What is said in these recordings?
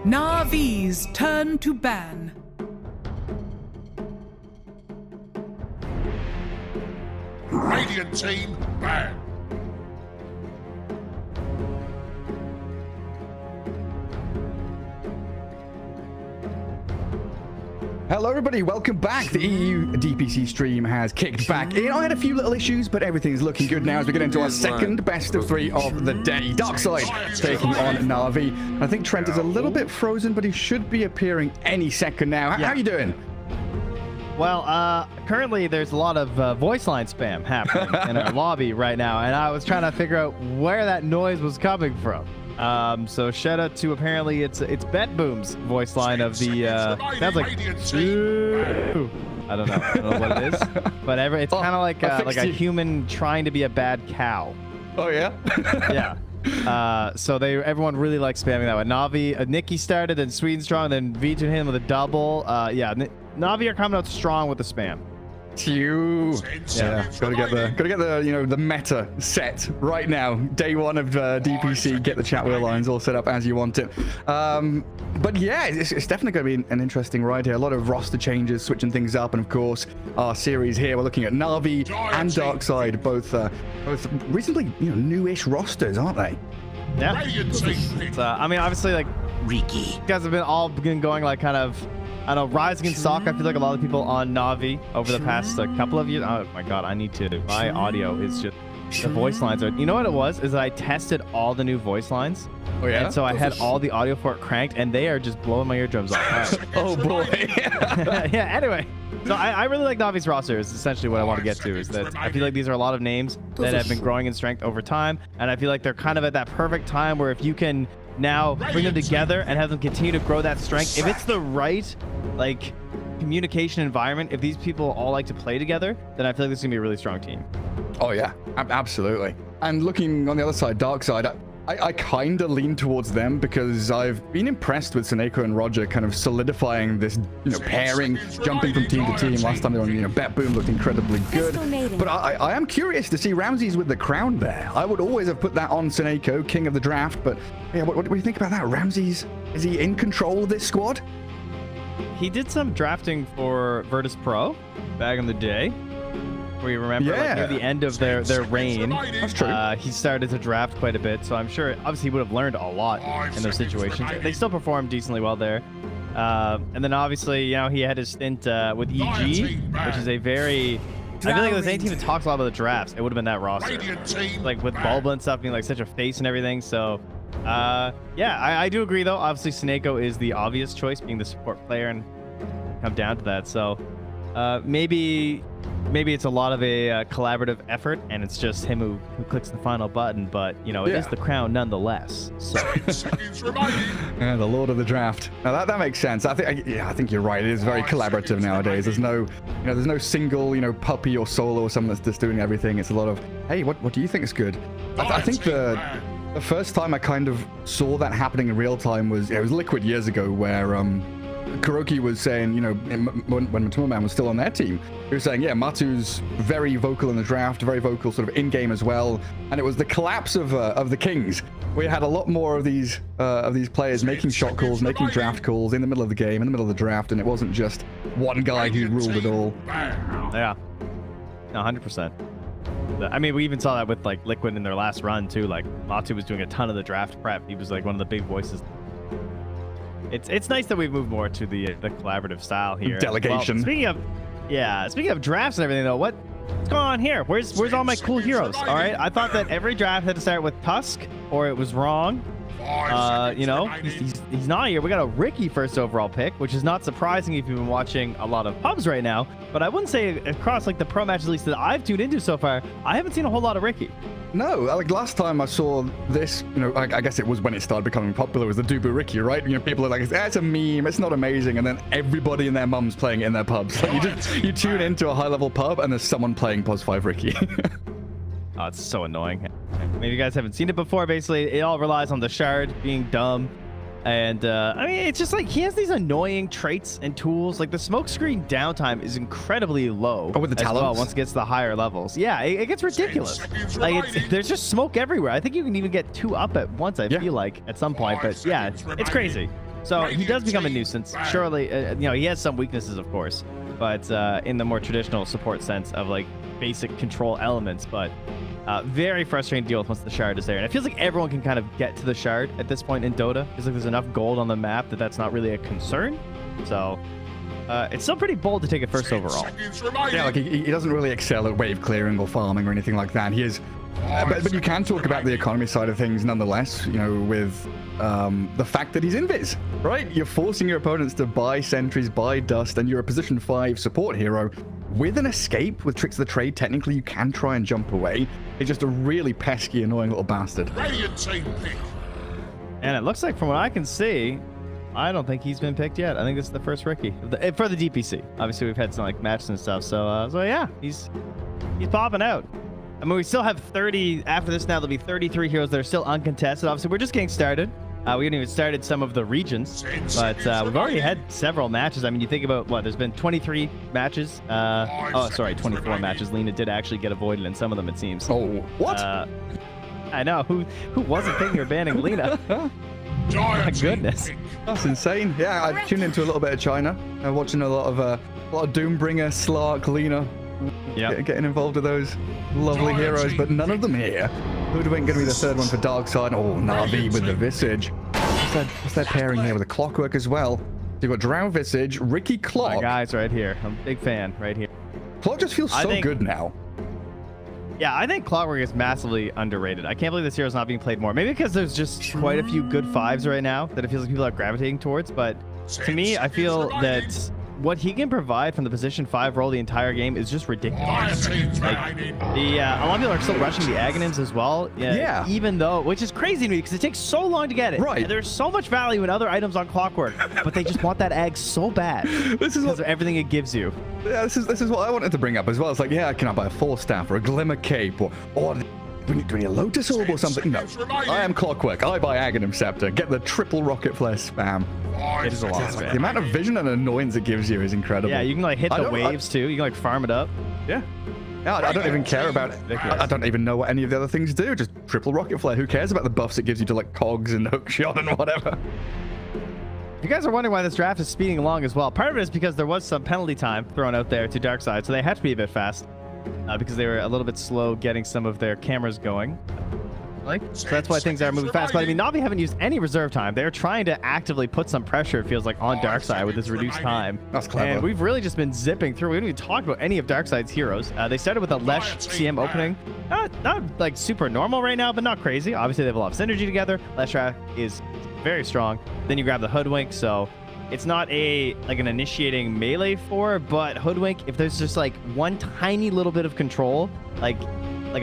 NAVI's turn to ban. Radiant team, ban. Hello everybody, welcome back. The EU DPC stream has kicked back in. I had a few little issues, but everything's looking good now as we get into our second best of 3 of the day. Darkside taking on NAVI. I think Trent is a little bit frozen, but he should be appearing any second now. How are you doing? Well, currently there's a lot of voice line spam happening in our lobby right now, and I was trying to figure out where that noise was coming from. So shout out to apparently it's Bet Boom's voice line of the sounds like I don't know what it is, but it's kind of like a human trying to be a bad cow. Oh yeah. Yeah. So everyone really likes spamming that one. Navi, Nikki started, then Sweden Strong, then V to him with a double. Yeah, Navi are coming out strong with the spam. Yeah, gotta get the the meta set right now. Day one of DPC, get the chat wheel lines all set up as you want it. But yeah, it's definitely going to be an interesting ride here. A lot of roster changes, switching things up, and of course our series here. We're looking at NAVI and Darkside, both recently newish rosters, aren't they? Yeah. I mean, obviously, like you guys have been going like kind of. I know Rise Against Sock. I feel like a lot of people on Navi over the past couple of years. Oh my god, my audio is just the voice lines are. You know what it was? Is that I tested all the new voice lines. Oh yeah. And so I had all the audio for it cranked, and they are just blowing my eardrums off. Oh boy. Yeah. Anyway, so I really like Navi's roster. Is essentially what I want to get to. Is that I feel like these are a lot of names that have been growing in strength over time, and I feel like they're kind of at that perfect time where if you can now bring them together and have them continue to grow that strength, if it's the right like communication environment, if these people all like to play together, then I feel like this is gonna be a really strong team. Oh yeah, absolutely. And looking on the other side, Darkside, I kind of lean towards them because I've been impressed with Seneko and Roger kind of solidifying this pairing, jumping from team to team. Last time they were on Bet Boom looked incredibly good. But I am curious to see Ramses with the crown there. I would always have put that on Seneko, king of the draft, but yeah, what do you think about that? Ramses, is he in control of this squad? He did some drafting for Virtus Pro back in the day. Where you remember, like near the end of their reign, that's true. He started to draft quite a bit, so I'm sure obviously he would have learned a lot in those situations. They still performed decently well there. And then obviously, he had his stint with EG, which is a very... I feel like if there's any team that talks a lot about the drafts, it would have been that roster. Like with Bulba and stuff being like such a face and everything, so... yeah, I do agree though. Obviously, Seneko is the obvious choice, being the support player, and come down to that, so... maybe it's a lot of a collaborative effort, and it's just him who clicks the final button, but it is the crown nonetheless. So. Yeah, the Lord of the Draft. Now that makes sense. I think you're right. It is very collaborative nowadays. There's no there's no single puppy or solo or someone that's just doing everything. It's a lot of, hey, what do you think is good? I think the first time I kind of saw that happening in real time was Liquid years ago, where Kuroki was saying, when Matuma Man was still on their team, he was saying, yeah, Matu's very vocal in the draft, very vocal sort of in-game as well. And it was the collapse of the Kings. We had a lot more of these players making shot calls, making draft calls in the middle of the game, in the middle of the draft, and it wasn't just one guy who ruled it all. Yeah, 100%. I mean, we even saw that with like Liquid in their last run too. Like Matu was doing a ton of the draft prep. He was like one of the big voices. It's nice that we've moved more to the collaborative style here. Delegation. Well, speaking of drafts and everything though, what's going on here? Where's all my cool heroes? All right, I thought that every draft had to start with Tusk, or it was wrong. He's not here. We got a Ricky first overall pick, which is not surprising if you've been watching a lot of pubs right now. But I wouldn't say across like the pro matches, at least that I've tuned into so far, I haven't seen a whole lot of Ricky. No, like last time I saw this, I guess it was when it started becoming popular, was the Dubu Ricky, right? People are like, it's a meme, it's not amazing, and then everybody and their mum's playing it in their pubs. Like you tune into a high-level pub and there's someone playing Pos 5 Ricky. Oh, it's so annoying. Maybe you guys haven't seen it before. Basically, it all relies on the shard being dumb. And I mean, it's just like he has these annoying traits and tools. Like the smoke screen downtime is incredibly low. Oh, with the talents? Well, once it gets to the higher levels. Yeah, it gets ridiculous. Like there's just smoke everywhere. I think you can even get 2 up at once, I feel like, at some point. But yeah, it's crazy. So he does become a nuisance. Surely, he has some weaknesses, of course, but in the more traditional support sense of like basic control elements. But very frustrating to deal with once the shard is there. And it feels like everyone can kind of get to the shard at this point in Dota. It feels like there's enough gold on the map that that's not really a concern. So it's still pretty bold to take it first overall. Yeah, like he doesn't really excel at wave clearing or farming or anything like that. He is, but you can talk about the economy side of things nonetheless, with the fact that he's invis, right? You're forcing your opponents to buy sentries, buy dust, and you're a position 5 support hero. With an escape, with tricks of the trade, technically you can try and jump away. He's just a really pesky, annoying little bastard. Radiant team pick. And it looks like, from what I can see, I don't think he's been picked yet. I think this is the first rookie for the DPC. Obviously, we've had some like matches and stuff. So yeah, he's popping out. I mean, we still have 30 after this. Now there'll be 33 heroes that are still uncontested. Obviously, we're just getting started. We haven't even started some of the regions, but we've already had several matches. I mean, you think about what? There's been 23 matches. 24 matches. Lena did actually get avoided in some of them, it seems. Oh, what? I know. Who wasn't thinking of banning Lena? My goodness. That's insane. Yeah, I tuned into a little bit of China. I'm watching a lot of Doombringer, Slark, Lena. Yeah. Getting involved with those lovely heroes, but none of them here. Hoodwink going to be the third one for Darkside. Oh, Navi with the Visage. What's that pairing here with a Clockwork as well? So you've got Drow Visage, Ricky Clock. My guys right here. I'm a big fan right here. Clock just feels so good now. Yeah, I think Clockwork is massively underrated. I can't believe this hero's not being played more. Maybe because there's just quite a few good 5s right now that it feels like people are gravitating towards. But to me, I feel that what he can provide from the position 5 role the entire game is just ridiculous. Like, a lot of people are still rushing the Aghanims as well. Yeah. Even though, which is crazy to me because it takes so long to get it. Right. And there's so much value in other items on Clockwork, but they just want that Ag so bad. This is because of everything it gives you. Yeah, this is what I wanted to bring up as well. It's like, yeah, can I buy a Force Staff or a Glimmer Cape or do we need a Lotus Orb or something? No. I am Clockwork. I buy Aghanim Scepter. Get the triple Rocket Flare spam. It is a lot of spam. The amount of vision and annoyance it gives you is incredible. Yeah, you can like hit the waves too. You can like farm it up. Yeah. Yeah, I don't even care about it. I don't even know what any of the other things do. Just triple Rocket Flare. Who cares about the buffs it gives you to like cogs and hookshot and whatever? If you guys are wondering why this draft is speeding along as well, part of it is because there was some penalty time thrown out there to Darkside, so they had to be a bit fast because they were a little bit slow getting some of their cameras going. So that's why things are moving fast. But I mean, Navi haven't used any reserve time. They're trying to actively put some pressure, it feels like, on Darkside with this reduced time. That's clever. And we've really just been zipping through. We haven't even talked about any of Darkside's heroes. They started with a Lesh CM opening. Not like super normal right now, but not crazy. Obviously, they have a lot of synergy together. Lesh is very strong. Then you grab the Hoodwink, so it's not an initiating melee 4, but Hoodwink, if there's just like one tiny little bit of control, like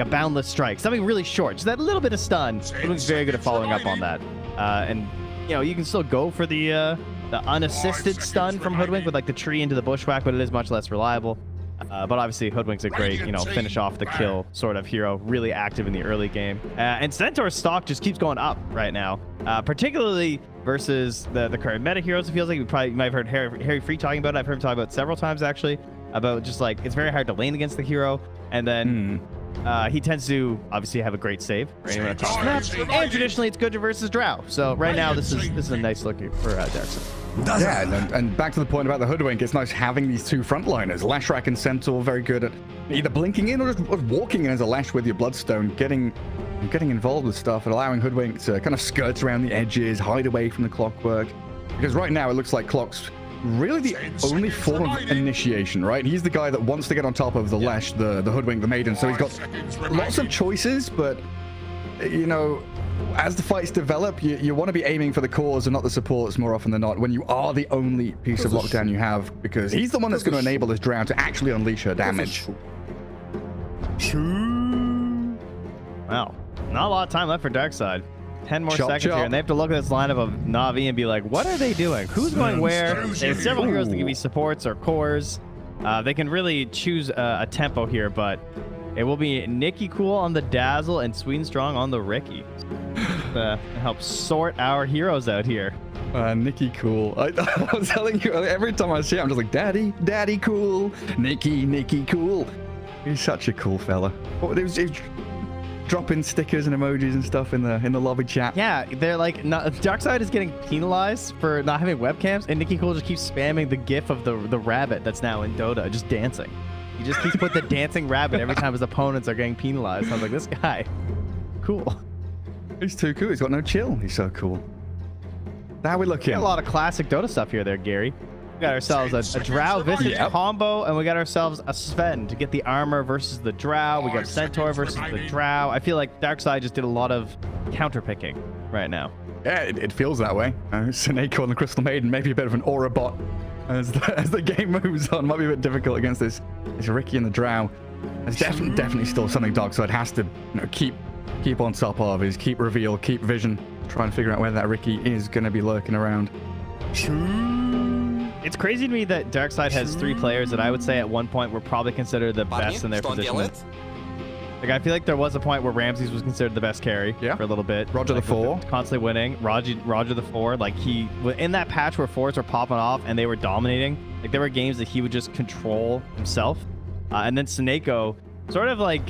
a boundless strike, something really short, just that little bit of stun, Hoodwink's very good at following up on that. And you can still go for the unassisted stun from Hoodwink with like the tree into the bushwhack, but it is much less reliable. But obviously Hoodwink's a great, finish off the kill sort of hero, really active in the early game. And Centaur's stock just keeps going up right now, particularly versus the current meta heroes. It feels like you might have heard Harry Free talking about it. I've heard him talk about it several times actually, about just like it's very hard to lane against the hero, and then he tends to obviously have a great save for anyone across the map, and traditionally it's good versus Drow. So right now this is a nice look for Darkside. Yeah, and back to the point about the Hoodwink, it's nice having these two frontliners. Lashrak and Centaur very good at either blinking in or just walking in as a Lash with your Bloodstone, getting involved with stuff and allowing Hoodwink to kind of skirt around the edges, hide away from the Clockwork. Because right now it looks like Clock's really the only form of initiation, right? He's the guy that wants to get on top of the Lash, the Hoodwink, the Maiden. So he's got lots of choices, but as the fights develop, you want to be aiming for the cores and not the supports more often than not when you are the only piece of lockdown you have, because he's the one that's going to enable this Drow to actually unleash her damage. Wow, not a lot of time left for Darkside. 10 more seconds chop. here, and they have to look at this lineup of Navi and be like, what are they doing? Who's going where? They have several heroes that can be supports or cores. They can really choose a tempo here, but it will be Nikki Cool on the Dazzle and Sweden Strong on the Ricky. Help sort our heroes out here. Nikki Cool. I was telling you, every time I see him, I'm just like, Daddy Cool. Nikki Cool. He's such a cool fella. dropping stickers and emojis and stuff in the lobby chat. Yeah, they're like, Darkside is getting penalized for not having webcams, and Nicky Cole just keeps spamming the gif of the rabbit that's now in Dota, just dancing. He just keeps putting the dancing rabbit every time his opponents are getting penalized. I was like, this guy, cool. He's too cool. He's got no chill. He's so cool. How we looking? A lot of classic Dota stuff here there, Gary. We got ourselves a Drow Visage combo, and we got ourselves a Sven to get the armor versus the Drow. We got Centaur versus the Drow. I feel like Darkside just did a lot of counter picking right now. Yeah, it feels that way. Seneko and the Crystal Maiden, maybe a bit of an aura bot as the game moves on. Might be a bit difficult against this Ricky and the Drow. It's definitely still something Darkside has to keep on top of, is keep reveal, keep vision, try and figure out where that Ricky is going to be lurking around. It's crazy to me that Darkside has 3 players that I would say at one point were probably considered the best in their position. Like, I feel like there was a point where Ramses was considered the best carry for a little bit. Roger the 4. Constantly winning. Roger the 4. Like, he, in that patch where 4s were popping off and they were dominating, like, there were games that he would just control himself. And then Seneko, sort of like,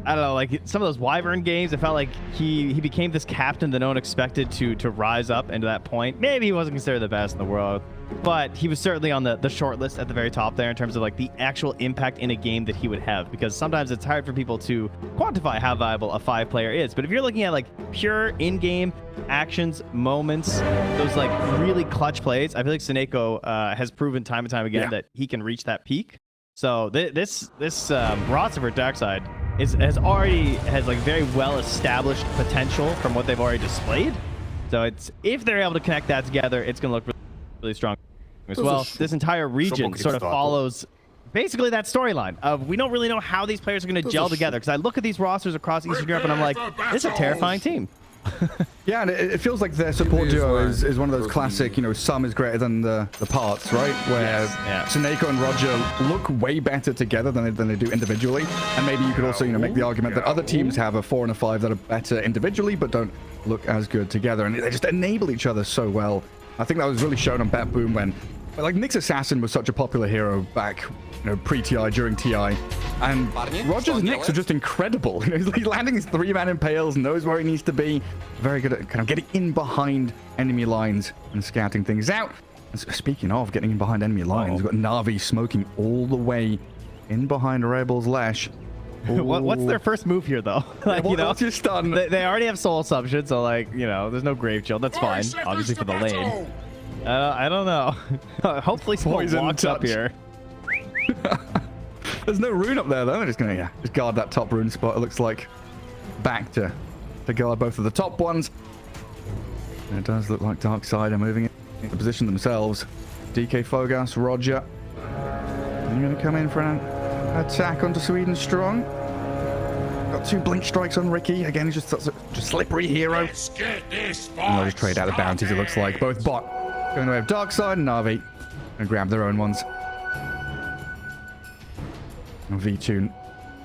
I don't know, like some of those Wyvern games, it felt like he became this captain that no one expected to rise up into that point. Maybe he wasn't considered the best in the world, but he was certainly on the short list at the very top there in terms of like the actual impact in a game that he would have, because sometimes it's hard for people to quantify how valuable a 5-player is. But if you're looking at like pure in-game actions, moments, those like really clutch plays, I feel like Seneko has proven time and time again that he can reach that peak. So this roster for Darkside has like very well established potential from what they've already displayed. So it's, if they're able to connect that together, it's going to look really, really strong as well. This entire region sort of follows basically that storyline of, we don't really know how these players are going to gel together, because I look at these rosters across Eastern Europe and I'm like, this is a terrifying team. Yeah, and it feels like their support duo is one of those classic, sum is greater than the parts, right? Where Seneko and Roger look way better together than they do individually. And maybe you could also, make the argument that other teams have a 4 and a 5 that are better individually, but don't look as good together. And they just enable each other so well. I think that was really shown on Bet Boom when, like, Nyx Assassin was such a popular hero back, pre-TI, during TI. And Roger's Nyx are just incredible. He's landing his 3-man impales, knows where he needs to be. Very good at kind of getting in behind enemy lines and scouting things out. And speaking of getting in behind enemy lines, we've got Navi smoking all the way in behind Rebel's Lesh. What's their first move here, though? Like, what's your stun? They already have soul assumption, so like, there's no grave chill. That's fine, obviously, for the lane. I don't know. Hopefully someone walks up here. There's no rune up there, though. They're just going to just guard that top rune spot. It looks like back to guard both of the top ones. And it does look like Darkside are moving into position themselves. DK Fogas, Roger. Are you going to come in for an attack onto Sweden Strong? Got 2 blink strikes on Ricky. Again, he's just such a slippery hero. Let's get this And they'll just trade out the bounties, it looks like. Both bot going the way of Darkside and Navi. And grab their own ones. V-Tune,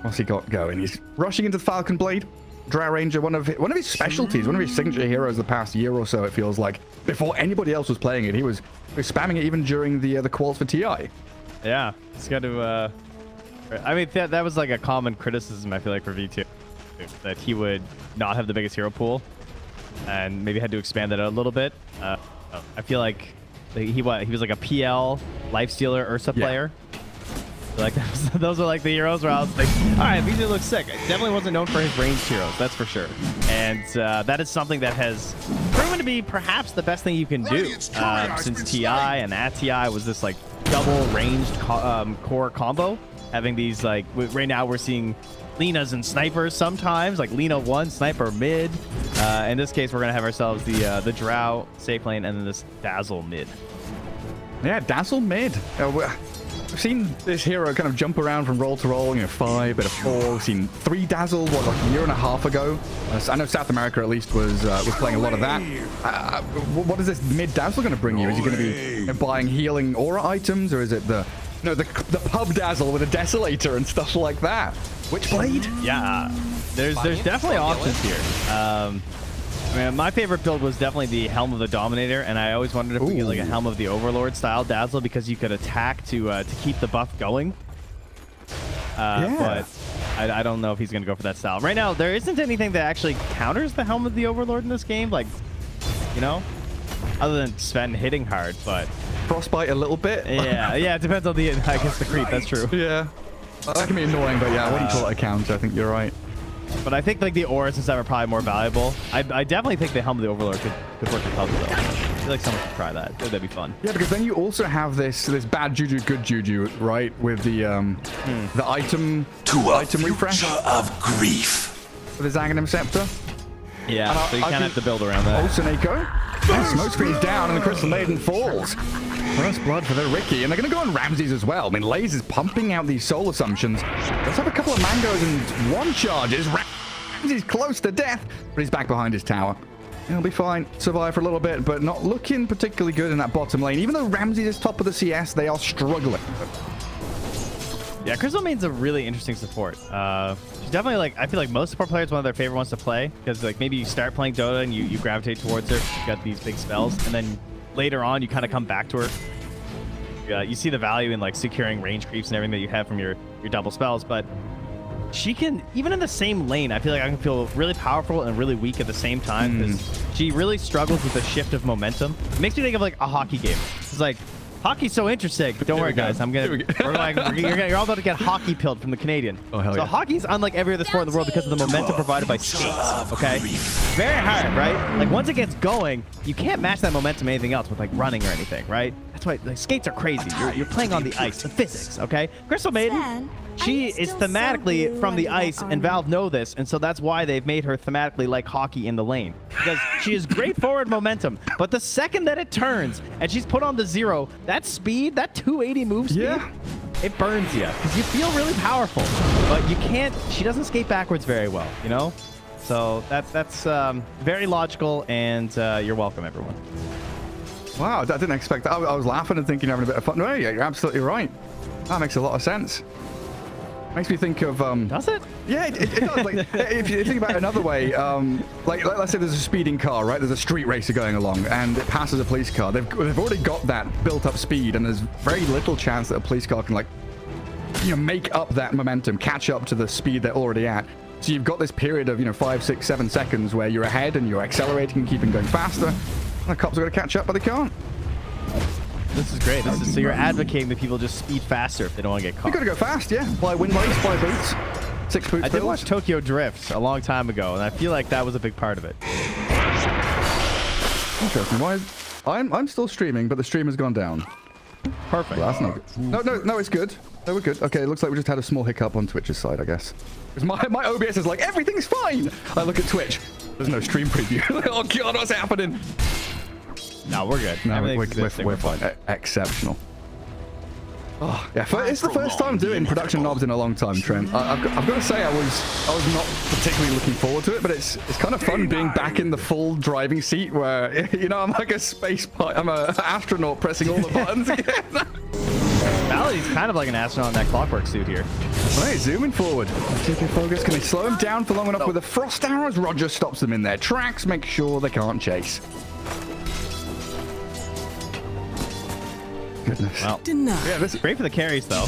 what's he got going? He's rushing into the Falcon Blade. Drow Ranger, one of his specialties, one of his signature heroes the past year or so, it feels like. Before anybody else was playing it, he was spamming it even during the quals for TI. Yeah, it's got to... I mean, that was like a common criticism, I feel like, for V2. That he would not have the biggest hero pool. And maybe had to expand that out a little bit. I feel like he was like a PL, Lifestealer, Ursa player. Like, those are like the heroes where I was like, all right, V2 looks sick. Definitely wasn't known for his ranged heroes, that's for sure. And that is something that has proven to be perhaps the best thing you can do since TI, and at TI was this like double ranged core combo. Having these, like, right now we're seeing Lenas and snipers sometimes, like Lina 1, sniper mid. In this case, we're going to have ourselves the Drow safe lane and then this Dazzle mid. Yeah, Dazzle mid. We've seen this hero kind of jump around from role to role, 5, bit of 4. We've seen 3 Dazzle, like a year and a half ago. I know South America at least was playing a lot of that. What is this mid Dazzle going to bring you? Is he going to be buying healing aura items, or is it the pub Dazzle with a Desolator and stuff like that? Witchblade? Yeah, there's definitely options here. I mean, my favorite build was definitely the Helm of the Dominator, and I always wondered if we get like a Helm of the Overlord style Dazzle, because you could attack to keep the buff going. But I don't know if he's going to go for that style. Right now, there isn't anything that actually counters the Helm of the Overlord in this game. Like, you know, other than Sven hitting hard, but... Frostbite a little bit. Yeah, it depends on the, I guess, the creep. That's true. Yeah. That can be annoying, but yeah, I wouldn't call it a counter. I think you're right. But I think like the auras and stuff are probably more valuable. I definitely think the Helm of the Overlord could work in pubs though. I feel like someone should try that. That'd be fun. Yeah, because then you also have this bad juju, good juju, right? With the item refresh of grief. with the Aghanim Scepter. Yeah, so you kind of have to build around that. Also, Nico. Smoke screen's down and the Crystal Maiden falls. First blood for the Ricky, and they're going to go on Ramses as well. I mean, Laze is pumping out these soul assumptions. Let's have a couple of mangoes and one charges. Ramses close to death, but he's back behind his tower. He'll be fine. Survive for a little bit, but not looking particularly good in that bottom lane. Even though Ramses is top of the CS, they are struggling. Yeah, Crystal Maiden's a really interesting support. She's definitely like, I feel like most support players, one of their favorite ones to play, because like maybe you start playing Dota and you gravitate towards her. She's got these big spells, and then later on you kind of come back to her. You see the value in like securing range creeps and everything that you have from your double spells, but she can, even in the same lane, I feel like I can feel really powerful and really weak at the same time, because she really struggles with the shift of momentum. It makes me think of like a hockey game. It's like, hockey's so interesting. Don't worry, guys. You're all about to get hockey pilled from the Canadian. Oh, hell so yeah. hockey's unlike every other sport in the world because of the momentum provided by skates. Okay, very hard, right? Like once it gets going, you can't match that momentum with anything else with like running or anything, right? That's why like skates are crazy. You're playing on the ice, the physics. Okay, Crystal Maiden. She is thematically from the ice, and Valve know this, and so that's why they've made her thematically like hockey in the lane. Because she has great forward momentum, but the second that it turns and she's put on the zero, that speed, that 280 move speed, it burns you. Because you feel really powerful, but you can't, she doesn't skate backwards very well, you know? So that's very logical, and you're welcome, everyone. Wow, I didn't expect that. I was laughing and thinking, having a bit of fun. No, yeah, you're absolutely right. That makes a lot of sense. Makes me think of does it? Yeah, it does. Like if you think about it another way, like let's say there's a speeding car, right? There's a street racer going along, and it passes a police car. They've already got that built up speed, and there's very little chance that a police car can like, you know, make up that momentum, catch up to the speed they're already at. So you've got this period of 5, 6, 7 seconds where you're ahead and you're accelerating and keeping going faster. And the cops are going to catch up, but they can't. This is great. So you're advocating that people just speed faster if they don't want to get caught. You got to go fast, yeah. Buy wind race, buy boots, 6 boots. I did watch Tokyo Drift a long time ago, and I feel like that was a big part of it. Interesting. Why? I'm still streaming, but the stream has gone down. Perfect. Well, that's not good. No, it's good. No, we're good. Okay, it looks like we just had a small hiccup on Twitch's side, I guess. Because my OBS is like, everything's fine. I look at Twitch. There's no stream preview. Oh, God, what's happening? No, we're good. No, we're fine. Exceptional. Oh, yeah. It's the first time doing production knobs in a long time, Trent. I've got to say I was not particularly looking forward to it, but it's kind of fun being back in the full driving seat where, I'm like a space pilot. I'm an astronaut pressing all the buttons again. Validy's kind of like an astronaut in that clockwork suit here. Right, zooming forward. TP focus. Can they slow him down for long enough with the frost arrows? Roger stops them in their tracks, make sure they can't chase. Goodness. Well, yeah, this is great for the carries, though.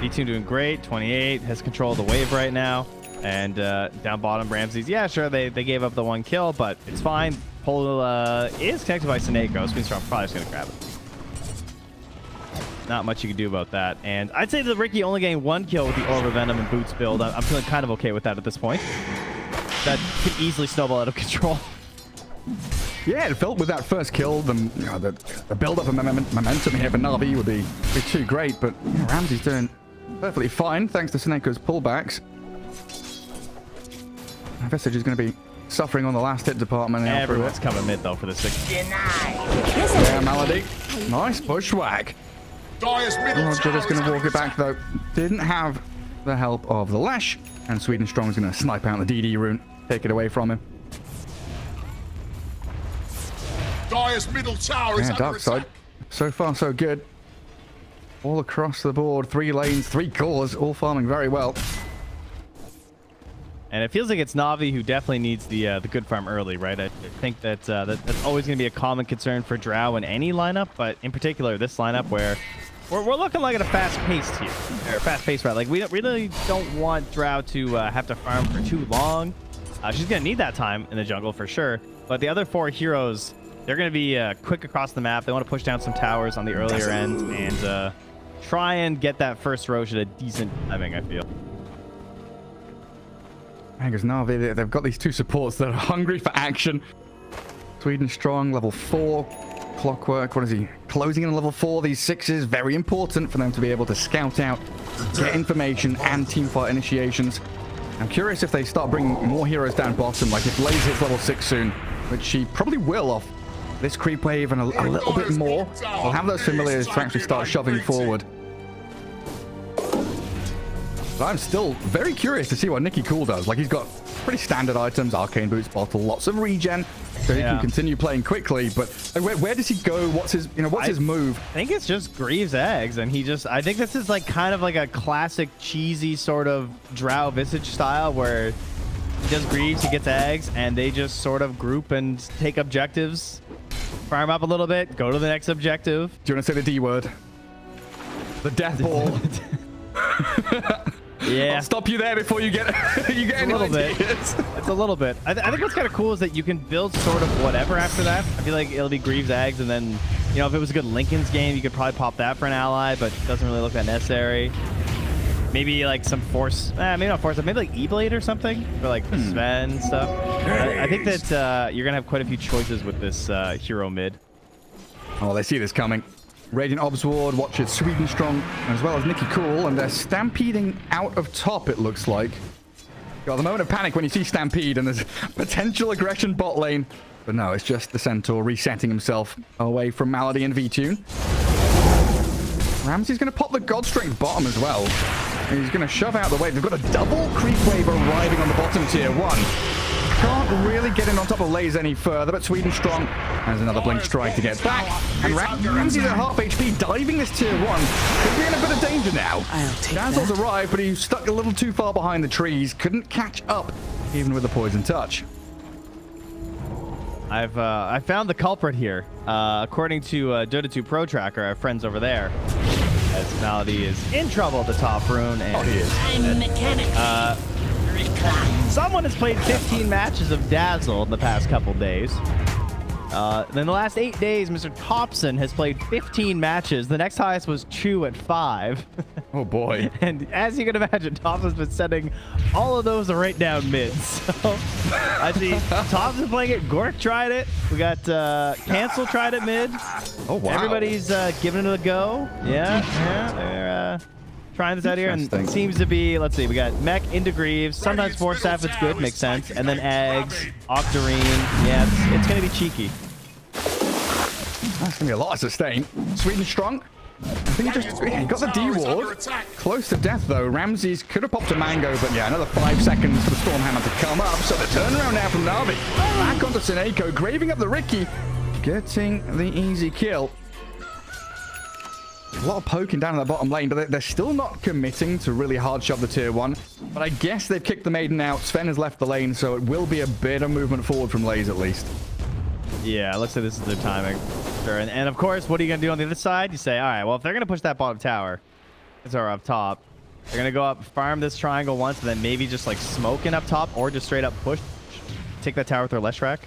D2 doing great. 28 has control of the wave right now. And down bottom, Ramses. Yeah, sure, they gave up the 1 kill, but it's fine. Pole is connected by Seneko. Spinstrong probably just going to grab it. Not much you can do about that. And I'd say that Ricky only getting 1 kill with the Orb of Venom and Boots build. I'm feeling kind of okay with that at this point. That could easily snowball out of control. Yeah, it felt with that first kill, the build-up of momentum here for NAVI would be too great, but Ramsey's doing perfectly fine thanks to Seneco's pullbacks. Visage is going to be suffering on the last hit department. Everyone's coming mid, though, for the 6. Yeah, Malady. Nice bushwhack. Roger just going to walk it back, though. Didn't have the help of the Lash, and Sweden Strong's going to snipe out the DD rune, take it away from him. Dire's middle tower is under Darkside. attack. So far, so good. All across the board, 3 lanes, 3 cores, all farming very well. And it feels like it's Navi who definitely needs the good farm early, right? I think that that's always going to be a common concern for Drow in any lineup, but in particular this lineup where We're looking like at a fast-paced here, or fast-paced route. Like we really don't want Drow to have to farm for too long. She's gonna need that time in the jungle for sure. But the other 4 heroes, they're gonna be quick across the map. They want to push down some towers on the earlier end and try and get that first Roche at a decent timing, I feel. Because NAVI, they've got these 2 supports that are hungry for action. Sweden strong, level 4. Clockwork, what is he? Closing in level 4. These 6s, very important for them to be able to scout out, get information, and teamfight initiations. I'm curious if they start bringing more heroes down bottom, like if Laze hits level 6 soon, which she probably will off this creep wave and a little bit more. We'll have those familiars to actually start shoving forward. But I'm still very curious to see what Nicky Cool does. Like, he's got pretty standard items, arcane boots, bottle, lots of regen, so he can continue playing quickly. But where does he go? What's his, what's his move? I think it's just Greaves eggs, and I think this is like kind of like a classic cheesy sort of Drow Visage style where he does Greaves, he gets eggs, and they just sort of group and take objectives, farm up a little bit, go to the next objective. Do you want to say the D word? The death ball. Yeah, I'll stop you there before you get any ideas. It's a little bit. I think what's kind of cool is that you can build sort of whatever after that. I feel like it'll be Greaves eggs, and then if it was a good Lincoln's game, you could probably pop that for an ally, but it doesn't really look that necessary. Maybe like some force, maybe not force, maybe like E-Blade or something for like Sven stuff. I think that you're gonna have quite a few choices with this hero mid. Oh, they see this coming. Radiant Obs Ward watches Sweden Strong as well as Nicky Cool, and they're stampeding out of top, it looks like. Got the moment of panic when you see Stampede and there's potential aggression bot lane. But no, it's just the Centaur resetting himself away from Malady and V-Tune. Ramsey's going to pop the God Strength bottom as well. And he's going to shove out the wave. They've got a double creep wave arriving on the bottom tier 1. Can't really get in on top of Laze any further, but Sweden Strong has another Blink Strike to get back. And Ramsey's at half HP, diving this tier 1. Could be in a bit of danger now. Dazzle's arrived, but he's stuck a little too far behind the trees. Couldn't catch up, even with the Poison Touch. I found the culprit here. According to Dota 2 Pro Tracker, our friends over there, as Malady is in trouble at the top rune. And he is. I'm mechanic. Someone has played 15 matches of Dazzle in the past couple days. In the last 8 days, Mr. Thompson has played 15 matches. The next highest was Chu at 5. Oh, boy. And as you can imagine, Thompson's been sending all of those right down mid. So I see Thompson playing it. Gork tried it. We got Cancel tried it mid. Oh, wow. Everybody's giving it a go. Yeah, they're trying this out here, and it seems to be, let's see, we got Mech into Greaves, sometimes Force Staff, it's good, makes sense, and then Eggs, Octarine, yeah, it's going to be cheeky. That's going to be a lot of sustain. Sweden Strong. I think he got the D ward. Close to death, though. Ramses could have popped a Mango, but yeah, another 5 seconds for the Stormhammer to come up. So the turnaround now from NAVI. Back onto Sineko, graving up the Ricky, getting the easy kill. A lot of poking down in the bottom lane, but they're still not committing to really hard shove the tier 1. But I guess they've kicked the Maiden out. Sven has left the lane, so it will be a bit of movement forward from Laze at least. Yeah, it looks like this is their timing. Sure. And of course, what are you going to do on the other side? You say, all right, well, if they're going to push that bottom tower, or up top, they're going to go up, farm this triangle once, and then maybe just like smoking up top, or just straight up push, take that tower with their Leshrac.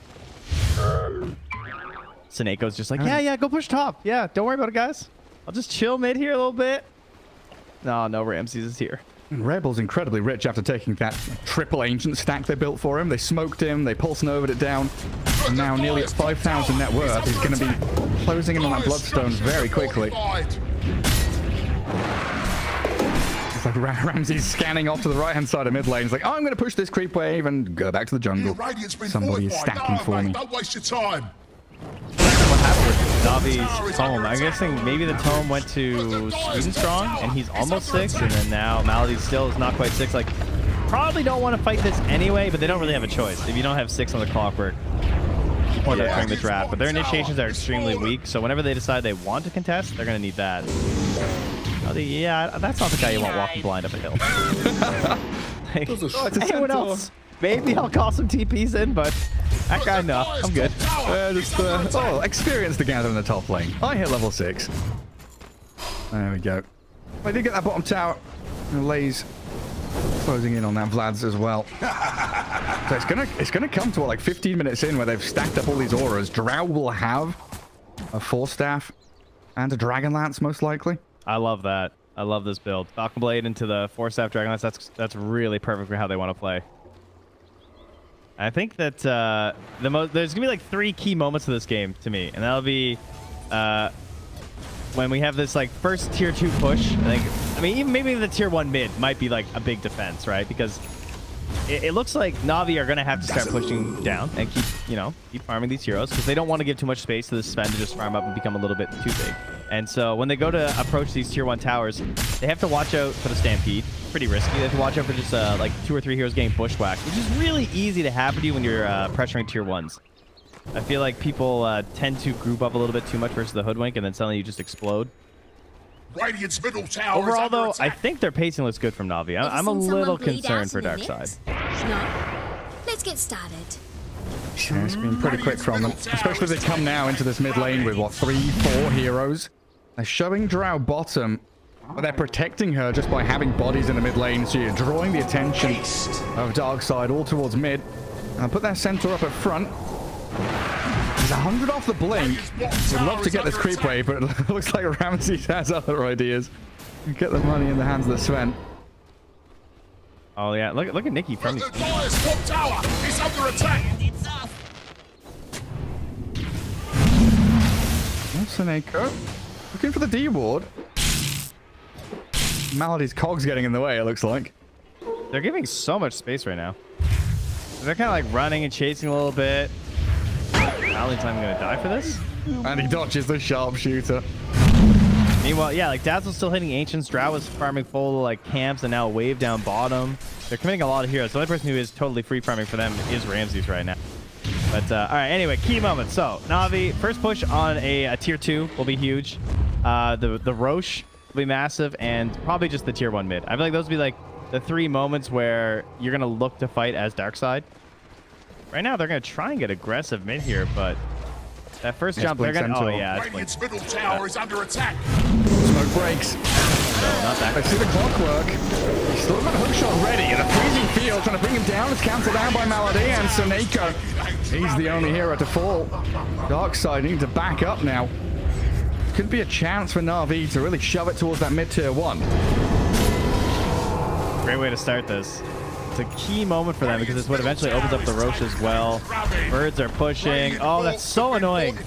Sineko's just like, yeah, go push top. Yeah, don't worry about it, guys. I'll just chill mid here a little bit. No, Ramses is here. And Rebel's incredibly rich after taking that triple ancient stack they built for him. They smoked him, they pulse novaed it down, and now nearly at 5,000 net worth. He's going to be closing in on that Bloodstone very quickly. It's like Ramsey's scanning off to the right-hand side of mid lane. He's like, oh, I'm going to push this creep wave and go back to the jungle. Somebody is stacking for me. Don't waste your time. What happened with Navi's tome? I'm guessing maybe the tome went to Sweden Strong, and he's almost 6, and then now Malady still is not quite 6. Like, probably don't want to fight this anyway, but they don't really have a choice. If you don't have 6 on the Clockwork, or they're during the draft, but their initiations are extremely weak, so whenever they decide they want to contest, they're going to need that. Yeah, that's not the guy you want walking blind up a hill. Like, anyone else? Maybe I'll call some TPs in, but that guy, no. I'm good. Experience to gather in the top lane. I hit level 6. There we go. I did get that bottom tower. And Lay's closing in on that Vlad's as well. So it's gonna come to what, like 15 minutes in where they've stacked up all these auras. Drow will have a 4-staff and a Dragon Lance most likely. I love that. I love this build. Falcon Blade into the 4-staff Dragon Lance. That's really perfect for how they want to play. I think that there's gonna be like 3 key moments of this game to me, and that'll be when we have this like first tier 2 push. I mean, even maybe the tier 1 mid might be like a big defense, right? Because it looks like Navi are gonna have to start pushing down and keep farming these heroes because they don't want to give too much space to the Sven to just farm up and become a little bit too big. And so when they go to approach these tier 1 towers, they have to watch out for the Stampede. Pretty risky. They have to watch out for just like 2 or 3 heroes getting bushwhacked, which is really easy to happen to you when you're pressuring tier 1s. I feel like people tend to group up a little bit too much versus the Hoodwink, and then suddenly you just explode. Radiant's middle tower Overall, is though, attack. I think their pacing looks good from Navi. I'm a little concerned for Darkside. No. Let's get started. Yeah, it's been pretty quick from them. Especially if they come now into this mid lane with, what, 3-4 heroes. They're showing Drow bottom, but they're protecting her just by having bodies in the mid lane. So you're drawing the attention of Darkside all towards mid. And put their centaur up at front. He's 100 off the blink. Would love to get this creep wave, but it looks like Ramses has other ideas. Get the money in the hands of the Sven. Oh yeah, look at Nikki from The Dire's top tower is under attack. Seneko looking for the D ward. Malady's cog's getting in the way, it looks like. They're giving so much space right now. They're kind of like running and chasing a little bit. Malady's not even gonna die for this. And he dodges the sharpshooter. Meanwhile, yeah, like Dazzle's still hitting Ancients. Drow was farming full like camps and now a wave down bottom. They're committing a lot of heroes. The only person who is totally free farming for them is Ramses right now. But all right, anyway, key moments. So Navi, first push on a tier 2 will be huge. The Roche will be massive, and probably just the tier 1 mid. I feel like those will be like the 3 moments where you're gonna look to fight as Darkside. Right now, they're gonna try and get aggressive mid here, but that first jump, they're gonna. Oh yeah, it's Radiant's middle tower is under attack. Smoke breaks. no, not that. I see the clockwork. He's still got a hook shot ready in a freezing field, trying to bring him down. It's cancelled down by Malady and Seneko. He's the only hero to fall. Darkside needing to back up now. Could be a chance for Na'Vi to really shove it towards that mid-tier 1. Great way to start this. It's a key moment for them because it's what eventually opens up the Roche as well. Birds are pushing. Oh, that's so annoying.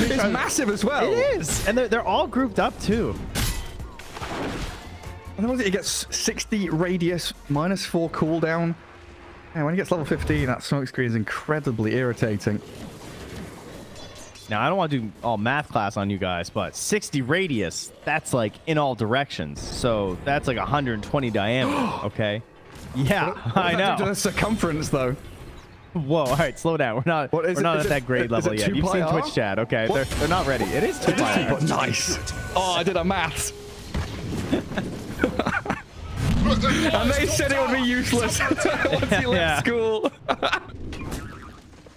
It's massive as well. It is, and they're all grouped up too. And then he gets 60 radius, -4 cooldown. And when he gets level 15, that smoke screen is incredibly irritating. Now, I don't want to do all math class on you guys, but 60 radius, that's like in all directions. So that's like 120 diameter, okay? Yeah, I know. To the circumference, though. Whoa, all right, slow down. We're not at that grade level yet. You've seen Twitch chat, okay? They're not ready. It is 2 pi r. Nice. Oh, I did a maths. And they said it would be useless once he left school.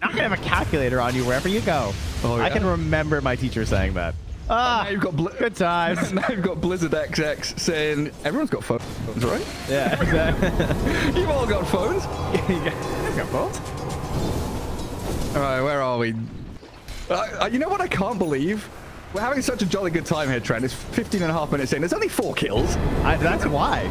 I'm gonna have a calculator on you wherever you go. Oh, yeah. I can remember my teacher saying that. Now you've got good times. Now you've got Blizzard XX saying everyone's got phones, right? Yeah, exactly. You've all got phones. You've got phones. All right, where are we? You know what I can't believe? We're having such a jolly good time here, Trent. It's 15.5 minutes in. There's only 4 kills. That's why.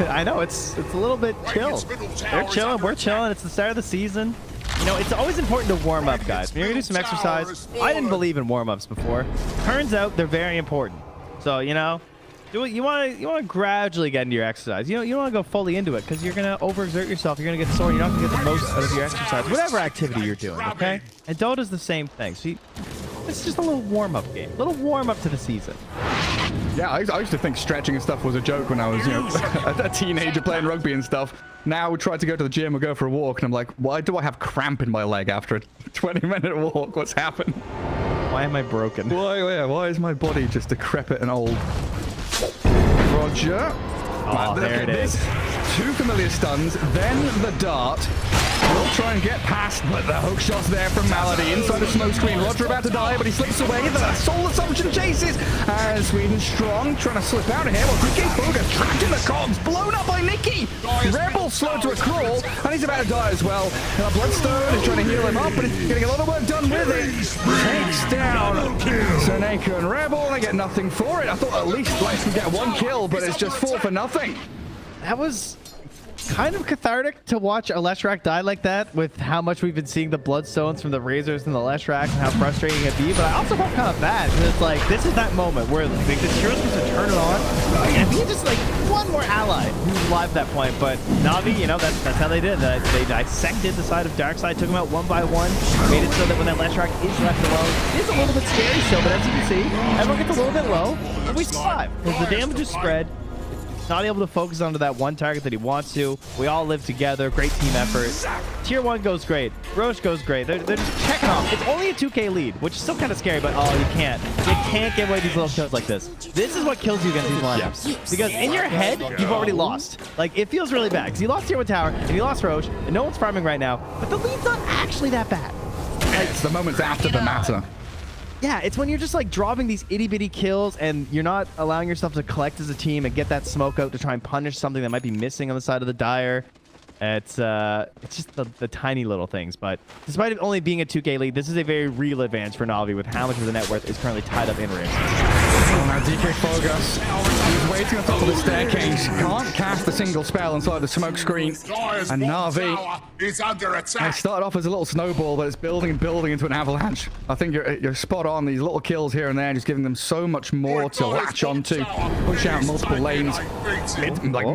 I know, it's a little bit chill. They're chilling. We're chilling. It's the start of the season. You know, it's always important to warm up, guys. When you're going to do some exercise, I didn't believe in warm-ups before. Turns out they're very important. So, you know, you want to gradually get into your exercise. You don't want to go fully into it because you're going to overexert yourself. You're going to get sore. You're not going to get the most out of your exercise. Whatever activity you're doing, okay? And Dota's the same thing. So it's just a little warm-up game. A little warm-up to the season. Yeah, I used to think stretching and stuff was a joke when I was, you know, a teenager playing rugby and stuff. Now we try to go to the gym or go for a walk, and I'm like, why do I have cramp in my leg after a 20-minute walk? What's happened? Why am I broken? Why is my body just decrepit and old? Roger. Oh, there it is. 2 familiar stuns, then the dart. Will try and get past, but the hook shot's there from Malady inside the smoke screen. Roger about to die, but he slips away. The soul assumption chases as Sweden Strong trying to slip out of here. Well, DK Foga trapped in the cogs, blown up by Nikki. Rebel slow to a crawl, and he's about to die as well. And Bloodstone is trying to heal him up, but he's getting a lot of work done with it. Takes down Soneko and Rebel. They get nothing for it. I thought at least Lex could get one kill, but it's just 4 for nothing. That was kind of cathartic to watch a Leshrac die like that, with how much we've been seeing the Bloodstones from the Razors and the Leshrac and how frustrating it be. But I also felt kind of bad because it's like, this is that moment where like the hero's supposed to turn it on, and if he just like one more ally who's alive at that point. But Navi, you know, that's how they did. They dissected the side of Darkside, took him out one by one, made it so that when that Leshrac is left alone, it is a little bit scary still. But as you can see, everyone gets a little bit low, but we survive because the damage is spread. Not able to focus onto that one target that he wants to. We all live together. Great team effort. Tier 1 goes great. Roche goes great. They're just checking off. It's only a 2K lead, which is still kind of scary, but oh, you can't. You can't give away these little kills like this. This is what kills you against these lineups. Because in your head, you've already lost. Like, it feels really bad because you lost Tier 1 tower and you lost Roche, and no one's farming right now, but the lead's not actually that bad. It's the moments after the matter. Yeah, it's when you're just like dropping these itty-bitty kills and you're not allowing yourself to collect as a team and get that smoke out to try and punish something that might be missing on the side of the Dire. It's just the tiny little things. But despite it only being a 2K lead, this is a very real advance for Navi with how much of the net worth is currently tied up in Rims. Oh, now DK Fogas, he's waiting on top of the staircase. Can't cast a single spell inside the smoke screen. And Navi is under it attack. started off as a little snowball, but it's building and building into an avalanche. I think you're spot on. These little kills here and there, just giving them so much more to latch onto. Push out multiple lanes.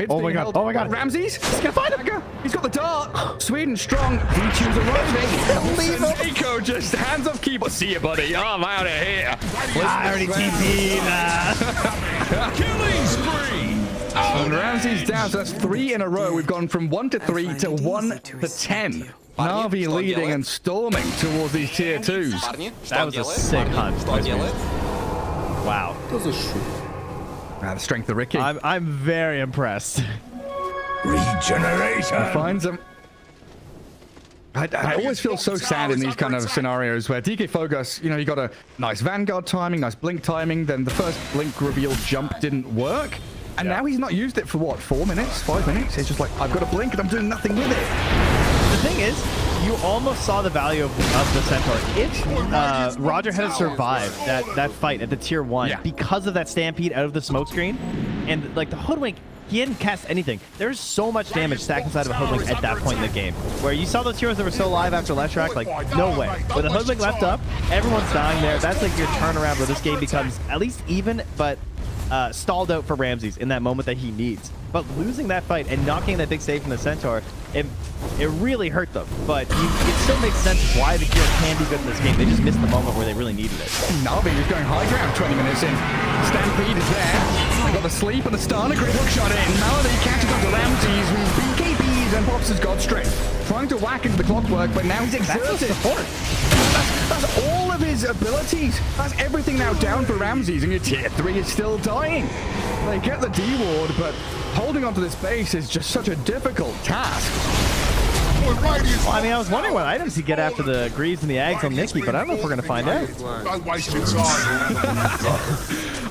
Oh my god! Oh my god! Ramses, he's gonna find him. He's got the dart. Sweden Strong. He chooses a right. Leave Nico just hands up keyboard. See you, buddy. Oh, I'm out of here. I already TP'd. Killing spree. And Ramsey's down, so that's 3 in a row. We've gone from 1 to 3 to 1 to 10. Navi leading and storming towards these tier 2s. That was a sick hunt. Wow. The strength of Ricky. I'm very impressed. Regeneration. Finds him. I always feel so sad in these kind of scenarios where DK Fogas, you know, you got a nice Vanguard timing, nice blink timing, then the first blink reveal jump didn't work, and now he's not used it for what, 4 minutes, 5 minutes? He's just like, I've got a blink and I'm doing nothing with it. The thing is, you almost saw the value of the Centaur. If Roger had survived that fight at the tier 1 because of that stampede out of the smoke screen, and like the Hoodwink, he hadn't cast anything. There's so much damage stacked inside of a Hoodwink at that point in the game. Where you saw those heroes that were so alive after Leshrac, like, no way. When the Hoodwink left up, everyone's dying there. That's like your turnaround where this game becomes at least even, but stalled out for Ramses in that moment that he needs. But losing that fight and not getting that big save from the Centaur, it really hurt them. But it still makes sense why the hero can be good in this game. They just missed the moment where they really needed it. Navi is going high ground 20 minutes in. Stampede is there. They got the sleep and the stun. A great hook shot in. Malady catches up to Ramses, who BKBs and pops his God Strength. Trying to whack into the clockwork, but now he's exerted. That's all of his abilities. That's everything now down for Ramses, and your tier 3 is still dying. They get the D-ward, but holding onto this base is just such a difficult task. Well, I mean, I was wondering what items he'd get after the Greaves and the Ags on Nikki, but I don't know if we're going to find out. Don't waste your time.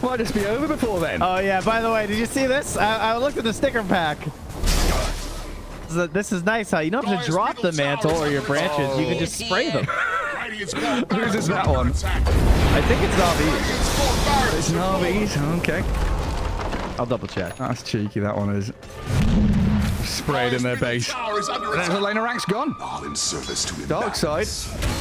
Might just be over before then. Oh, yeah. By the way, did you see this? I looked at the sticker pack. This is nice how you don't have to drop the mantle or your branches. You can just spray them. Whose is that one? I think it's Navi. It's Navi's. Okay. I'll double check. That's cheeky, that one is. Sprayed in their base. There's a lane of ranks gone. Darkside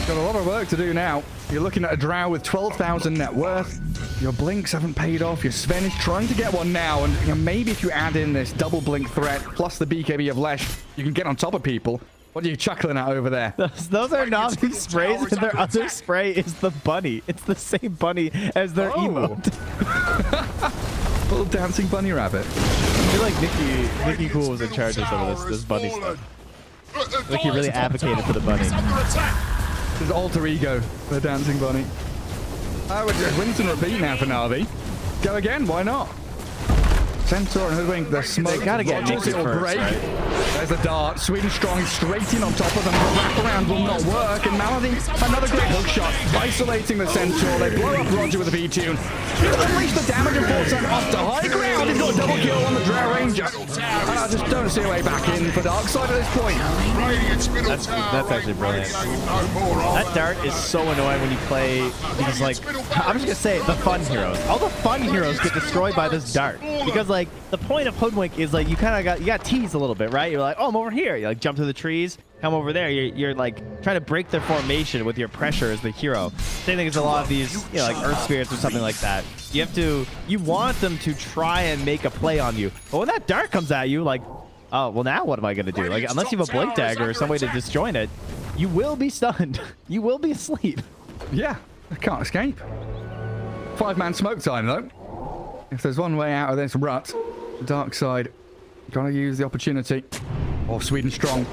got a lot of work to do now. You're looking at a drow with 12,000 net worth. Your blinks haven't paid off. Your Sven is trying to get one now. And you know, maybe if you add in this double blink threat plus the BKB of Lesh, you can get on top of people. What are you chuckling at over there? Those are Navi sprays, and their other spray is the bunny. It's the same bunny as their emote. Little dancing bunny rabbit. I feel like Nikki Cool was in charge of some of this bunny stuff. Like he really advocated for the bunny. His alter ego, the dancing bunny. I would rinse and repeat now for Navi. Go again, why not? Centaur and Hoodwink, they're smoke. They gotta get Nikki first, right? there's a dart. Sweden Strong is straight in on top of them. The wraparound will not work. And Malady, another great hook shot. Isolating the Centaur. They blow up Roger with a V-tune. Unleash the damage and force him off to high ground. He's got a double kill on the Drow Ranger. And I just don't see a way back in for Darkside at this point. That's actually brilliant. That dart is so annoying when you play these, like, I'm just gonna say the fun heroes. All the fun heroes get destroyed by this dart because, like, the point of Hoodwink is like you got teased a little bit, right? You're like, oh, I'm over here. You like jump to the trees, come over there. You're like trying to break their formation with your pressure as the hero. Same thing as a lot of these, you know, like Earth Spirits or something like that. You want them to try and make a play on you, but when that dart comes at you, like, oh, well, now what am I gonna do? Like, unless you have a Blink Dagger or some way to disjoin it, you will be stunned. You will be asleep. Yeah, I can't escape. 5-man smoke time, though. If there's one way out of this rut, Darkside gonna use the opportunity. Or Sweden Strong.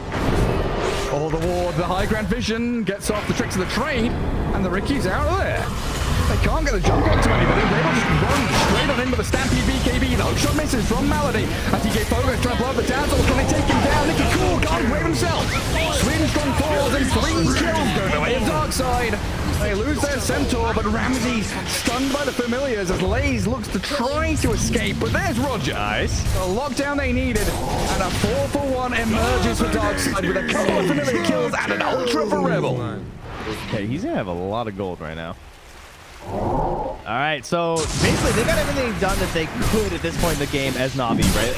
Or the ward, the high ground vision gets off the tricks of the trade, and the Ricky's out of there. They can't get the jump onto anybody. They will just run straight on in with a Stampede BKB. The hookshot misses from Malady. And TK Focus trying to blow up the Dazzle. Can they take him down? Nicky Cool can't grab himself. Sweden Strong falls and 3 kills going away of Darkside. They lose their Centaur, but Ramsey's stunned by the familiars as Laze looks to try to escape. But there's Roger. Nice. The lockdown they needed. And a 4-for-1 emerges for Darkside with a couple of familiar kills and an ultra for Rebel. Okay, he's gonna have a lot of gold right now. All right, so basically they got everything done that they could at this point in the game as Navi, right?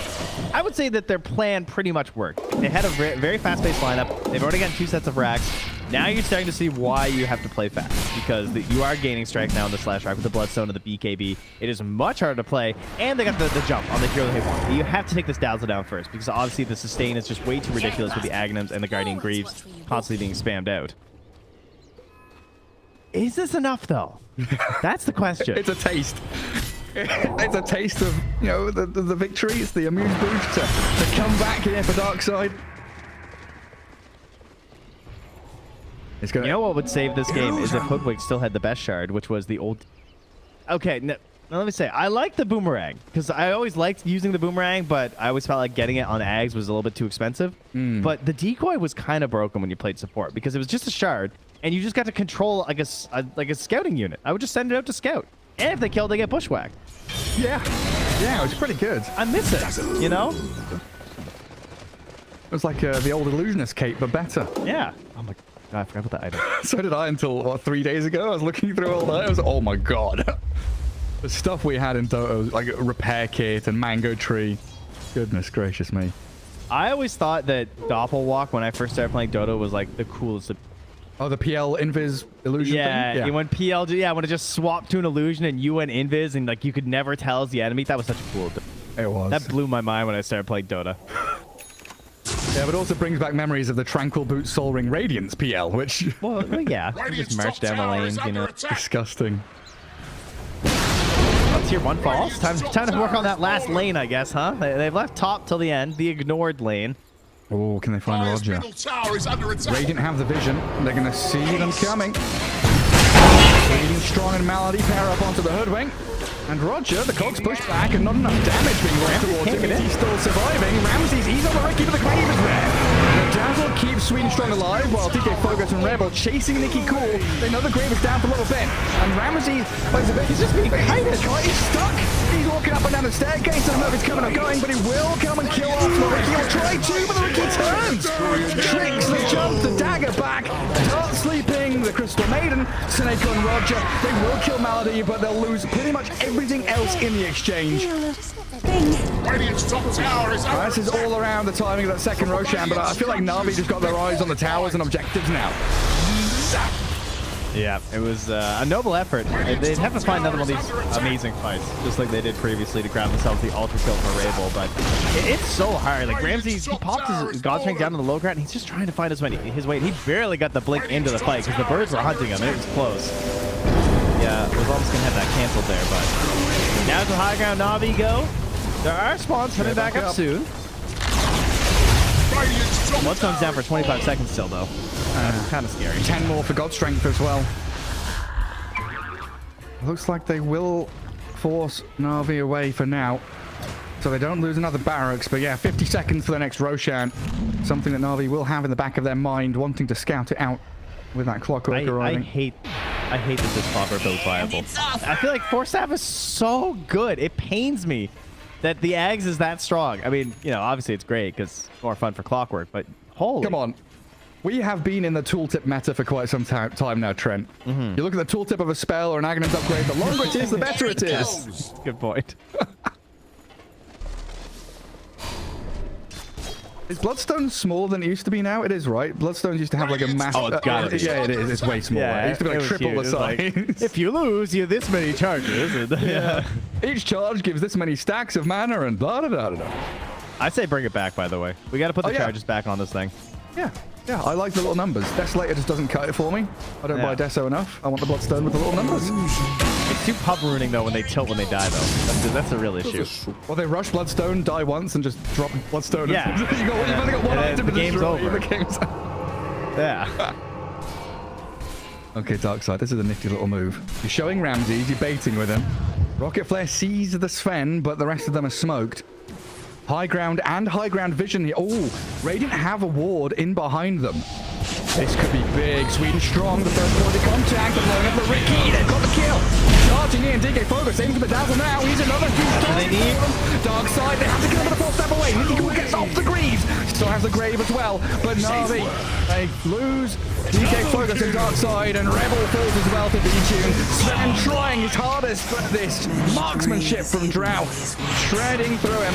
I would say that their plan pretty much worked. They had a very fast-paced lineup. They've already gotten 2 sets of racks. Now you're starting to see why you have to play fast, because you are gaining strike now in the slash rack with the Bloodstone and the BKB. It is much harder to play, and they got the jump on the hero they want. You have to take this Dazzle down first, because obviously the sustain is just way too ridiculous with the Agnums and the Guardian Greaves constantly being spammed out. Is this enough, though? That's the question. It's a taste. It's a taste of, you know, the victory. It's the amuse boost to come back here for Darkside. It's gonna... You know what would save this game is if Hoodwink still had the best shard, which was the old... Okay, now let me say, I like the boomerang, because I always liked using the boomerang, but I always felt like getting it on Ags was a little bit too expensive. But the decoy was kind of broken when you played support, because it was just a shard, and you just got to control like a scouting unit. I would just send it out to scout. And if they killed, they get bushwhacked. Yeah, it was pretty good. I miss it, you know? It was like the old Illusionist cape, but better. Yeah. Oh my God, I forgot about that item. So did I until, what, 3 days ago? I was looking through all that. I was, oh my God. The stuff we had in Dota, like a repair kit and mango tree. Goodness gracious me. I always thought that Doppelwalk, when I first started playing Dota, was like the coolest. Oh, the PL Invis illusion thing? Yeah, when PL, when it just swapped to an illusion and you went Invis and like you could never tell as the enemy. That was such a cool thing. It was. That blew my mind when I started playing Dota. Yeah, but also brings back memories of the Tranquil Boot Soul Ring Radiance PL, which... Well, yeah. You just march down the lanes, you know. Disgusting. Tier 1 falls. Time to work on that last lane, I guess, huh? They've left top till the end, the ignored lane. Oh, can they find Roger? Radiant have the vision. They're going to see them coming. Sweden Strong and Malady pair up onto the Hoodwink. And Roger, the cogs push back and not enough damage being brought towards him. He's still surviving. Ramsey's easy on the Ricky, but the Grave is there. The Dazzle keeps Sweden Strong alive while TK Focus and Rebel chasing Nicky Cool. They know the Grave is down for a little bit. And Ramsey, he's just being behind. He's stuck. He's walking up and down the staircase. I don't know if it's coming or going, but he will come and kill off the Ricky. He'll try to, but the Ricky turns. Tricks the jump, the dagger back. Dart sleeping, the Crystal Maiden, Seneca and Roger. They will kill Malady, but they'll lose pretty much everything else in the exchange. This is all around the timing of that second Roshan, but I feel like Navi just got their eyes on the towers and objectives now. Yeah, it was a noble effort. They'd have to find another one of these amazing fights, just like they did previously to grab themselves the ultra kill for Rabel, but it's so hard. Like, Ramsey, he popped his Godstrength down to the low ground, and he's just trying to find his way. He barely got the blink into the fight, because the birds were hunting him, and it was close. Yeah, was almost going to have that canceled there, but now to high ground Navi go. There are spawns coming back up soon. Bloodstone's down for 25 seconds still, though. Kind of scary. 10 more for Godstrength as well. Looks like they will force Navi away for now. so they don't lose another barracks. But yeah, 50 seconds for the next Roshan. Something that Na'Vi will have in the back of their mind, wanting to scout it out with that clockwork arriving. I hate that this popper build's viable. I feel like Force Staff is so good. It pains me that the Ags is that strong. I mean, you know, obviously it's great because it's more fun for clockwork, but holy. Come on. We have been in the tooltip meta for quite some time now, Trent. You look at the tooltip of a spell or an Aghanim's upgrade, the longer it is, the better it is. Good point. Is Bloodstone smaller than it used to be now? It is, right? Bloodstones used to have like a massive... Oh, it's gotta be. Yeah, it is. It's way smaller. Yeah, it used to be like triple huge. the size. Like, if you lose, you have this many charges. Yeah. Each charge gives this many stacks of mana and blah, blah, blah, blah. I say bring it back, by the way. We got to put the charges back on this thing. Yeah. Yeah, I like the little numbers. Desolator just doesn't cut it for me. I don't buy Deso enough. I want the Bloodstone with the little numbers. It's too pub ruining, though, when they tilt when they die, though. That's a real issue. Well, they rush Bloodstone, die once, and just drop Bloodstone. Yeah. You've only got one item the to game's destroy. over. The game's Yeah. Okay, Darkside, this is a nifty little move. You're showing Ramses, you're baiting with him. Rocket Flare sees the Sven, but the rest of them are smoked. High ground and high ground vision here. Oh, Radiant have a ward in behind them. This could be big. Sweden strong. The first point of contact. They're blowing up the Ricky. They've got the kill. Charging in. DK Focus aiming for the dazzle now. He's another huge They need Darkside. They have to get him with a 4-step away. Nicky gets off the Greaves. Still has the Grave as well. But Na'Vi, they lose DK Focus and Darkside, and Rebel falls as well to D-Tune. Sven trying his hardest, but this marksmanship from Drow shredding through him.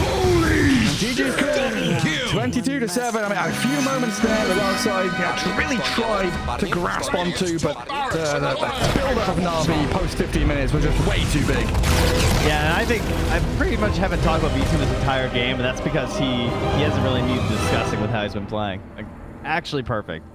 GG's kill. 22-7. I mean, a few moments there. The Darkside really tried to grasp onto, but the build-up of Na'Vi post 15 minutes was just way too big. Yeah, and I think I pretty much haven't talked about beating this entire game, and that's because he hasn't really needed discussing with how he's been playing. Like, actually perfect.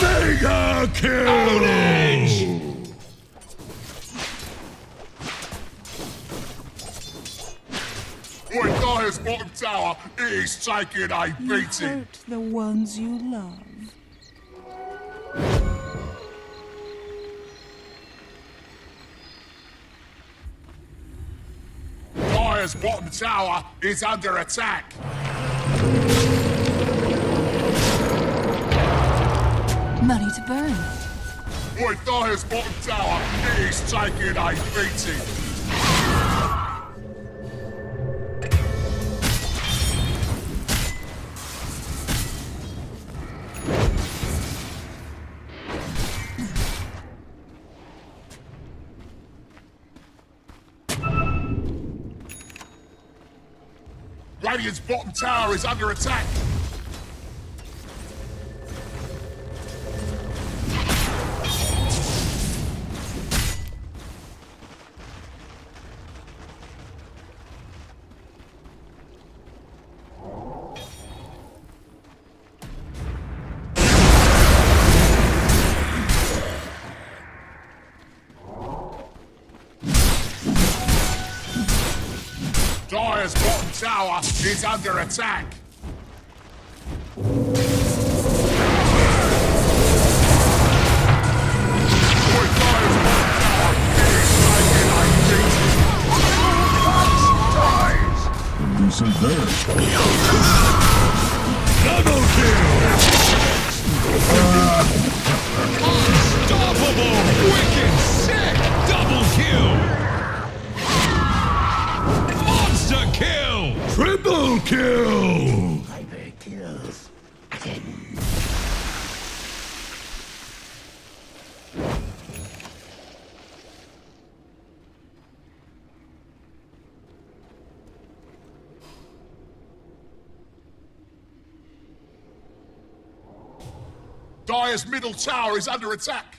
Mega kill! Boy, Dire's bottom tower is taking a You beating. hurt the ones you love. Dire's bottom tower is under attack. Money to burn. Boy, Dire's bottom tower is taking a beating. Radiant's bottom tower is under attack. Dire's bottom tower is under attack. isn't there? Double kill! Unstoppable! Wicked sick! Double kill! Monster kill! Triple kill! Hyper kills. Dire's middle tower is under attack.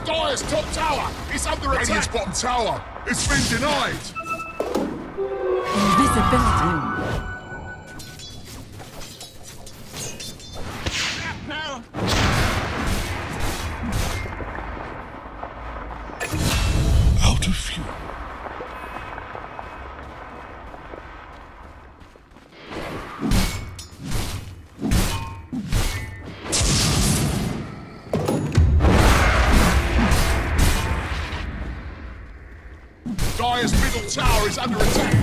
Dire's top tower is under attack. Radiant's bottom tower is been denied. Invisibility. Out of fuel. Dire's middle tower is under attack.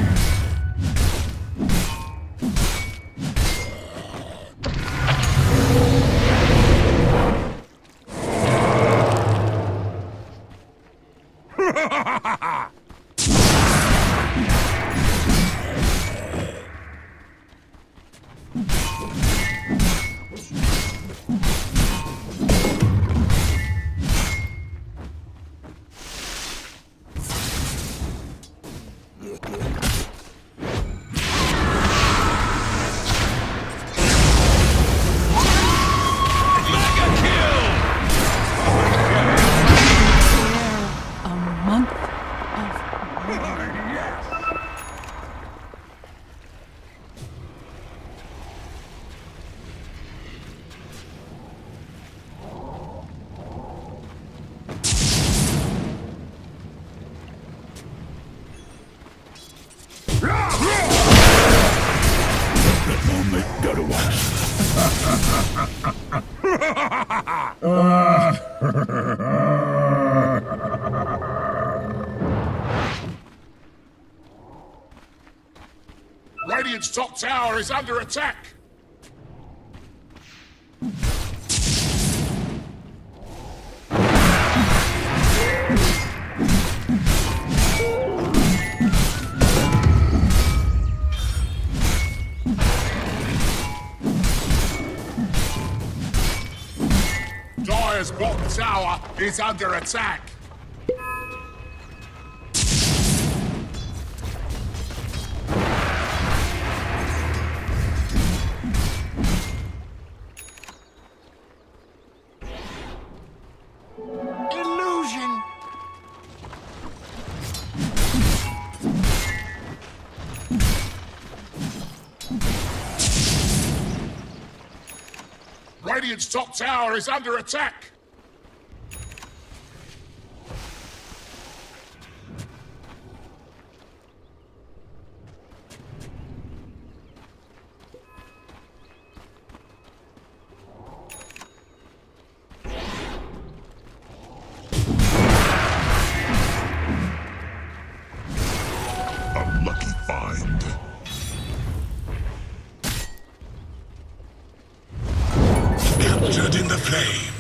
A month of Radiant's top tower is under attack. Dire's bottom tower is under attack. Illusion. Radiant's top tower is under attack. Lucky find. Captured in the flame.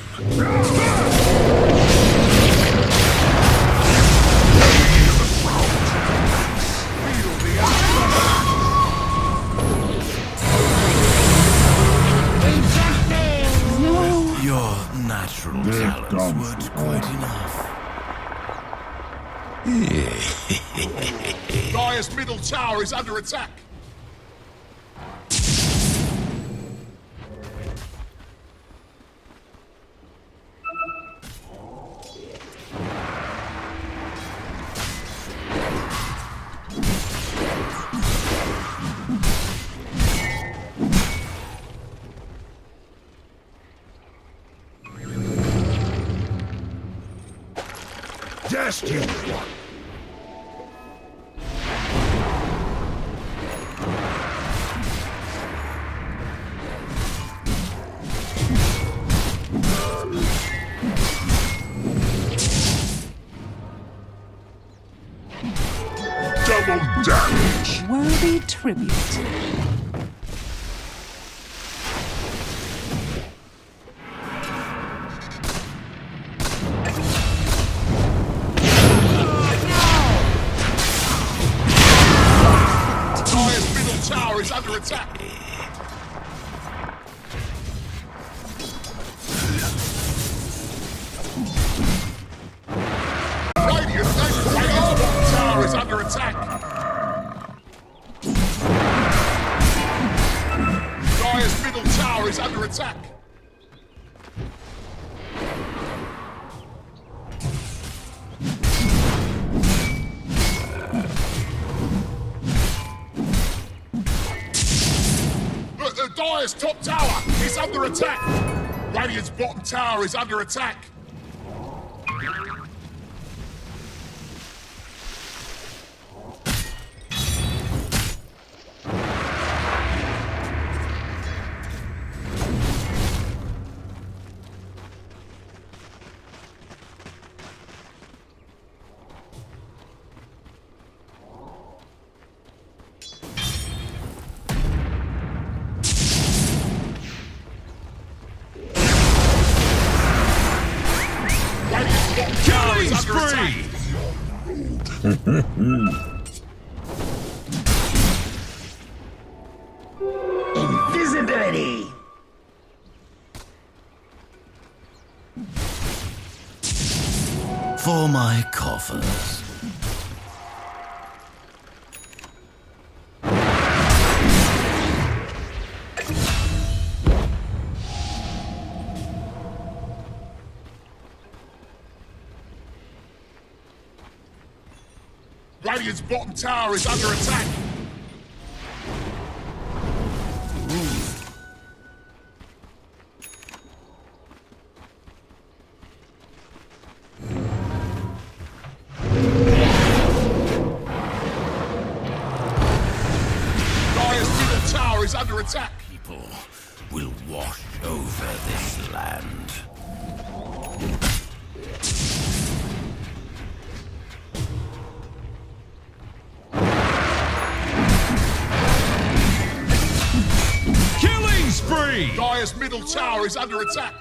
Your natural talent Dire's middle tower is under attack. Just you. Double damage. Worthy tribute. Dire's middle tower is under attack. Radiant's middle tower is under attack. Dire's middle tower is under attack. Dire's top tower is under attack. Radiant's bottom tower is under attack. Killing spree! Invisibility! For my coffers. Radiant's bottom tower is under attack. Dire's middle tower is under attack. People will wash over this land. Killing spree! Dire's middle tower is under attack.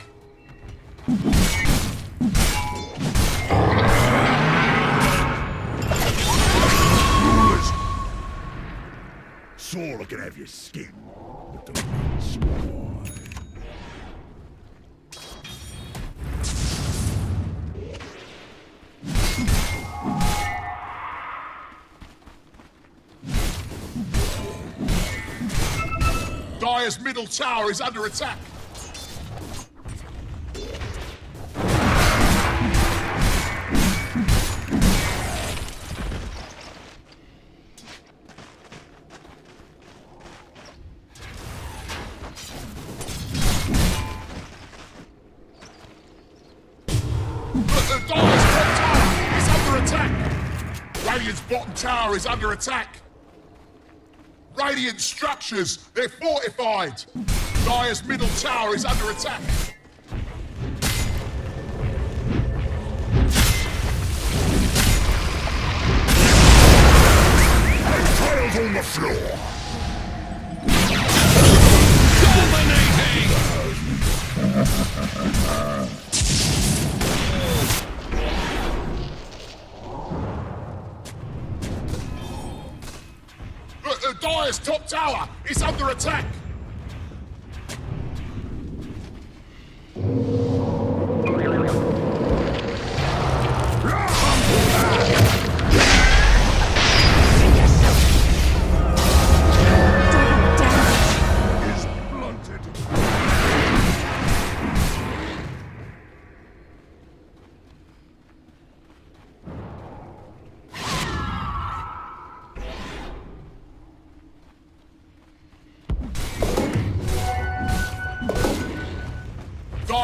Saul can have your skin. But don't Dire's middle tower is under attack. Dire's top tower is under attack. Radiant's bottom tower is under attack. Radiant structures, they're fortified. Dire's middle tower is under attack. Tiles on the floor. Dominating! Dire's top tower is under attack.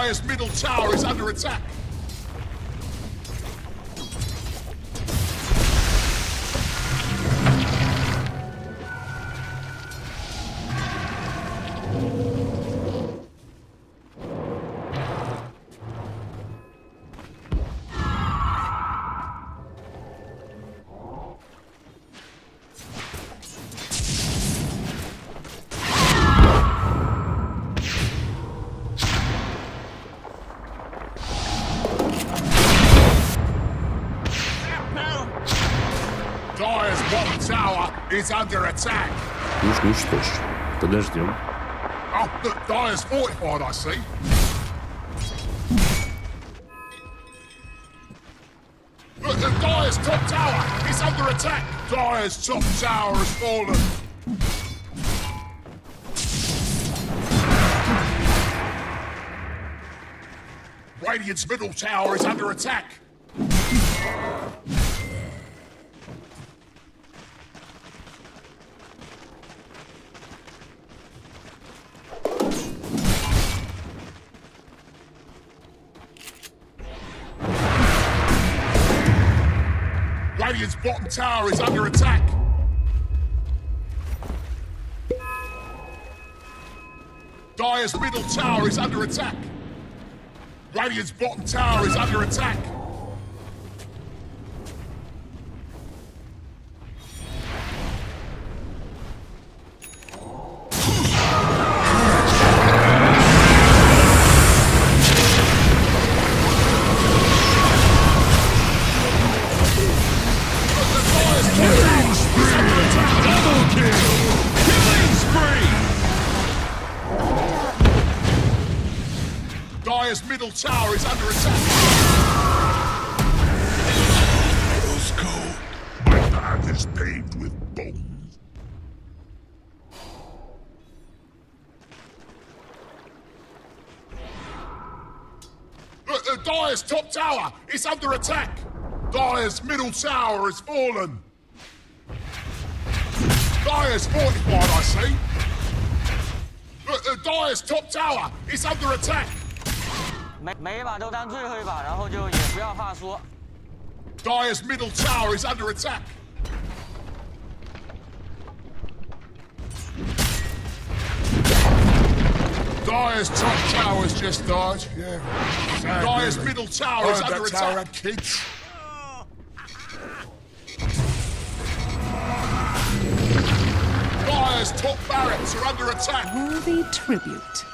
Dire's middle tower is under attack. Dire's bottom tower is under attack. Ну что ж, подождем. Oh, look, Dire's fortified, I see. Look, the Dire's top tower is under attack. Dire's top tower has fallen. Radiant's middle tower is under attack. Radiant's bottom tower is under attack. Dire's middle tower is under attack. Radiant's bottom tower is under attack. Dire's middle tower is under attack. Let's go. My path is paved with bones. Dire's top tower is under attack. Dire's middle tower has fallen. Dire's fortified, I see. Dire's top tower is under attack. 每一把都当最后一把，然后就也不要怕输。Dire's middle tower is under attack. Dire's top tower's just died. Yeah. Sad, Dire's really. Middle tower is under attack. Tower had kids. Dire's top barracks are under attack. Worthy tribute.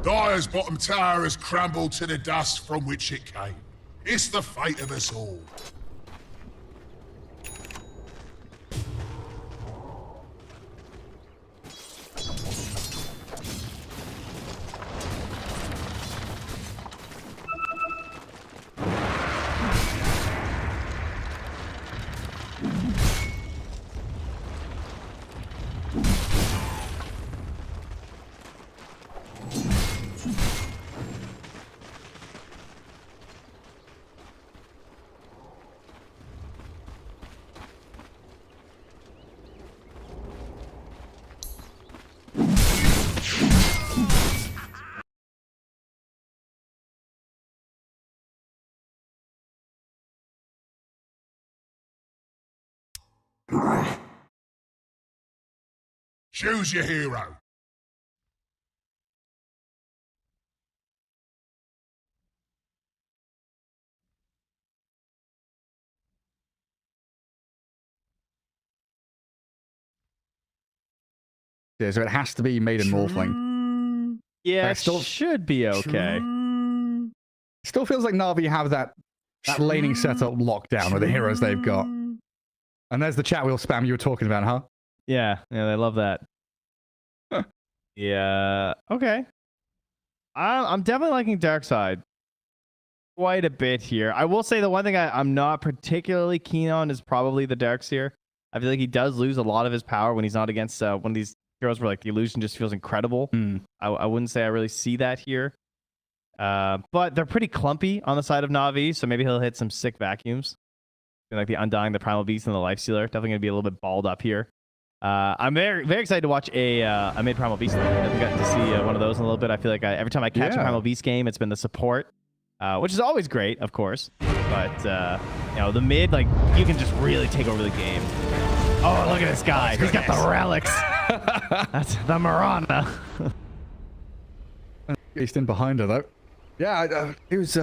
Dire's bottom tower has crumbled to the dust from which it came. It's the fate of us all. Choose your hero. Yeah, so it has to be Maiden Morphling. Yeah, I it still- should be okay. Still feels like Navi have that laning setup locked down with the heroes they've got. And there's the chat wheel spam you were talking about, huh? Yeah, they love that. Yeah, okay. I'm definitely liking Darkside quite a bit here. I will say the one thing I'm not particularly keen on is probably the Darkseer. I feel like he does lose a lot of his power when he's not against one of these heroes where like the illusion just feels incredible. I wouldn't say I really see that here. But they're pretty clumpy on the side of Navi, so maybe he'll hit some sick vacuums. Like the Undying, the Primal Beast, and the Lifestealer. Definitely going to be a little bit balled up here. I'm very, very excited to watch a mid Primal Beast. I haven't gotten to see one of those in a little bit. I feel like every time I catch a Primal Beast game, it's been the support, which is always great, of course. But, you know, the mid, like, you can just really take over the game. Oh, look at this guy. He's got the relics. That's the Marana. He's in behind her, though. Yeah, he was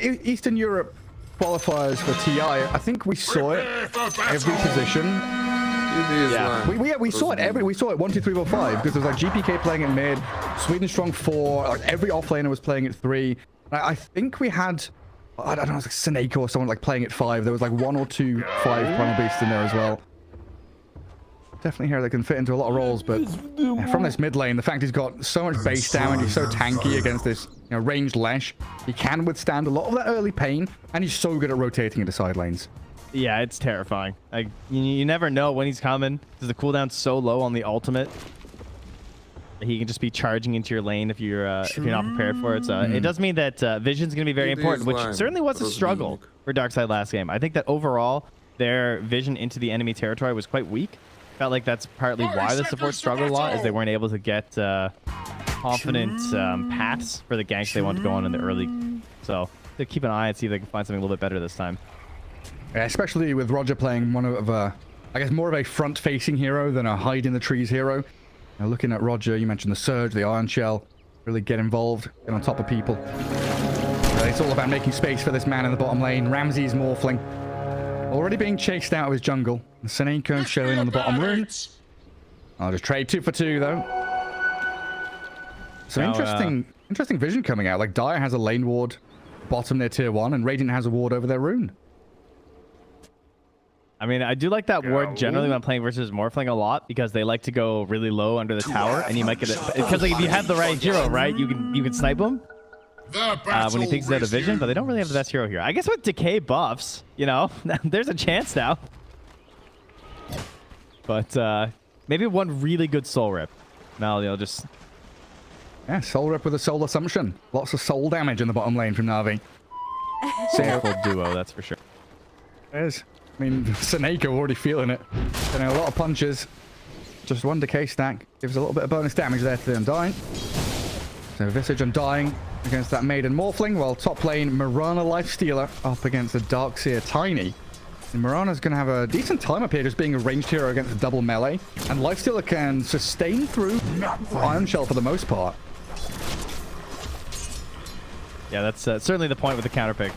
Eastern Europe qualifiers for TI. I think we saw it every position. Yeah. We saw it we saw it 1, 2, 3, 4, 5 because there was like GPK playing at mid, Sweden Strong 4, like every offlaner was playing at 3. I think we had, I don't know, it was like Seneko or someone like playing at 5. There was like 1 or 2 5 Primal Beasts in there as well. Definitely here they can fit into a lot of roles, but from this mid lane, the fact he's got so much base damage, he's so tanky against this ranged Lesh, he can withstand a lot of that early pain, and he's so good at rotating into side lanes. Yeah, it's terrifying. Like you never know when he's coming because the cooldown's so low on the ultimate. He can just be charging into your lane if you're not prepared for it. So it does mean that vision's going to be very important, which certainly was a struggle for Darkside last game. I think that overall their vision into the enemy territory was quite weak. Felt like that's partly why the support struggled a lot, is they weren't able to get confident paths for the ganks they want to go on in the early. So to keep an eye and see if they can find something a little bit better this time. Yeah, especially with Roger playing one of I guess more of a front-facing hero than a hide-in-the-trees hero. Now, looking at Roger, you mentioned the Surge, the Iron Shell, really get involved, get on top of people. It's all about making space for this man in the bottom lane. Ramsey's Morphling, already being chased out of his jungle. The Seneko showing on the bottom rune. I'll just trade 2 for 2, though. Some interesting vision coming out. Like, Dire has a lane ward bottom near tier 1, and Radiant has a ward over their rune. I mean, I do like that ward generally when I'm playing versus Morphling a lot because they like to go really low under the tower, and you might get it because like if you have the right hero, right, you can snipe him when he thinks he's out of vision. But they don't really have the best hero here. I guess with decay buffs, you know, there's a chance now. But maybe one really good soul rip. Now they'll just soul rip with a soul assumption. Lots of soul damage in the bottom lane from Navi. soulful duo, that's for sure. There's. I mean, Seneko already feeling it. Getting a lot of punches. Just 1 decay stack. Gives a little bit of bonus damage there to the Undying. So Visage Undying against that Maiden Morphling, while top lane Marana Lifestealer up against the Darkseer Tiny. And Marana's going to have a decent time up here just being a ranged hero against a double melee. And Lifestealer can sustain through Iron Shell for the most part. Yeah, that's certainly the point with the counter pick.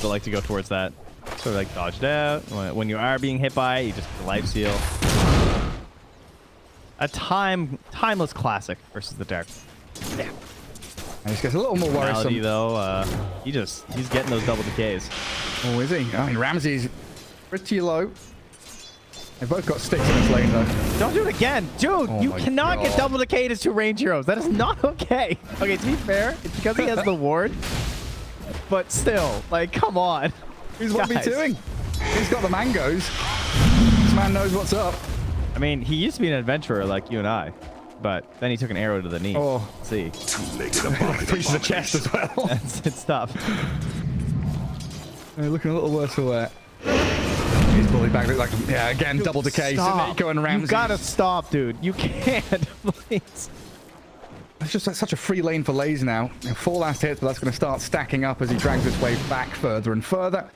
They like to go towards that. Sort of like dodged out. When you are being hit by it, you just life steal. A timeless classic versus the Dark. Yeah. And this gets a little more worrisome. Malady, though, he's getting those double decays. Oh, is he? I mean, Ramsey's pretty low. They've both got sticks in this lane, though. Don't do it again. Dude, you cannot get double decayed as 2 ranged heroes. That is not okay. Okay, to be fair, it's because he has the ward. But still, like, come on. He's 1v2ing. He's got the mangoes. This man knows what's up. I mean, he used to be an adventurer like you and I, but then he took an arrow to the knee. Oh. Let's see. Three to the chest as well. It's tough. Looking a little worse for wear. He's bullied back. Like, yeah, again, dude, double decay. Seneko and Ramsey. You gotta stop, dude. You can't, please. It's just such a free lane for Laze now. 4 last hits, but that's going to start stacking up as he drags his way back further and further.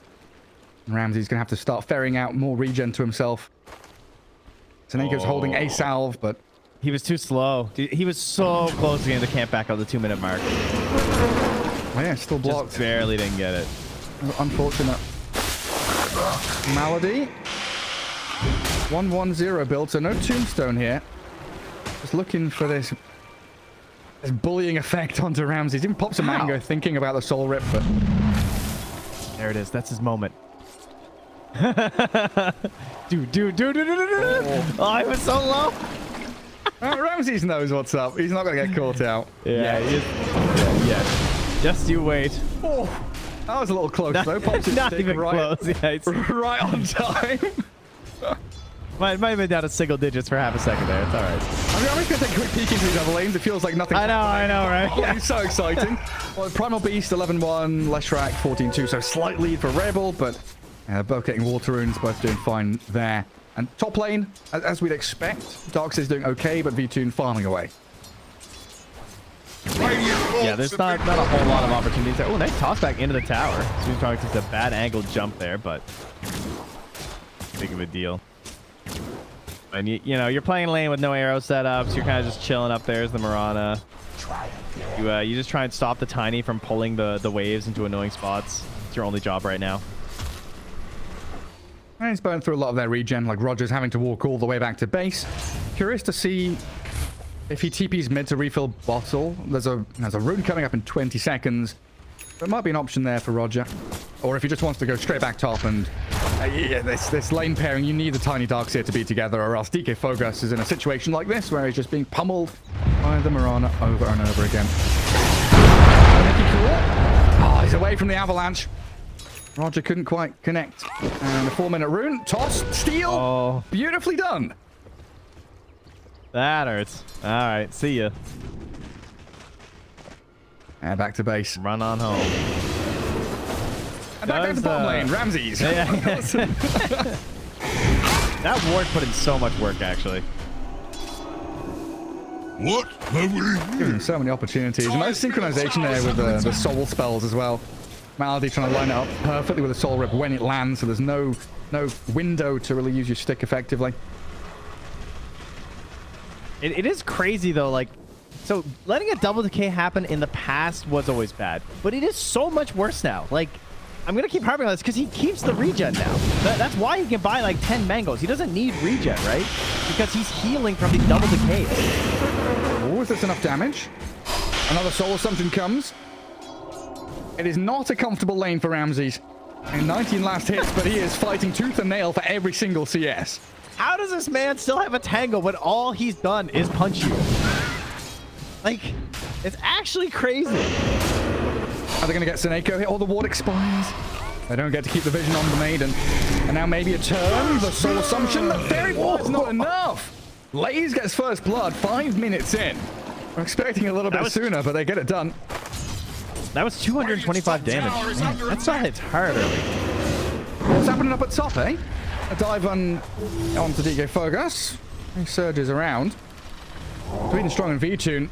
Ramsey's going to have to start ferrying out more regen to himself. Seneca's holding a salve, but... He was too slow. Dude, he was so close to getting the camp back on the 2-minute mark. Oh, yeah, still blocked. Just barely didn't get it. Unfortunate. Malady. 1-1-0 build, so no tombstone here. Just looking for this bullying effect onto Ramsey. He even pops a mango thinking about the soul rip, but... There it is. That's his moment. Dude. Oh, I was so low. Ramses knows what's up. He's not going to get caught out. Yeah. Just you wait. Oh, that was a little close, though. Pops his Not stick even right, close. Yeah, it's right on time. might have been down to single digits for half a second there. It's all right. I mean, I'm just going to take a quick peek into these other lanes. It feels like nothing. I know, right? Oh, it's so exciting. Well, Primal Beast, 11-1, Leshrak, 14-2, so slight lead for Rebel, but both getting water runes, both doing fine there. And top lane, as we'd expect, Darkside's doing okay, but V2 farming away. Yeah, there's not a whole lot of opportunities there. Oh, nice toss back into the tower. Seems probably just a bad angle jump there, but big of a deal. And you know, you're playing lane with no arrow setups. You're kind of just chilling up there as the Mirana. You just try and stop the Tiny from pulling the waves into annoying spots. It's your only job right now. And he's burning through a lot of their regen, like Roger's having to walk all the way back to base. Curious to see if he TP's mid to refill bottle. There's a rune coming up in 20 seconds. There might be an option there for Roger. Or if he just wants to go straight back top and... yeah, this lane pairing, you need the Tiny Darks here to be together, or else DK Fogus is in a situation like this where he's just being pummeled by the Mirana over and over again. Oh, he's away from the avalanche. Roger couldn't quite connect. And a 4-minute rune. Toss. Steal. Oh. Beautifully done. That hurts. All right. See ya. And back to base. Run on home. And back down to bottom lane. Ramses. Yeah. That ward put in so much work, actually. What? Giving him so many opportunities. And nice synchronization there with the soul spells as well. Malady trying to line it up perfectly with a soul rip when it lands, so there's no window to really use your stick effectively. It is crazy though, like, so letting a double decay happen in the past was always bad, but it is so much worse now. Like, I'm gonna keep harping on this because he keeps the regen now. That's why he can buy like 10 mangoes. He doesn't need regen, right? Because he's healing from these double decays. Oh, is this enough damage? Another soul assumption comes. It is not a comfortable lane for Ramses. And 19 last hits, but he is fighting tooth and nail for every single CS. How does this man still have a tango when all he's done is punch you? Like, it's actually crazy. Are they going to get Seneko hit? Oh, the ward expires. They don't get to keep the vision on the maiden. And now maybe a turn. The soul assumption. The fairy ward's not enough. Lays gets first blood 5 minutes in. We're expecting a little bit sooner, but they get it done. That was 225 damage. Man, that's not hits hard early. What's happening up at top, eh? A dive onto DK Fogus. He surges around. Between Strong and V-Tune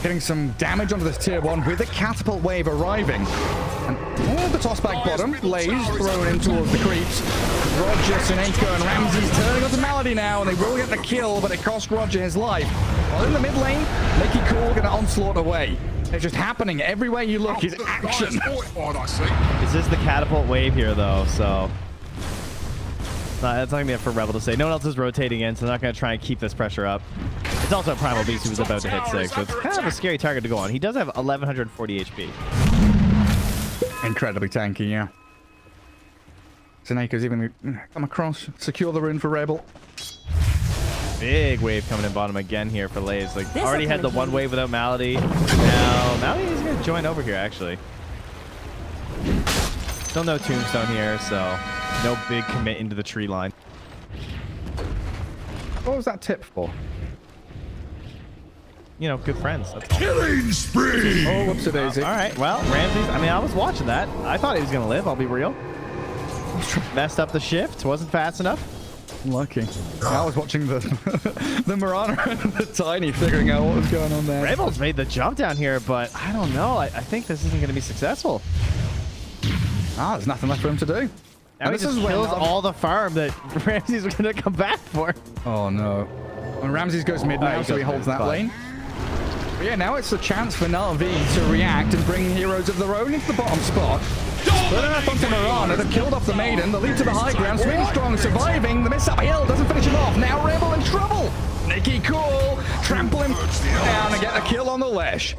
getting some damage onto this tier 1 with the catapult wave arriving. And the toss back bottom. Lays thrown in towards the creeps. Roger, Seneko, and Ramses turning onto Malady now, and they will get the kill, but it cost Roger his life. While in the mid lane, Mickey Cool going to onslaught away. It's just happening everywhere you look is action. This is the catapult wave here, though, so that's not gonna be up for Rebel to say. No one else is rotating in, so they're not gonna try and keep this pressure up. It's also a Primal Beast who was about to hit 6, so it's kind of a scary target to go on. He does have 1140 HP. Incredibly tanky, yeah. Seneca's even come across, secure the rune for Rebel. Big wave coming in bottom again here for Lays. Like, already had the one wave without Malady. Now, Malady is going to join over here, actually. Still no tombstone here, so no big commit into the tree line. What was that tip for? You know, good friends. That's all. Killing spree! Oh, whoops-a-daisy. All right, well, Ramses, I mean, I was watching that. I thought he was going to live, I'll be real. Messed up the shift, wasn't fast enough. Lucky. I was watching the Mirana and the Tiny figuring out what was going on there. Rebel's made the jump down here, but I don't know. I think this isn't going to be successful. There's nothing left for him to do. Now he just kills all the farm that Ramses was going to come back for. Oh, no. And Ramses goes mid now, so he holds that lane. But yeah, now it's a chance for NAVI to react and bring heroes of their own into the bottom spot. But up onto Mirana, they've killed off the Maiden. The lead to the high ground, Sweden Strong surviving. The miss up hill doesn't finish him off. Now Rebel in trouble. Nicky Cool, trample him down and get a kill on the Lesh.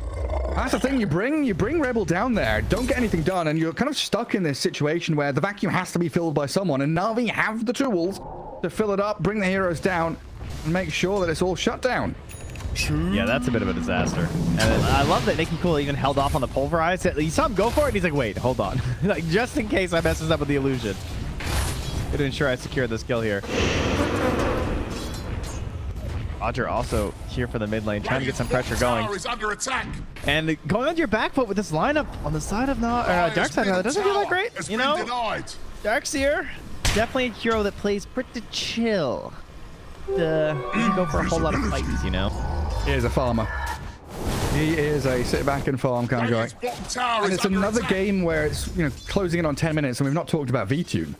That's the thing, you bring Rebel down there, don't get anything done, and you're kind of stuck in this situation where the vacuum has to be filled by someone, and NAVI have the tools to fill it up, bring the heroes down, and make sure that it's all shut down. Yeah, that's a bit of a disaster. And I love that Nicky Cool even held off on the pulverize. He saw him go for it, and he's like, wait, hold on. Like, just in case I messes up with the illusion. To ensure I secure this kill here. Roger also here for the mid lane, trying to get some pressure going. And going on your back foot with this lineup on the side of Darkside, that doesn't feel that great, you know? Darkseer, definitely a hero that plays pretty chill. Doesn't go for a whole lot of fights, you know? He is a farmer. He is a sit back and farm kind of guy. And it's another game where it's, you know, closing in on 10 minutes and we've not talked about VTune.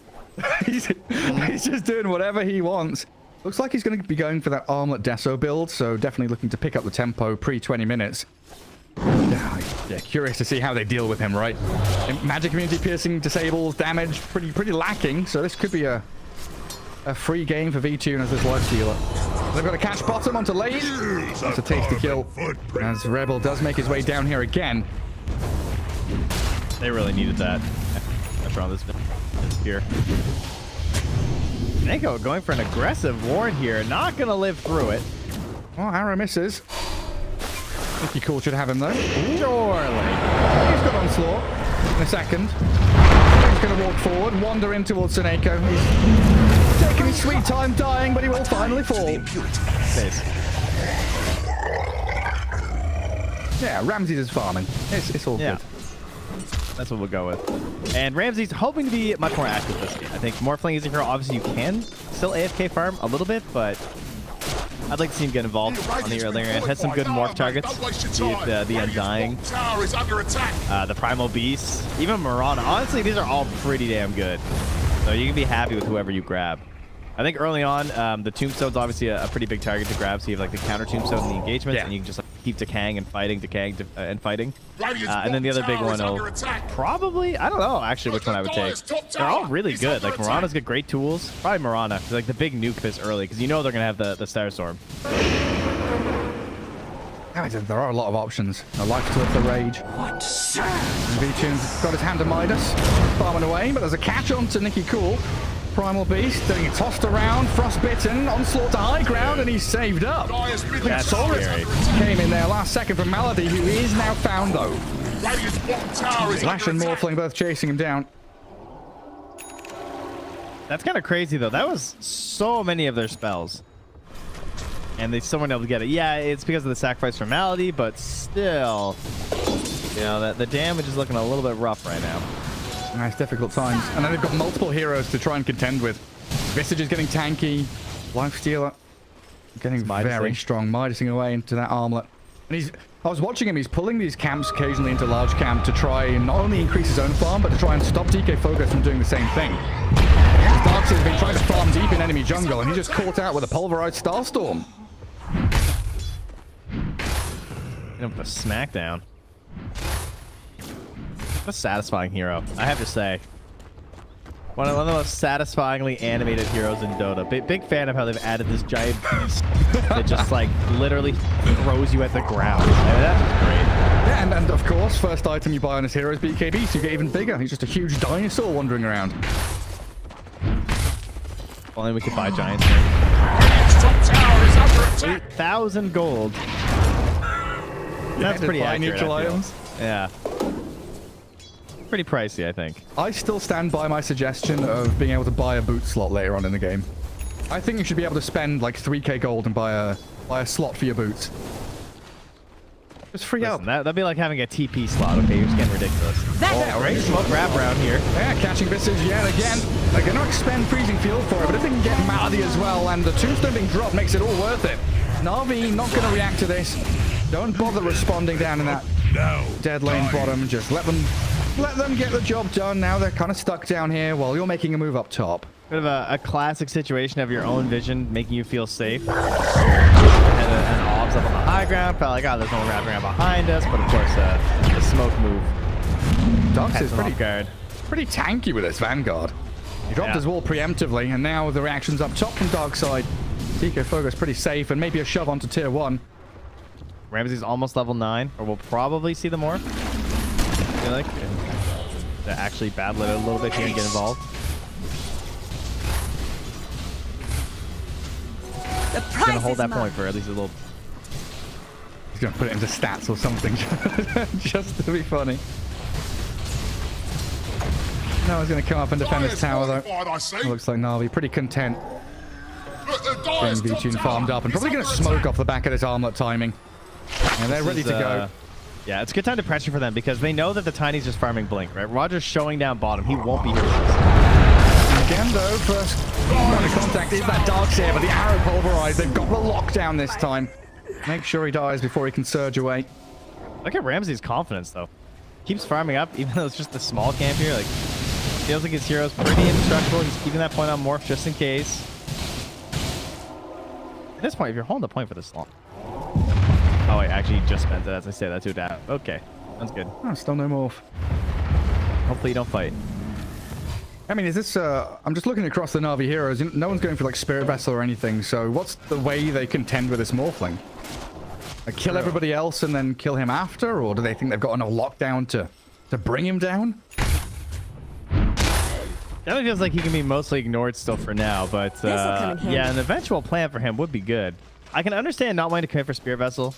he's just doing whatever he wants. Looks like he's going to be going for that Armlet Deso build, so definitely looking to pick up the tempo pre-20 minutes. Yeah, curious to see how they deal with him, right? Magic Immunity Piercing disables, damage pretty lacking, so this could be a free game for VTune as this life stealer. They've got to catch bottom onto lane. That's a tasty kill. As Rebel does make his way down here again. They really needed that. Pressure on this here. Neko going for an aggressive ward here. Not going to live through it. Well, arrow misses. Nicky Cool should have him though. Surely. He's got onslaught in a second. He's going to walk forward, wander in towards Seneko. He's taking his sweet time dying, but he will finally fall. Yeah, Ramses is farming. It's all good. That's what we'll go with. And Ramsey's hoping to be much more active this game. I think Morphling is a hero. Obviously, you can still AFK farm a little bit, but I'd like to see him get involved on the earlier end. Has some good morph targets. Be it the Undying, the Primal Beast, even Mirana. Honestly, these are all pretty damn good. So you can be happy with whoever you grab. I think early on, the Tombstone's obviously a pretty big target to grab. So you have like the counter Tombstone and the engagements, and you can just like, keep decaying and fighting, and fighting. And then the other big one will probably, I don't know actually which one I would take. They're all really good. Like Mirana's got great tools. Probably Mirana. Like the big nuke this early, because you know they're going to have the Starstorm. There are a lot of options. A life to the rage. VTune's got his hand to Midas, farming away, but there's a catch on to Nicky Cool. Primal Beast getting tossed around, frostbitten, onslaught to high ground, and he's saved up. That's scary. Came in there last second from Malady, who is now found though. Flash and Morphling both chasing him down. That's kind of crazy though. That was so many of their spells. And they still weren't able to get it. Yeah, it's because of the sacrifice for Malady, but still, you know, the damage is looking a little bit rough right now. Nice, difficult times. And then they've got multiple heroes to try and contend with. Visage is getting tanky. Lifestealer getting very strong. Midasing away into that armlet. And I was watching him. He's pulling these camps occasionally into large camp to try and not only increase his own farm, but to try and stop DK Focus from doing the same thing. Darkside has been trying to farm deep in enemy jungle, and he just caught out with a pulverized Starstorm. Hit him with a smackdown. What a satisfying hero, I have to say. One of the most satisfyingly animated heroes in Dota. Big fan of how they've added this giant beast that just like literally throws you at the ground. I mean, that's great. Yeah, and of course, first item you buy on this hero is BKB, so you get even bigger. He's just a huge dinosaur wandering around. If only we could buy giants. 8,000 gold. That's pretty accurate. Neutral items. Yeah. Pretty pricey, I think. I still stand by my suggestion of being able to buy a boot slot later on in the game. I think you should be able to spend like 3k gold and buy a slot for your boots. Just free up. That'd be like having a TP slot. Okay, you're just getting ridiculous. That's right. Smoke grab around here. Yeah, catching Visage yet again. They're going to expend freezing field for it, but if they can get Malady as well, and the tombstone being dropped makes it all worth it. NAVI not going to react to this. Don't bother responding down in that dead lane bottom. Just let them let them get the job done. Now they're kind of stuck down here while you're making a move up top. Bit of a classic situation of your own vision making you feel safe. And obs up on the high ground. Felt like, oh, there's no one wrapping around behind us. But of course, the smoke move. Dox is pretty tanky with this Vanguard. He dropped his wall preemptively, and now the reactions up top from Darkside. DK Focus pretty safe, and maybe a shove onto tier 1. Ramsey's almost level 9, or we'll probably see the more. I feel like to actually battle it a little bit here and get involved. He's gonna hold that point for at least a little. He's gonna put it into stats or something, just to be funny. No one's gonna come up and defend this tower though. Looks like Navi pretty content. Getting V-Tune farmed up and probably gonna smoke off the back of this armlet timing. And they're ready to go. Yeah, it's a good time to pressure for them because they know that the Tiny's just farming Blink, right? Roger's showing down bottom. He won't be here with us. Again, though, first point of contact is that Darkseid, but the arrow pulverized. They've got the lockdown this time. Make sure he dies before he can surge away. Look at Ramsey's confidence, though. Keeps farming up, even though it's just a small camp here. Like, feels like his hero's pretty indestructible. He's keeping that point on Morph just in case. At this point, if you're holding the point for this long. Oh, wait, actually, he just spent it as I say that to Dad. Okay, sounds good. Oh, still no Morph. Hopefully you don't fight. I mean, is this, I'm just looking across the Navi heroes. No one's going for, like, Spirit Vessel or anything, so what's the way they contend with this Morphling? Like, kill everybody else and then kill him after, or do they think they've got enough lockdown to bring him down? Definitely feels like he can be mostly ignored still for now, but, yeah, an eventual plan for him would be good. I can understand not wanting to commit for Spirit Vessel,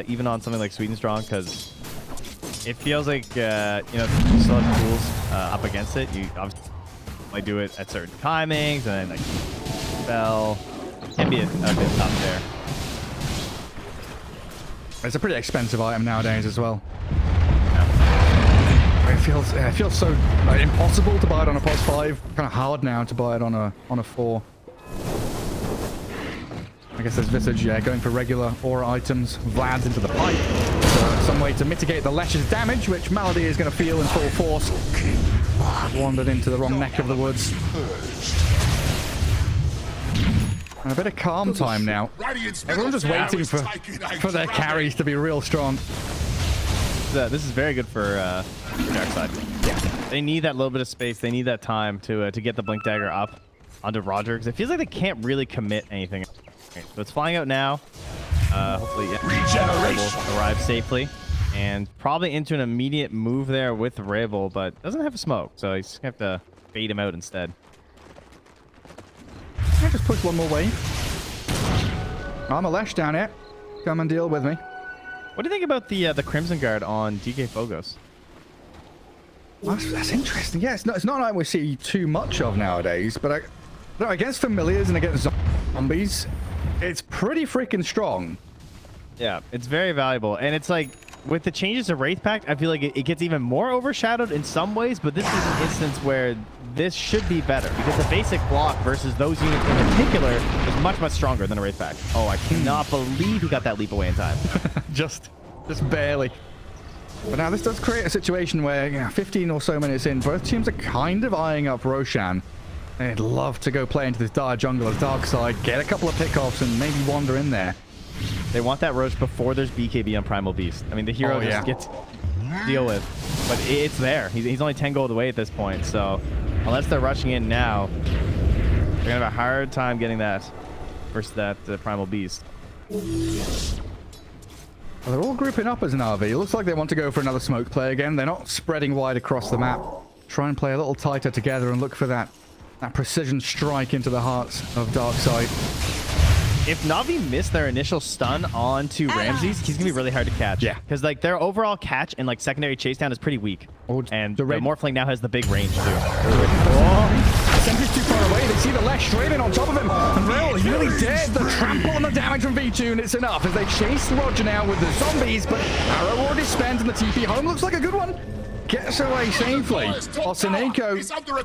even on something like Sweden Strong, because it feels like, you know, you still have tools up against it. You obviously do it at certain timings, and then, like, spell. Can be a bit tough there. It's a pretty expensive item nowadays as well. Yeah. It feels so impossible to buy it on a +5. Kind of hard now to buy it on a 4. I guess there's Visage, yeah, going for regular aura items. Vlad's into the pipe. So some way to mitigate the Lesh's damage, which Malady is going to feel in full force. Wandered into the wrong neck of the woods. And a bit of calm time now. Everyone's just waiting for their carries to be real strong. This is very good for Darkside. Yeah, they need that little bit of space. They need that time to get the Blink Dagger up onto Roger, because it feels like they can't really commit anything. Okay, so it's flying out now. Hopefully, will arrive safely, and probably into an immediate move there with Rebel, but doesn't have a smoke, so he's gonna have to bait him out instead. Yeah, just push one more wave. I'm a Lesh down here. Come and deal with me. What do you think about the Crimson Guard on DK Phogos? That's interesting. Yeah, it's not like we see too much of nowadays, but against familiars and against zombies, it's pretty freaking strong. Yeah, it's very valuable, and it's like with the changes to Wraith Pact, I feel like it gets even more overshadowed in some ways, but this is an instance where this should be better because the basic block versus those units in particular is much stronger than a Wraith Pact. Oh, I cannot believe he got that leap away in time. just barely. But now this does create a situation where, you know, 15 or so minutes in, both teams are kind of eyeing up Roshan. They'd love to go play into this dire jungle as Darkside, get a couple of pickoffs and maybe wander in there. They want that Roche before there's BKB on Primal Beast. I mean, the hero just gets deal with, but it's there. He's only 10 gold away at this point, so unless they're rushing in now, they're gonna have a hard time getting that versus that Primal Beast. Well, they're all grouping up as Navi. It looks like they want to go for another smoke play again. They're not spreading wide across the map. Try and play a little tighter together and look for that precision strike into the hearts of Darkside. If Navi missed their initial stun onto Ramses, he's gonna be really hard to catch. Yeah, because like their overall catch and like secondary chase down is pretty weak. And the Morphling now has the big range too. Sentry's too far away. They see the Lesh straight in on top of him. And Rail, he really did. The trample and the damage from V2, and it's enough as they chase Roger now with the zombies. But arrow already spent, and the TP home looks like a good one. Gets away safely. Osineko,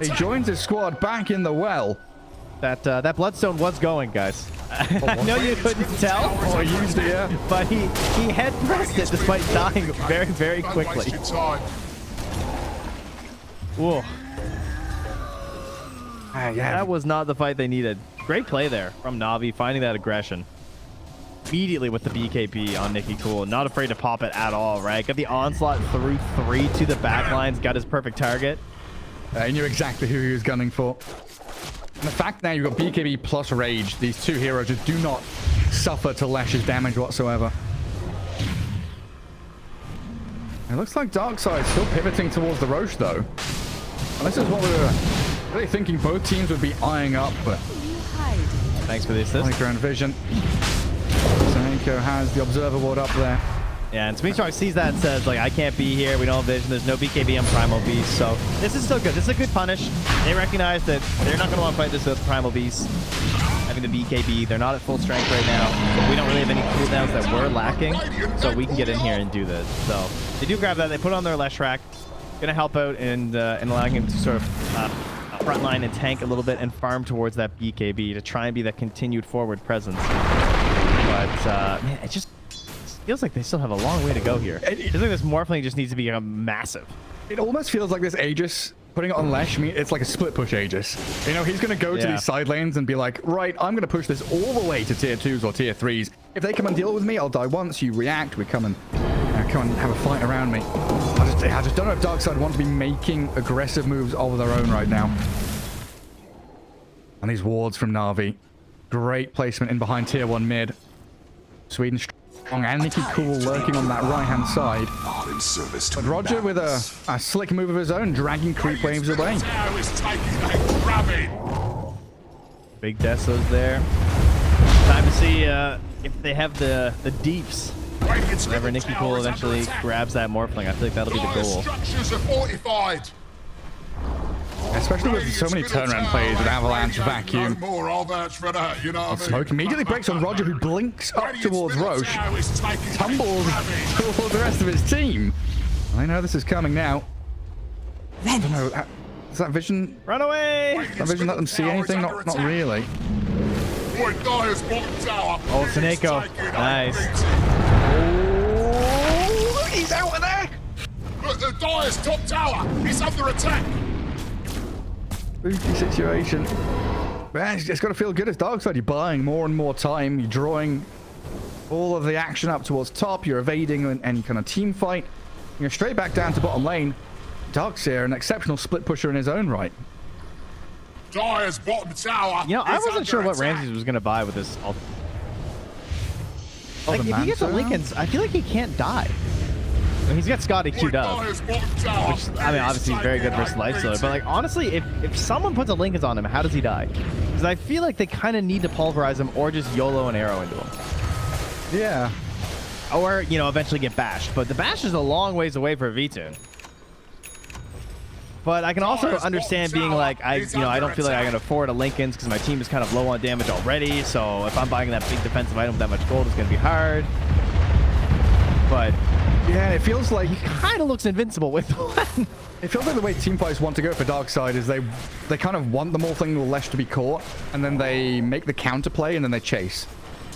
he joins his squad back in the well. That Bloodstone was going, guys. I know you couldn't tell, or used it, but he head pressed it despite dying very, very quickly. Whoa. Yeah. That was not the fight they needed. Great play there from Navi, finding that aggression. Immediately with the BKB on Nicky Cool. Not afraid to pop it at all, right? Got the onslaught through 3 to the back lines. Got his perfect target. He knew exactly who he was gunning for. And the fact now you've got BKB plus Rage, these two heroes just do not suffer to Lash's damage whatsoever. It looks like Darkside still pivoting towards the Roche, though. And this is what we were really thinking both teams would be eyeing up, but... Thanks for the assist. Microground vision. Seneko has the Observer Ward up there. Yeah, and Smeastrong sees that and says, like, I can't be here. We don't have vision. There's no BKB on Primal Beast. So this is still good. This is a good punish. They recognize that they're not going to want to fight this with Primal Beast. Having the BKB. They're not at full strength right now. We don't really have any cooldowns that we're lacking. So we can get in here and do this. So they do grab that. They put it on their Leshrac. Going to help out and allowing him to sort of frontline and tank a little bit and farm towards that BKB to try and be that continued forward presence. But, man, it just feels like they still have a long way to go here. It feels like this Morphling just needs to be massive. It almost feels like this Aegis, putting it on Lesh, it's like a split push Aegis. You know, he's going to go to these side lanes and be like, right, I'm going to push this all the way to tier 2s or tier 3s. If they come and deal with me, I'll die once. You react, we come and have a fight around me. I just don't know if Darkside want to be making aggressive moves of their own right now. And these wards from Navi. Great placement in behind tier 1 mid. Sweden strong and Nicky Cool lurking on that right-hand side. But Roger with a slick move of his own, dragging creep waves away. Big Deso's there. Time to see if they have the deeps. Whenever Nicky Cool eventually grabs that Morphling, I feel like that'll be the goal. Especially with so many turnaround plays with Avalanche, Vacuum. Smoke immediately breaks on Roger, who blinks up towards Roche. Tumbles towards the rest of his team. I know this is coming now. I don't know. Does that vision... Run away! Does that vision let them see anything? Not really. Oh, Seneko. Nice. Oh, he's out of there! The Dire's top tower! He's under attack! Spooky situation. Man, it's got to feel good as Darkside. You're buying more and more time. You're drawing all of the action up towards top. You're evading any kind of team fight. You're straight back down to bottom lane. Darkseer, an exceptional split pusher in his own right. Dire's bottom tower. You know, I wasn't sure what Ramses was going to buy with this. Like, if he gets a Linken's, I feel like he can't die. I mean, he's got Scotty queued up, which, I mean, obviously he's very good versus Lifestealer, but, like, honestly, if someone puts a Linken's on him, how does he die? Because I feel like they kind of need to pulverize him or just YOLO an arrow into him. Yeah. Or, you know, eventually get bashed. But the bash is a long ways away for V-Tune. But I can also understand being like, I don't feel like I can afford a Linken's because my team is kind of low on damage already. So if I'm buying that big defensive item with that much gold, it's going to be hard. But yeah, it feels like he kind of looks invincible with one. It feels like the way team fights want to go for Darkside is they kind of want the Morphling or Lesh to be caught, and then they make the counterplay and then they chase.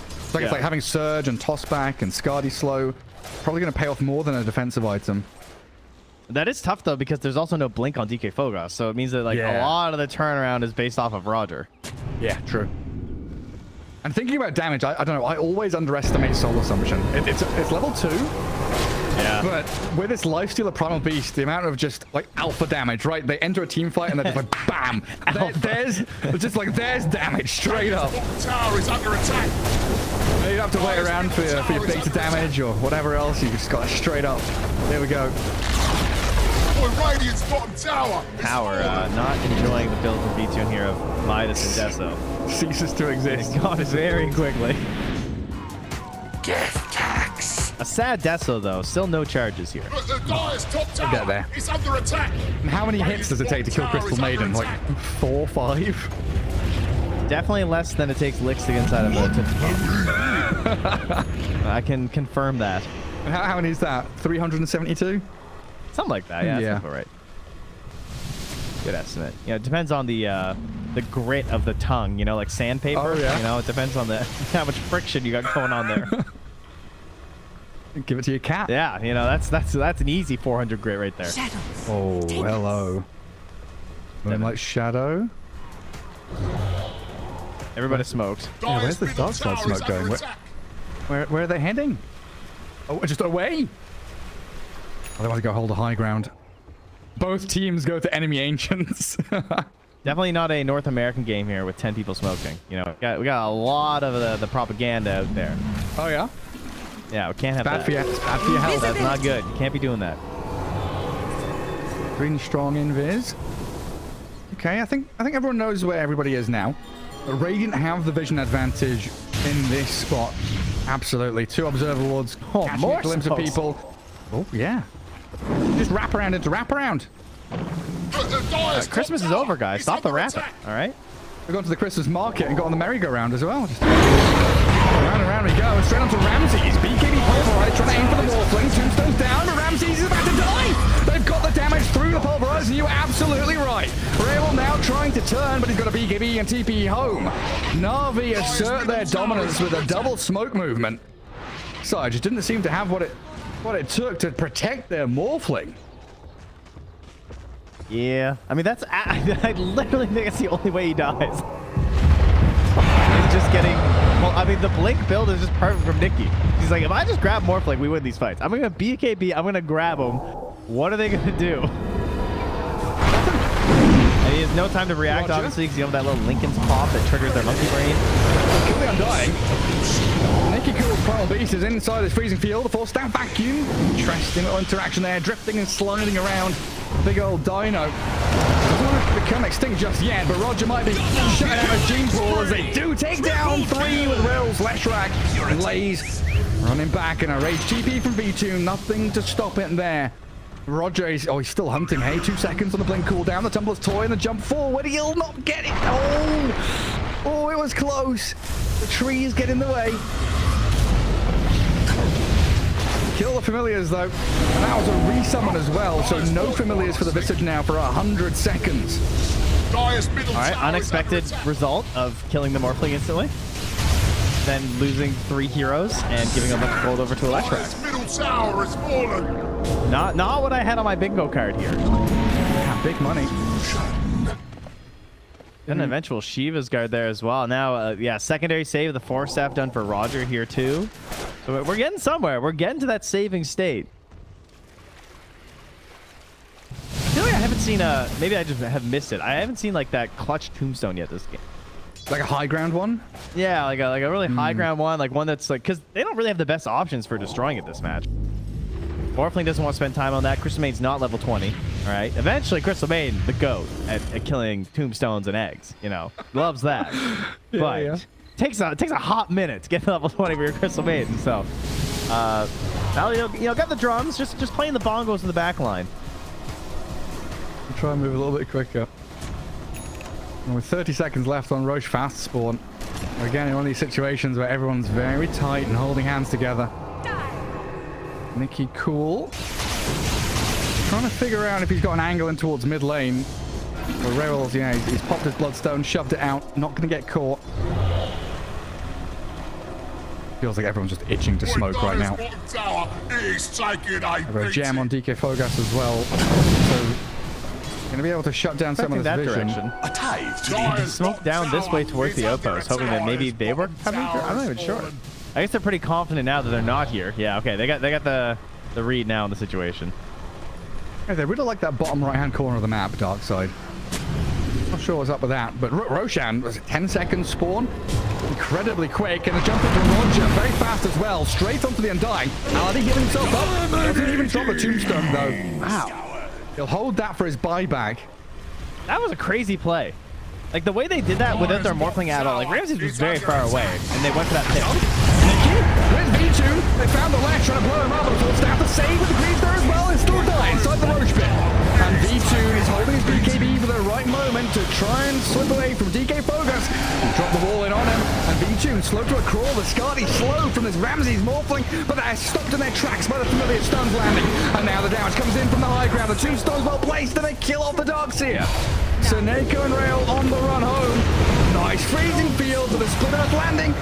It's like, It's like having Surge and Tossback and Scardy Slow. Probably going to pay off more than a defensive item. That is tough, though, because there's also no blink on DK Fogos, so it means that, like, a lot of the turnaround is based off of Roger. Yeah, true. And thinking about damage, I don't know, I always underestimate Soul Assumption. It's level 2. Yeah. But with this Lifestealer Primal Beast, the amount of just, like, alpha damage, right? They enter a team fight and they're just like, bam! There's damage straight up. Tower is under attack. You don't have to wait around for your beta damage or whatever else. You just got it straight up. There we go. Radiant's bottom tower. Power not enjoying the build from V-Tune here of Midas and Deso. Ceases to exist. It got it very quickly. Death tax. A sad Deso, though. Still no charges here. The Dire's top tower. Get there. It's under attack. And how many hits does it take to kill Crystal Maiden? Like 4, 5? Definitely less than it takes licks to get inside of it. I can confirm that. And how many is that? 372? Something like that, yeah. That's about right. Good estimate. You know, it depends on the grit of the tongue, you know, like sandpaper. Oh, yeah. You know, it depends on how much friction you got going on there. Give it to your cat. Yeah, you know, that's an easy 400 grit right there. Oh, hello. Moonlight Shadow. Everybody smoked. Yeah, where's the Darkside smoke going? Where are they heading? Oh, just away? Oh, they want to go hold the high ground. Both teams go to enemy ancients. Definitely not a North American game here with 10 people smoking. You know, we got a lot of the propaganda out there. Oh, yeah? Yeah, we can't have that. It's bad for your health. That's not good. You can't be doing that. Green strong invis. Okay, I think everyone knows where everybody is now. Radiant have the vision advantage in this spot. Absolutely. 2 observer wards. Oh, catching more a glimpse of people. Oh, yeah. Just wrap around into wrap around. Christmas is over, guys. Stop the rapping. All right. We've gone to the Christmas market and got on the merry-go-round as well. Just round and round we go. Straight onto Ramses. BKB pulverized, trying to aim for the Morphling. Tombstone's down, but Ramses is about to die. They've got the damage through the pulverize, and you were absolutely right. Rail now trying to turn, but he's got a BKB and TP home. Navi assert their dominance with a double smoke movement. So I just didn't seem to have what it took to protect their Morphling. Yeah, I mean I literally think it's the only way he dies. He's just getting. Well, I mean the Blink build is just perfect from Nikki. He's like, if I just grab Morphling, we win these fights. I'm gonna BKB. I'm gonna grab him. What are they gonna do? And he has no time to react, obviously, because you have that little Lincoln's pop that triggers their monkey brain. Clearly undying. Nicky Cool's Primal Beast is inside his freezing field. A 4-staff vacuum. Interesting little interaction there, drifting and sliding around. Big old dino. Doesn't want to become extinct just yet, but Roger might be shutting out a gene pool as they do take down 3 with Rails, Leshrac, and Lays running back, and a rage TP from V2. Nothing to stop it there. Roger is, he's still hunting. Hey, 2 seconds on the blink cooldown. The Tumbler's toy and the jump forward. He'll not get it. Oh, it was close. The tree is getting in the way. Kill the familiars though, and that was a resummon as well, so no familiars for the Visage now for 100 seconds. Alright, unexpected result of killing the Morphling instantly. Then losing 3 heroes and giving a bunch of gold over to Leshrac. Not what I had on my bingo card here. Yeah, big money. An eventual Shiva's guard there as well. Now, yeah, secondary save, the 4-staff done for Roger here too. So we're getting somewhere. We're getting to that saving state. I feel like I haven't seen maybe I just have missed it. I haven't seen like that clutch tombstone yet this game. Like a high ground one? Yeah, like a really high ground one, like one that's like, because they don't really have the best options for destroying it this match. Morphling doesn't want to spend time on that. Crystal Main's not level 20. All right. Eventually, Crystal Main, the GOAT at killing tombstones and eggs, you know, loves that. But takes a hot minute to get to level 20 for your Crystal Maiden. So, now got the drums, just playing the bongos in the back line. We'll try and move a little bit quicker. And with 30 seconds left on Roche fast spawn, we're again in one of these situations where everyone's very tight and holding hands together. Nicky Cool trying to figure out if he's got an angle in towards mid lane. But Rails, yeah, he's popped his bloodstone, shoved it out, not going to get caught. Feels like everyone's just itching to smoke right now. I've got a jam on DK Fogas as well, so going to be able to shut down some of this vision. Smoke down this way towards the outpost, hoping that maybe they were coming through. I'm not even sure. I guess they're pretty confident now that they're not here. Yeah, okay, they got the read now on the situation. Yeah, they really like that bottom right-hand corner of the map, Darkside. Not sure what's up with that, but Roshan was a 10-second spawn, incredibly quick, and a jump into Roger, very fast as well, straight onto the Undying. Already giving himself up, doesn't even drop a tombstone though. Wow. He'll hold that for his buyback. That was a crazy play. Like the way they did that without their Morphling at all. Like Ramses was very far away, and they went for that pit. With V2, they found the ledge trying to blow him up, but full staff to save with the greens there as well, and still die inside the Roach pit. And V2 is holding his BKB for the right moment to try and slip away from DK Fogas. He dropped the wall in on him, and V2 slow to a crawl. The Scardy slow from this Ramses Morphling, but they're stopped in their tracks by the familiar stuns landing. And now the damage comes in from the high ground. The tombstone's well placed, and they kill off the Darkseer. Seneko and Rail on the run home. Nice freezing field with a split earth landing.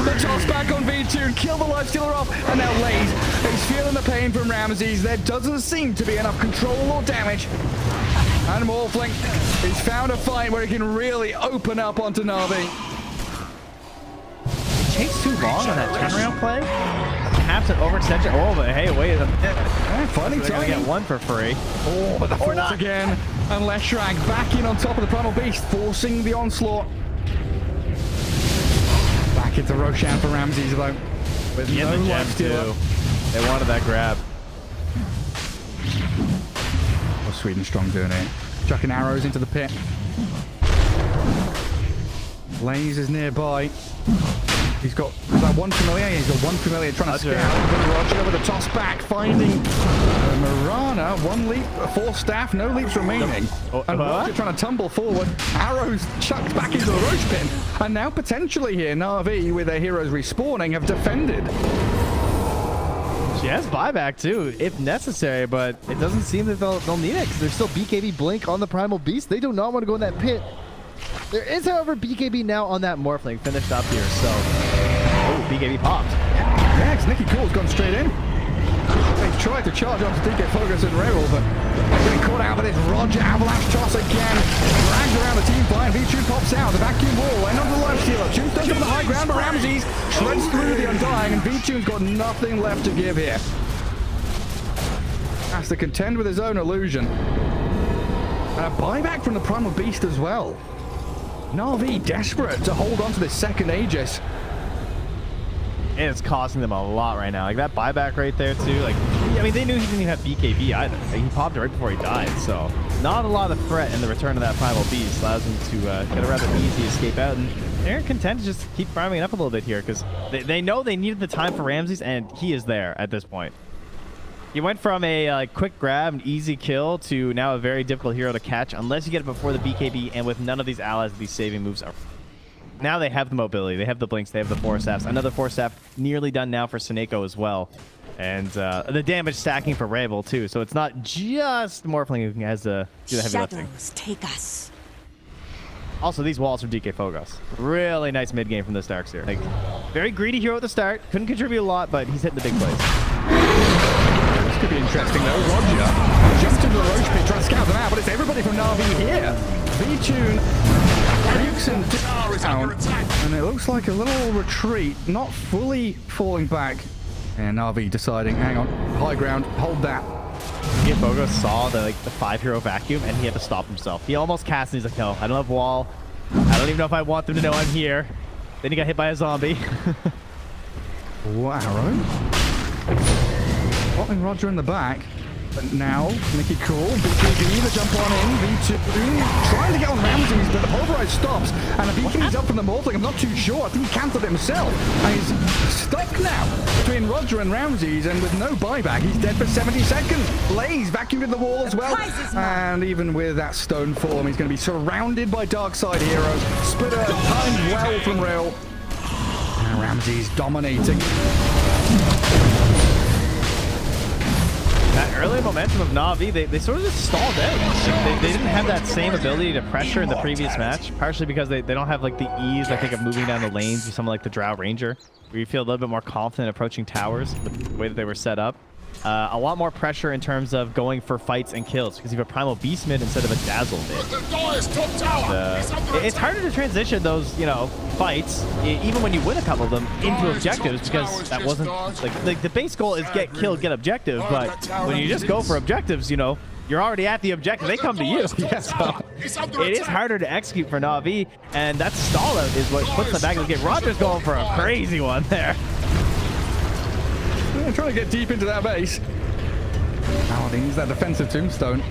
The toss back on V2. V2 kill the lifestealer off, and now Lays is feeling the pain from Ramses. There doesn't seem to be enough control or damage. And Morphling has found a fight where he can really open up onto Na'Vi. Takes too long on that turnaround play. Perhaps an overextension. Oh, but hey, wait a minute. Funny They're gonna get one for free. Oh, but the force again. And Leshrac back in on top of the Primal Beast, forcing the onslaught. Back into Roshan for Ramses, though. With no lifestealer. They wanted that grab. What's Sweden Strong doing here? Chucking arrows into the pit. Lays is nearby. He's got that one familiar. He's got one familiar trying to scout. Roger with a toss back, finding Marana. One leap, four staff, no leaps remaining. And Roger trying to tumble forward. Arrows chucked back into the Roach pin. And now potentially here, Na'Vi with their heroes respawning have defended. She has buyback too, if necessary, but it doesn't seem that they'll need it because there's still BKB Blink on the Primal Beast. They do not want to go in that pit. There is, however, BKB now on that Morphling finished up here, so... Oh, BKB popped. Next, Nicky Cool's gone straight in. They tried to charge onto DK Focus and Rail, but getting caught out by this Roger Avalanche toss again. Dragged around the team fight, V2 pops out, the vacuum wall, and on the lifestealer. Tombstone's on the high ground, but Ramses shreds through the Undying, and V2's got nothing left to give here. Has to contend with his own illusion. And a buyback from the Primal Beast as well. Na'Vi desperate to hold on to this second Aegis. And it's costing them a lot right now. Like that buyback right there too. Like, I mean, they knew he didn't even have BKB either. Like, he popped it right before he died. So not a lot of threat in the return of that Primal Beast. Allows them to get a rather easy escape out. And they're content to just keep farming it up a little bit here because they know they needed the time for Ramses, and he is there at this point. He went from a quick grab and easy kill to now a very difficult hero to catch unless you get it before the BKB, and with none of these allies, these saving moves are... Now they have the mobility, they have the blinks, they have the 4 staffs. Another 4 staff nearly done now for Seneko as well. And the damage stacking for Rabel too, so it's not just Morphling who has to do the heavy lifting. Take us. Also, these walls from DK Fogos. Really nice mid game from this Darkseer. Like, very greedy hero at the start, couldn't contribute a lot, but he's hitting the big plays. This could be interesting though. Roger jumps into the Roach pit, trying to scout them out, but it's everybody from Na'Vi here. V-Tune nukes him down, and it looks like a little retreat, not fully falling back. And Na'Vi deciding, hang on, high ground, hold that. Bogo saw the 5-hero vacuum, and he had to stop himself. He almost cast, and he's like, no, I don't have wall. I don't even know if I want them to know I'm here. Then he got hit by a zombie. Arrow. Spotting Roger in the back. But now, Nicky Cool, BKB, the jump on in, V2, trying to get on Ramses, but the Pulverize stops, and a BKB's up from the Morphling. I'm not too sure. I think he cancelled it himself, and he's stuck now between Roger and Ramses, and with no buyback, he's dead for 70 seconds. Blaze vacuumed in the wall as well, and even with that stone form, he's going to be surrounded by Darkside heroes. Splitter timed well from Rail, and Ramses dominating. That early momentum of Na'Vi, they sort of just stalled out. They didn't have that same ability to pressure in the previous match, partially because they don't have like the ease, I think, of moving down the lanes with someone like the Drow Ranger, where you feel a little bit more confident approaching towers with the way that they were set up. A lot more pressure in terms of going for fights and kills because you have a Primal Beast mid instead of a Dazzle mid. It's harder to transition those, you know, fights, even when you win a couple of them, into objectives because that wasn't like the base goal is get killed, get objective, but when you just go for objectives, you know, you're already at the objective. They come to you. Yeah, so it is harder to execute for Na'Vi, and that stall out is what puts them back in the game. Roger's going for a crazy one there. Yeah, trying to get deep into that base. Oh, they use that defensive tombstone.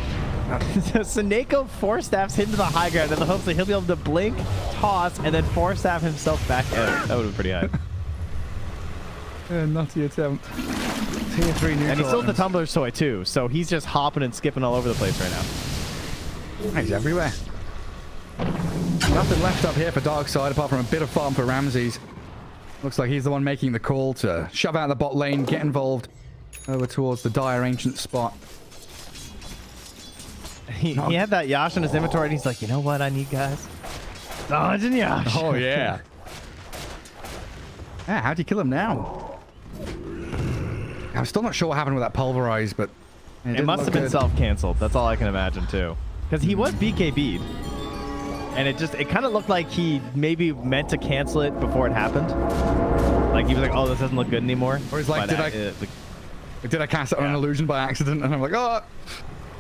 Seneko 4 staffs into the high ground in the hopes that he'll be able to blink, toss, and then 4 staff himself back out. That would have been pretty high. Nutty attempt. Tier 3 neutral. And he's still with the Tumbler's Toy too, so he's just hopping and skipping all over the place right now. He's everywhere. Nothing left up here for Darkside apart from a bit of farm for Ramses. Looks like he's the one making the call to shove out the bot lane, get involved over towards the Dire Ancient spot. He had that Yash in his inventory, and he's like, you know what I need, guys? Dodge and Yash. Oh, yeah. Yeah, how do you kill him now? I'm still not sure what happened with that pulverize, but it must have been self-canceled. That's all I can imagine too. Because he was BKB'd. And it kind of looked like he maybe meant to cancel it before it happened. Like he was like, oh, this doesn't look good anymore. Or he's like, did I cast it on an illusion by accident? And I'm like, oh,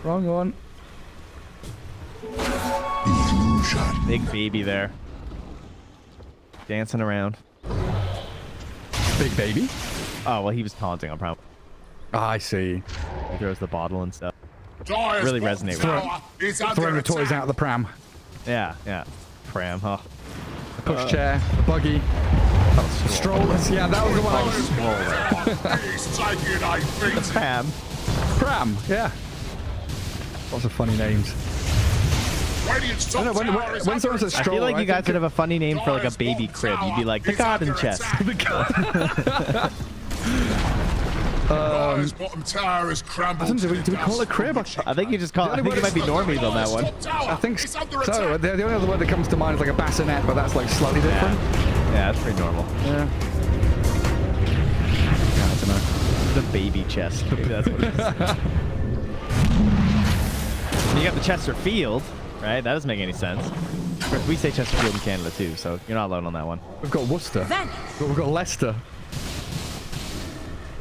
wrong one. Illusion. Big baby there. Dancing around. Big baby? Oh, well, he was taunting on probably. Oh, I see. He throws the bottle and stuff. Dyer's Really resonate with him. Throwing the toys out of the pram. Yeah, yeah. Pram, huh? The pushchair, the buggy. Strollers. Yeah, that was the one I was. He's taking a beating. Pram. Pram, yeah. Lots of funny names. Radiant's top When someone says I stroller, feel like you guys could have a funny name for like a baby crib. You'd be like the garden chest. Dyer's bottom tower is crumbled. Do we call it crib? I think you just call it. I think it might be normies on that one. I think so. The only other word that comes to mind is like a bassinet, but that's like slightly different. Yeah, that's pretty normal. Yeah. I don't know. The baby chest. Maybe that's what it is. And you got the Chester Field, right? That doesn't make any sense. Of course, we say Chester Field in Canada too, so you're not alone on that one. We've got Worcester. We've got Leicester.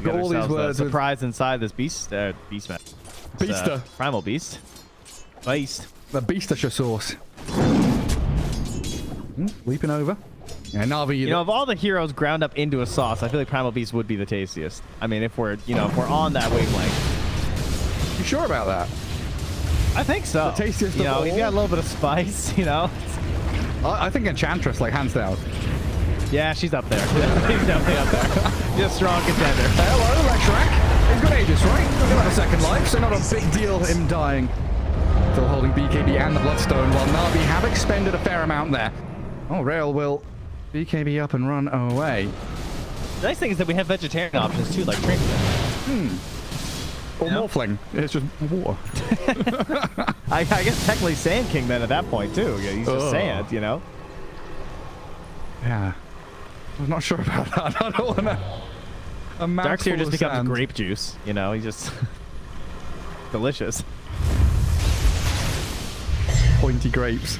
We got all these words. Surprise inside this beast man. Beaster. Primal beast. Beast. The Beastershire sauce. Leaping over. Yeah, Navi. You know, of all the heroes ground up into a sauce, I feel like Primal Beast would be the tastiest. I mean, if we're on that wavelength. You sure about that? I think so. The tastiest you of know, all? he's got a little bit of spice, you know. I think Enchantress, like, hands down. Yeah, she's up there. She's definitely up there. She's a strong contender. Hello, Electrak. He's got Aegis, right? He'll have a second life, so not a big deal him dying. Still holding BKB and the Bloodstone, while Navi have expended a fair amount there. Oh, Rail will BKB up and run away. The nice thing is that we have vegetarian options too, like drink. Or Morphling. It's just water. I guess technically Sand King then at that point too. Yeah, he's just sand, you know? Yeah. I'm not sure about that. I don't want to... Darkseer just becomes grape juice, you know? He's just... delicious. Pointy grapes.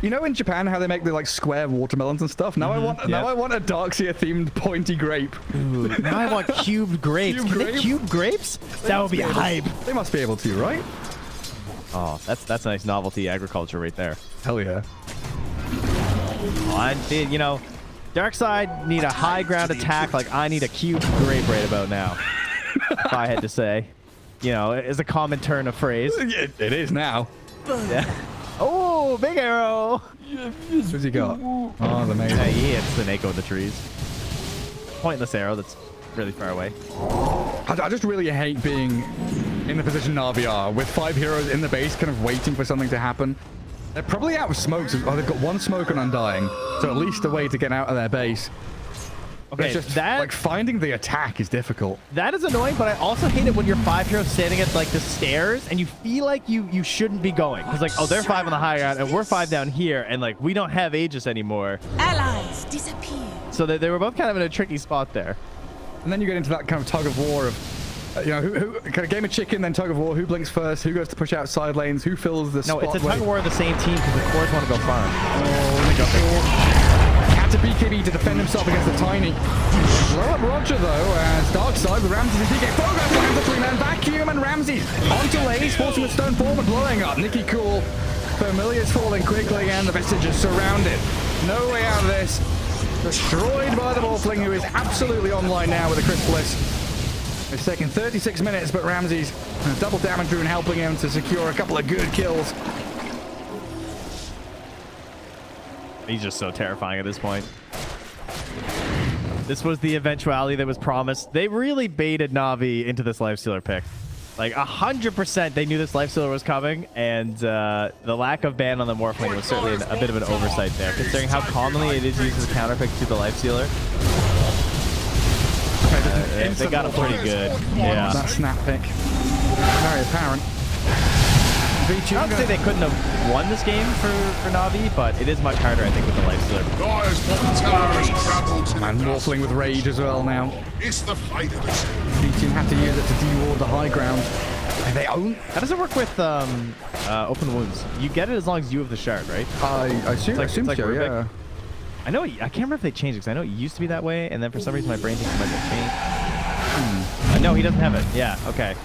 You know in Japan how they make the like square watermelons and stuff? Now I want a Darkseer themed pointy grape. Ooh, now I want cubed grapes. Can they cube grapes? That would be hype. They must be able to, right? Oh, that's a nice novelty agriculture right there. Hell yeah. Oh, I did, you know, Darkside need a high ground attack like I need a cubed grape right about now. If I had to say. You know, it's a common turn of phrase. It is now. Yeah. Oh, big arrow! What's he got? Oh, the main. Yeah, he hits the Neko in the trees. Pointless arrow that's really far away. I just really hate being in the position Navi are, with 5 heroes in the base kind of waiting for something to happen. They're probably out of smokes. Oh, they've got 1 smoke on Undying, so at least a way to get out of their base. Okay, just, like, finding the attack is difficult. That is annoying, but I also hate it when you're 5 heroes standing at like the stairs and you feel like you shouldn't be going. Because like, oh, they're 5 on the high ground and we're 5 down here and like we don't have Aegis anymore. Allies disappear. So they were both kind of in a tricky spot there. And then you get into that kind of tug of war of, you know, who kind of game of chicken, then tug of war, who blinks first, who goes to push out side lanes, who fills the spot. No, it's a tug of war of the same team because the cores want to go farm. Had to BKB to defend himself against the Tiny. Blow up Roger though, as Darkside with Ramses and PK. Progress lands the 3-man vacuum and Ramses onto lanes, forcing the stone forward, blowing up. Nikki Cool. Familiar's falling quickly and the Vestige is surrounded. No way out of this. Destroyed by the Morphling, who is absolutely online now with a Chrysalis. It's taken 36 minutes, but Ramses double damage rune helping him to secure a couple of good kills. He's just so terrifying at this point. This was the eventuality that was promised. They really baited Navi into this Lifestealer pick. Like 100% they knew this Lifestealer was coming, and the lack of ban on the Morphling was certainly a bit of an oversight there, considering how commonly it is used as a counterpick to the Lifestealer. They got him pretty good. Yeah. That snap pick. Very apparent. I would say they couldn't have won this game for Navi, but it is much harder, I think, with the Lifestealer. man, Morphling with rage as well now. It's the fate of us. V-Team have to use it to deward the high ground. And they own. How does it work with open wounds? You get it as long as you have the shard, right? I assume, It's like so, Rubik. yeah. I know. I can't remember if they changed it, because I know it used to be that way, and then for some reason my brain thinks it might have changed. No, he doesn't have it. Yeah, okay.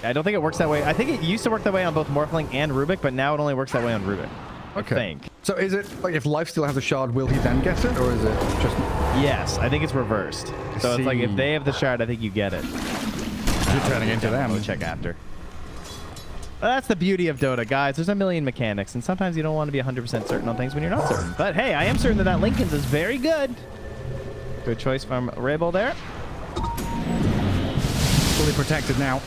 I don't think it works that way. I think it used to work that way on both Morphling and Rubik, but now it only works that way on Rubik. Okay. I think. So is it like if Lifesteal has a shard, will he then get it, or is it just? Yes, I think it's reversed. So it's like if they have the shard, I think you get it. You're turning into them. We'll check after. Well, that's the beauty of Dota, guys. There's a million mechanics, and sometimes you don't want to be 100% certain on things when you're not certain. But hey, I am certain that Lincoln's is very good. Good choice from Rebel there. Fully protected now.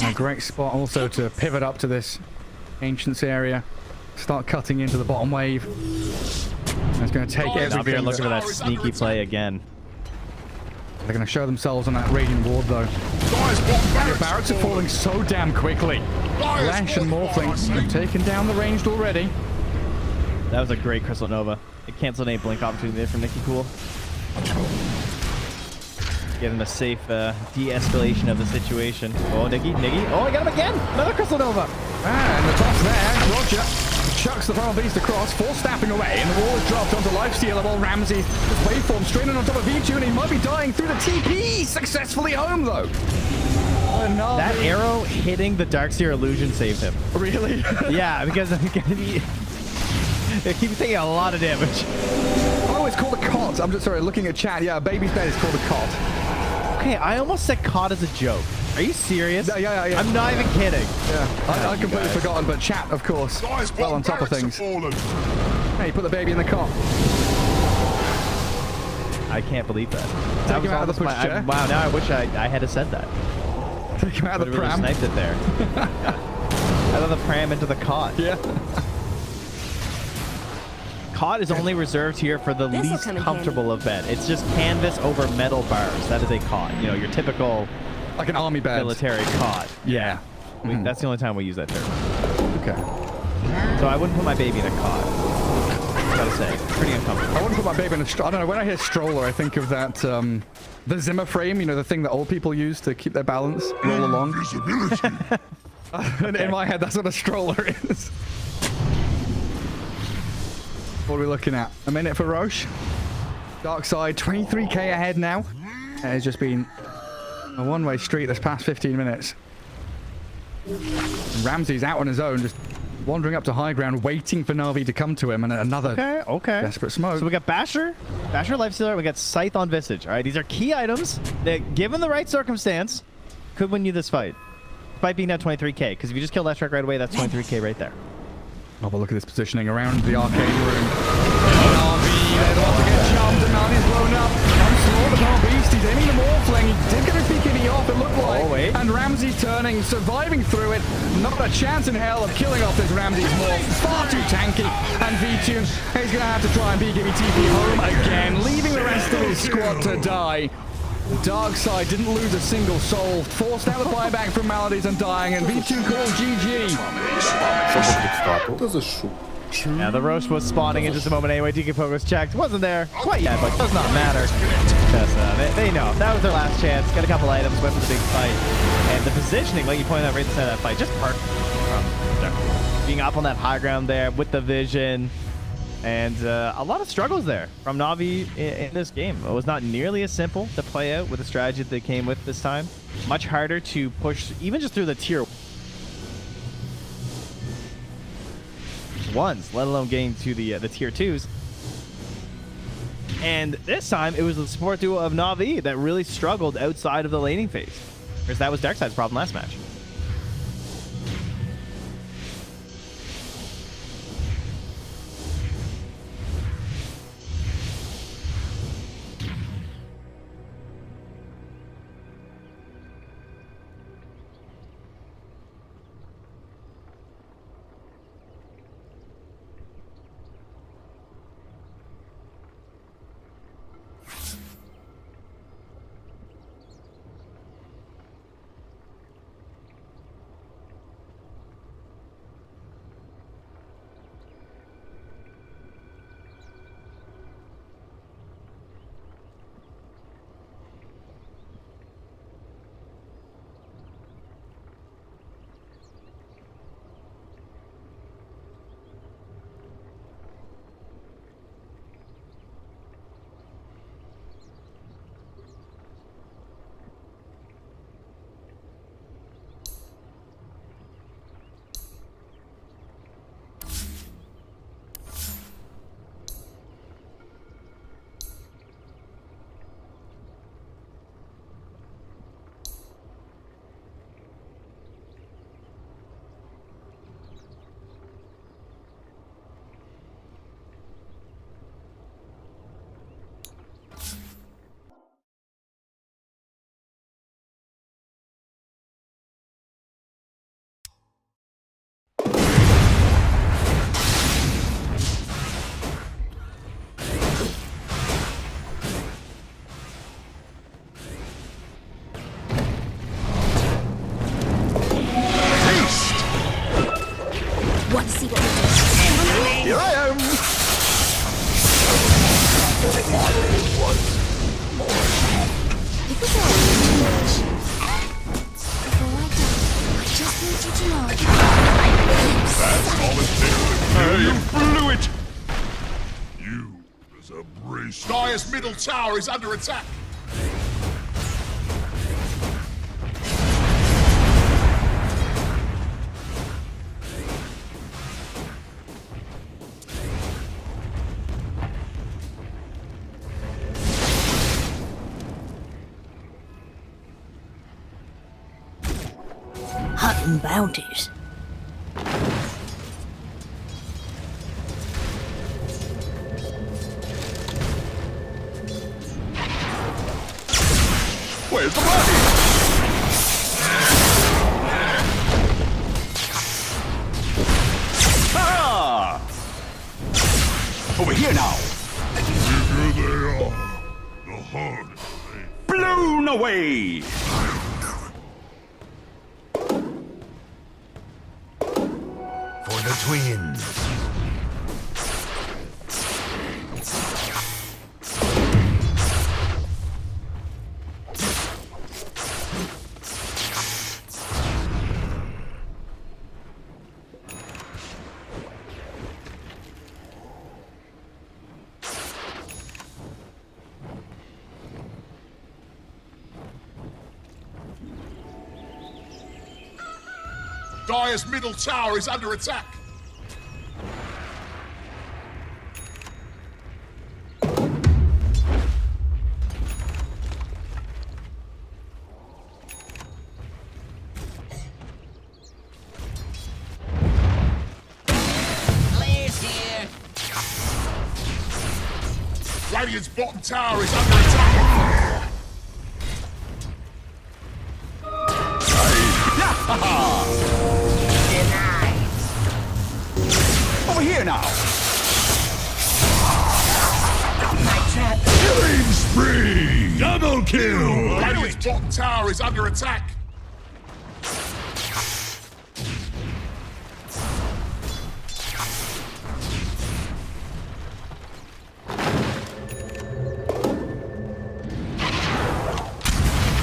A great spot also to pivot up to this Ancients area. Start cutting into the bottom wave. That's going to take everything. They're looking for that sneaky play again. They're going to show themselves on that Radiant Ward, though. The barracks are falling so damn quickly. Lash and Morphling have taken down the ranged already. That was a great Crystal Nova. It canceled any blink opportunity there from Nicky Cool. Give him a safe de-escalation of the situation. Oh, Nicky. Oh, I got him again. Another Crystal Nova. And the top's there. Roger chucks the Primal Beast across, full snapping away, and the wall is dropped onto Lifesteal while Ramsey, the waveform straining on top of V2, and he might be dying through the TP. Successfully home, though. That arrow hitting the Darkseer illusion saved him. Really? Yeah, because he keeps taking a lot of damage. Oh, it's called a cot. I'm just sorry, looking at chat. Yeah, baby's bed is called a cot. Okay, I almost said cot as a joke. Are you serious? Yeah. I'm not even kidding. Yeah, I completely forgotten, but chat, of course, well on top of things. Hey, put the baby in the cot. I can't believe that. Take him out of the push chair. Wow, now I wish I had said that. Take him out of the pram. Really sniped it there. Out of the pram into the cot. Yeah. Cot is only reserved here for the least comfortable of bed. It's just canvas over metal bars. That is a cot. You know, your typical... Like an army bed. Military cot. Yeah. That's the only time we use that term. Okay. So I wouldn't put my baby in a cot. Gotta say, pretty uncomfortable. I wouldn't put my baby in a stroller. I don't know, when I hear stroller, I think of that, the Zimmer frame, you know, the thing that old people use to keep their balance, roll along. In my head, that's what a stroller is. What are we looking at? A minute for Roche. Darkside, 23k ahead now. It has just been a one-way street this past 15 minutes. And Ramsey's out on his own, just wandering up to high ground, waiting for Navi to come to him, and another desperate smoke. So we got Basher Lifestealer, we got Scythe on Visage. All right, these are key items that, given the right circumstance, could win you this fight. Despite being at 23k, because if you just kill that truck right away, that's 23k right there. Oh, but look at this positioning around the arcade room. Navi, they're about to get jumped, and Navi's blown up. Onslaught, the Power Beast, he's aiming the Morphling. He did get his PKB off, it looked like. Oh, wait. And Ramsey's turning, surviving through it. Not a chance in hell of killing off this Ramsey's Morph. Far too tanky. And V-Tune, he's going to have to try and BKB TP home again, leaving the rest of his squad to die. Darkside didn't lose a single soul, forced out the buyback from Maladies and dying, and V2 calls GG. Yeah, the Roche was spawning in just a moment anyway. DK Poke was checked. Wasn't there quite yet, but does not matter. Because they know. That was their last chance. Got a couple items, went for the big fight. And the positioning, like you pointed out right at the center of that fight, just perfect. Being up on that high ground there with the vision. And a lot of struggles there from Navi in this game. It was not nearly as simple to play out with the strategy that they came with this time. Much harder to push, even just through the tier 1s, let alone getting to the tier 2s. And this time, it was the support duo of Navi that really struggled outside of the laning phase. Because that was Darkside's problem last match. There's a breach. Dire's middle tower is under attack. Hunting bounties. Where's the body? Ah! Over here now. Here they are. The heart. Blown away. For the twins. Dire's middle tower is under attack. Blaze here. Radiant's bottom tower is under attack. Over here now. My trap. Killing spree. Double kill. Radiant's bottom tower is under attack.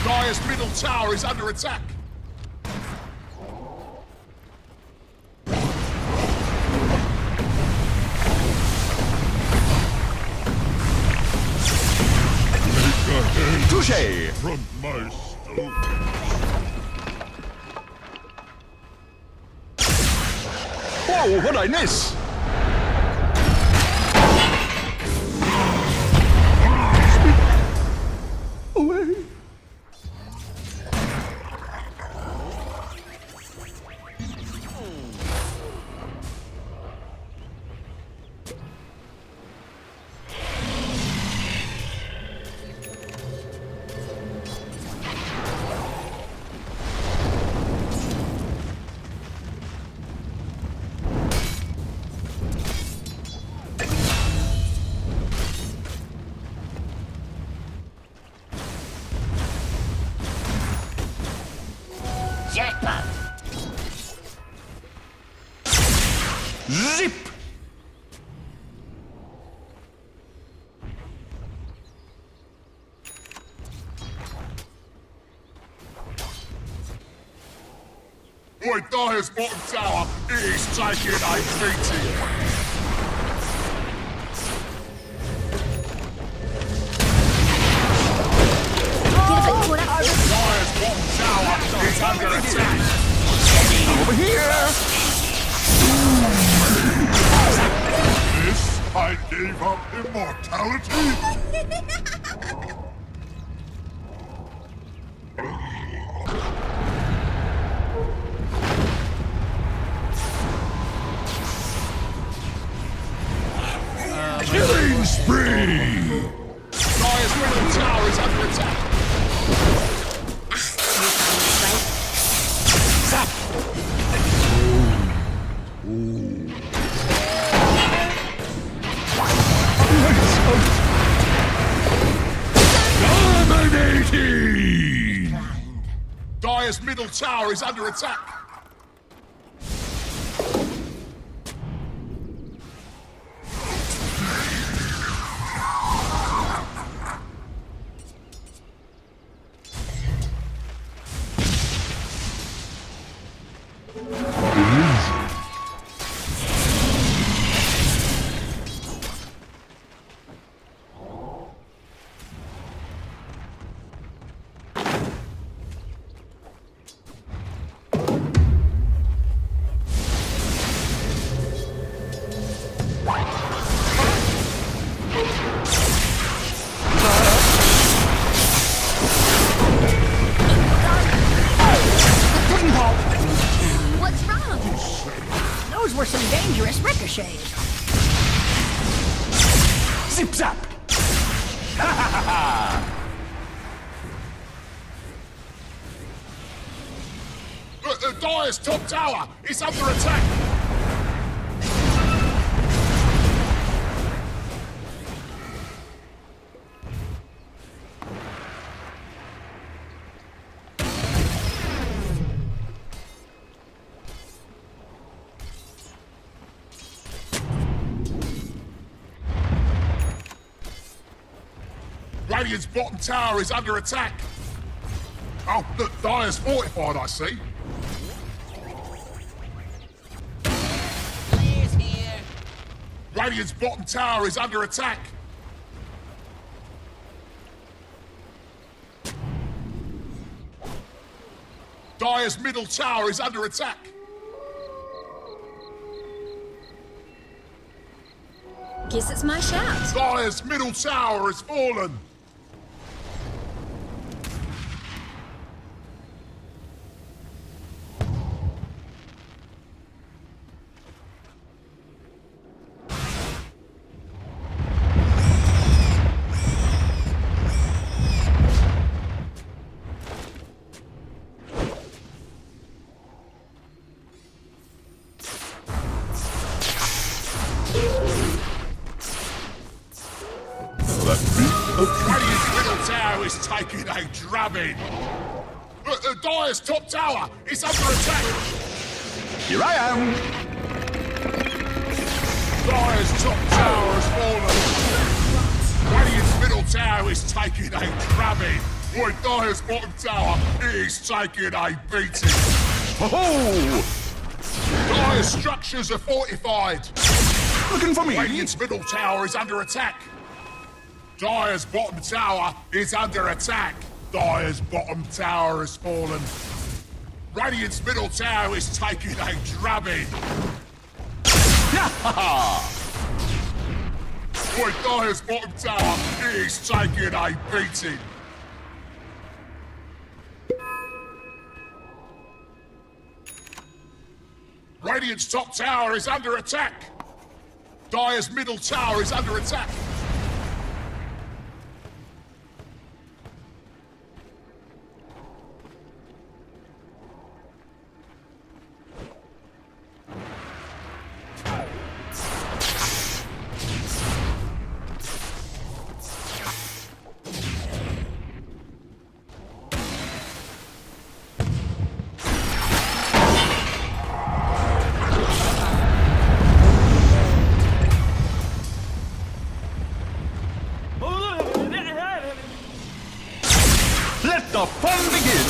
Dire's middle tower is under attack. Touche. From my stone. Whoa, what'd I miss? Away. Jackpot. Zip. Boy, Dire's bottom tower is taking a beating. Dire's bottom tower is under attack. Over here. This, I gave up immortality. Killing spree. Dire's middle tower is under attack. Dominating. Dire's middle tower is under attack. shade. Zip zap! The Dire's top tower is under attack! Radiant's bottom tower is under attack! Oh, the Dire's fortified, I see. Players here. Radiant's bottom tower is under attack! Dire's middle tower is under attack! Guess it's my shout. Dire's middle tower has fallen! Radiant's middle tower is taking a drubbing! The Dire's top tower is under attack! Here I am! Dire's top tower has fallen! Radiant's middle tower is taking a drubbing! Boy, Dire's bottom tower is taking a beating! Ho-ho! Dire's structures are fortified! Looking for me? Radiant's middle tower is under attack! Dire's bottom tower is under attack! Dire's bottom tower has fallen! Radiant's middle tower is taking a drubbing! Boy, Dire's bottom tower is taking a beating! Radiant's top tower is under attack! Dire's middle tower is under attack! Let the fun begin!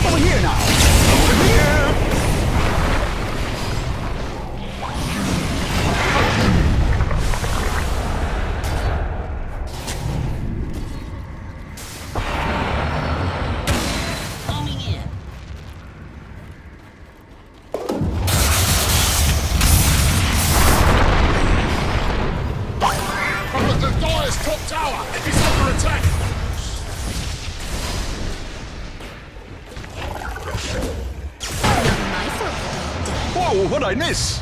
Over here now! Over here! Coming in. The Dire's top tower is under attack! My fault. Whoa, what'd I miss?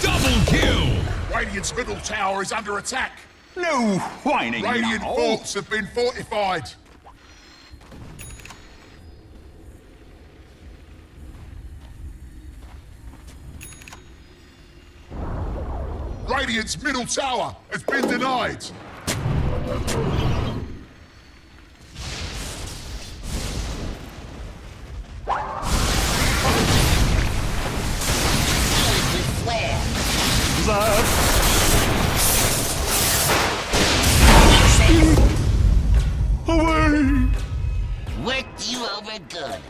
Double kill! Radiant's middle tower is under attack! No whining Radiant now. forts have been fortified! Radiant's middle tower has been denied! With flair. Zap. Away! Worked you over good.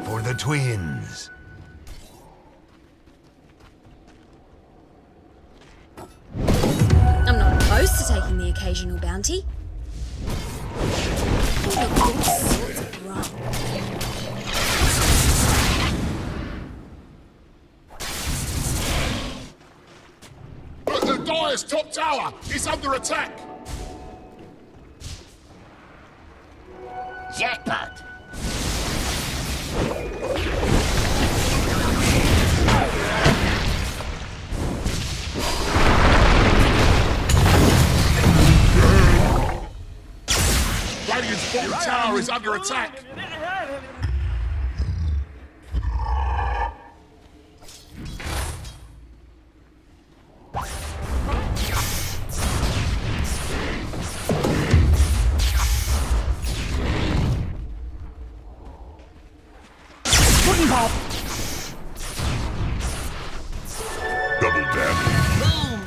For the twins. I'm not opposed to taking the occasional bounty. All sorts of rum. The Dire's top tower is under attack! Jackpot. Radiant tower is under attack. Double damage. Boom.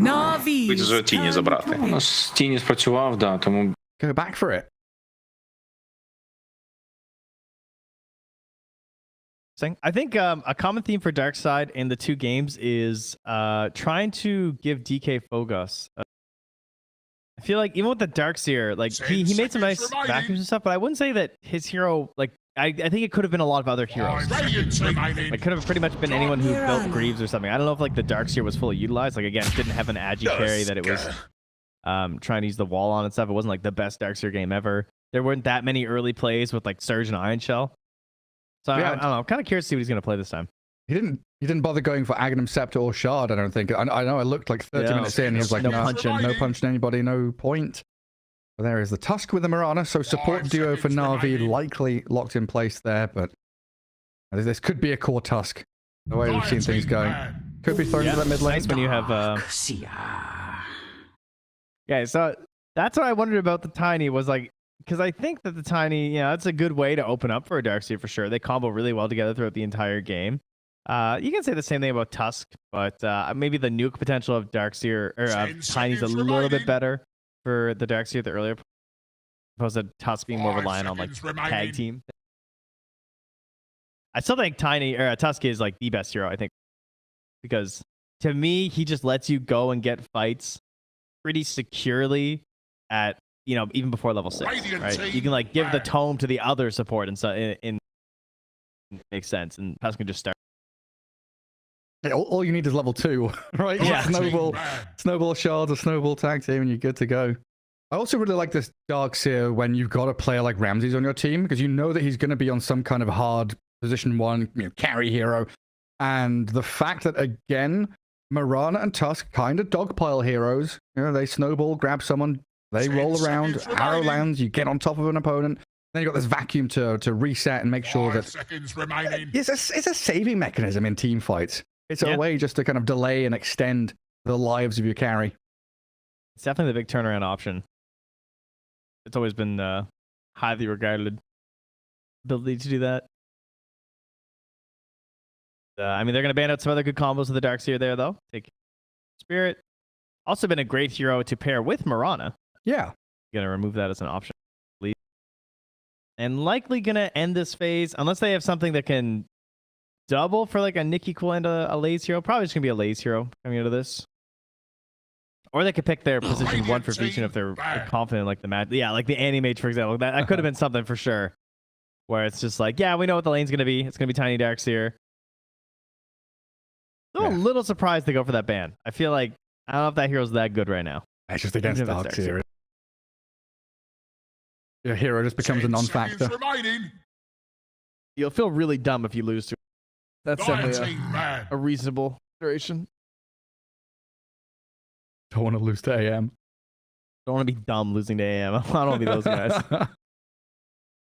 NAVI. Вже тіні забрати. У нас тіні спрацював, да, тому Go back for it. I think a common theme for Darkside in the two games is trying to give DK Phogos. I feel like even with the Darkseer, like he made some nice vacuums and stuff, but I wouldn't say that his hero, like I think it could have been a lot of other heroes. It could have pretty much been anyone who built Greaves or something. I don't know if like the Darkseer was fully utilized. Like again, it didn't have an agi carry that it was trying to use the wall on and stuff. It wasn't like the best Darkseer game ever. There weren't that many early plays with like Surge and Iron Shell. So Yeah. I don't know. I'm kind of curious to see what he's going to play this time. He didn't bother going for Agnum Scepter or Shard, I don't think. I know I looked like 30 minutes in, he was like, No no punching anybody, no point. But there is the Tusk with the Mirana, so support duo for Na'Vi likely locked in place there, but this could be a core Tusk, the way we've seen things going. Could be thrown to that mid lane. Nice when you have... Yeah, so that's what I wondered about the Tiny was like, because I think that the Tiny, that's a good way to open up for a Darkseer for sure. They combo really well together throughout the entire game. You can say the same thing about Tusk, but maybe the nuke potential of Darkseer or Tiny's a little bit better for the Darkseer the earlier, opposed to Tusk being more reliant on like tag team. I still think Tusk is like the best hero, I think, because to me he just lets you go and get fights pretty securely at even before level 6, right? You can like give the tome to the other support and so in makes sense, and Tusk can just start. Yeah, all you need is level 2, right? Yeah. Snowball shards, a snowball tag team, and you're good to go. I also really like this Darkseer when you've got a player like Ramses on your team, because you know that he's going to be on some kind of hard position 1 carry hero. And the fact that, again, Mirana and Tusk kind of dogpile heroes. They snowball, grab someone, they roll around, arrow lands, you get on top of an opponent. Then you've got this vacuum to reset and make sure that... It's a saving mechanism in team fights. It's a way just to kind of delay and extend the lives of your carry. It's definitely the big turnaround option. It's always been highly regarded ability to do that. I mean, they're going to ban out some other good combos with the Darkseer there, though. Take Spirit. Also been a great hero to pair with Mirana. Yeah. Going to remove that as an option. And likely going to end this phase, unless they have something that can double for like a Nikki Cool and a Laze hero. Probably just going to be a Laze hero coming out of this. Or they could pick their position 1 for Vision if they're confident, like the match. Yeah, like the Anti-Mage, for example. That could have been something for sure. Where it's just like, yeah, we know what the lane's going to be. It's going to be Tiny Darkseer. I'm a little surprised they go for that ban. I feel like, I don't know if that hero's that good right now. It's just against Darkseer. Your hero just becomes a non-factor. You'll feel really dumb if you lose to. That's definitely a reasonable duration. Don't want to lose to AM. Don't want to be dumb losing to AM. I don't want to be those guys.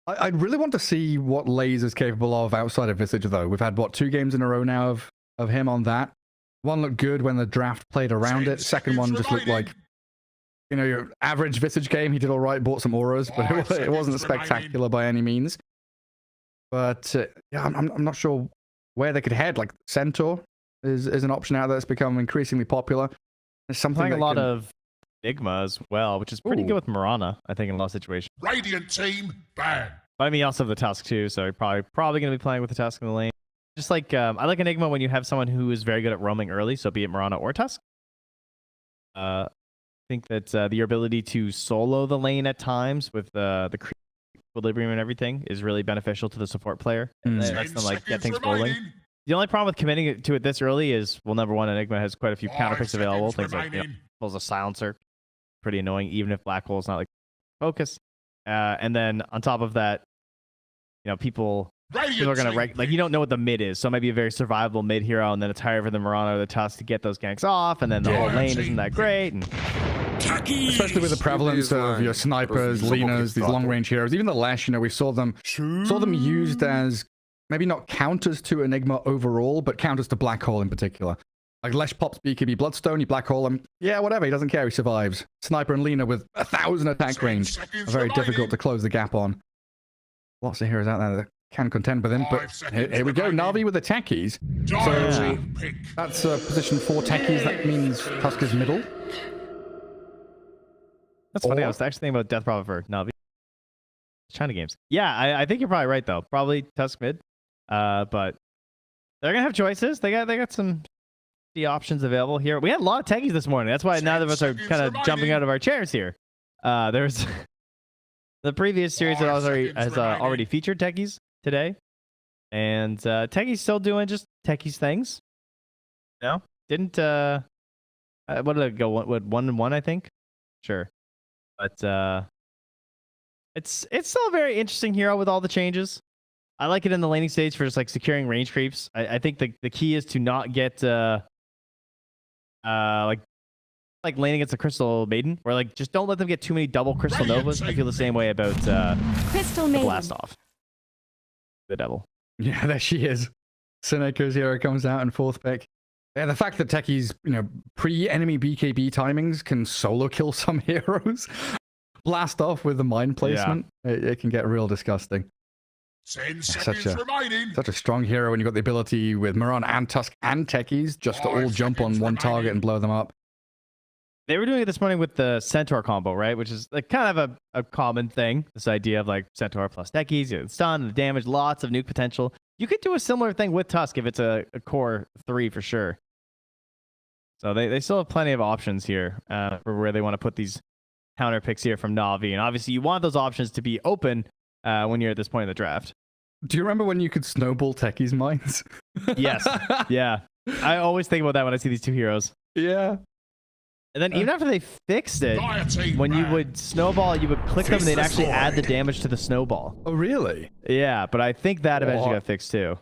I really want to see what Laze is capable of outside of Visage, though. We've had, 2 games in a row now of him on that. One looked good when the draft played around it. Second one just looked like you know, your average Visage game. He did all right, bought some auras, but it wasn't spectacular by any means. But yeah, I'm not sure where they could head. Like Centaur is an option out there that's become increasingly popular. There's something Playing that a lot of Enigma as well, which is pretty good with Mirana, I think, in a lot of situations. Radiant team, ban. But I mean, you also have the Tusk too, so you're probably going to be playing with the Tusk in the lane. Just like I like Enigma when you have someone who is very good at roaming early, so be it Mirana or Tusk. I think that your ability to solo the lane at times with the equilibrium and everything is really beneficial to the support player. And that lets them like get things rolling. The only problem with committing to it this early is, well, number one, Enigma has quite a few counter picks available. Things like, pulls a silencer, pretty annoying, even if Black Hole's not like focus. And then on top of that, people are gonna like, you don't know what the mid is, so it might be a very survivable mid hero, and then it's harder for the Mirana or the Tusk to get those ganks off, and then the whole lane isn't that great. And especially with the prevalence of your snipers, Lenas, these long range heroes, even the Lash, we saw them used as maybe not counters to Enigma overall, but counters to Black Hole in particular. Like Lesh pops BKB Bloodstone, you Black Hole him, yeah, whatever, he doesn't care, he survives. Sniper and Lena with 1,000 attack range are very difficult to close the gap on. Lots of heroes out there that can contend with him, but here we go, Navi with the techies. So that's position 4 techies, that means Tusk is middle. That's funny, I was actually thinking about Death Prophet for Navi. China games. Yeah, I think you're probably right, though. Probably Tusk mid. But they're gonna have choices. They got some options available here. We had a lot of techies this morning. That's why neither of us are kind of jumping out of our chairs here. There's the previous series that has already featured techies today, and techies still doing just techies things. Didn't what did it go? What 1-1? I think. Sure, but it's still a very interesting hero with all the changes. I like it in the laning stage for just like securing range creeps. I think the key is to not get like laning against the Crystal Maiden, or like just don't let them get too many double Crystal Novas. I feel the same way about Crystal the Maiden. Blast Off. The devil. Yeah, there she is. Seneca's hero comes out in 4th pick. Yeah, the fact that techies, pre-enemy BKB timings can solo kill some heroes, blast off with the mine placement, it can get real disgusting. 10 seconds remaining. Such a strong hero when you've got the ability with Mirana and Tusk and techies just to all jump on one target and blow them up. They were doing it this morning with the Centaur combo, right? Which is like kind of a common thing. This idea of like Centaur plus techies, stun, the damage, lots of nuke potential. You could do a similar thing with Tusk if it's a core 3 for sure. So they still have plenty of options here for where they want to put these counter picks here from Navi. And obviously you want those options to be open when you're at this point in the draft. Do you remember when you could snowball techies mines? Yes. Yeah. I always think about that when I see these two heroes. Yeah. And then even after they fixed it, when you would snowball, you would click them and they'd actually add the damage to the snowball. Oh, really? Yeah, but I think that eventually got fixed too.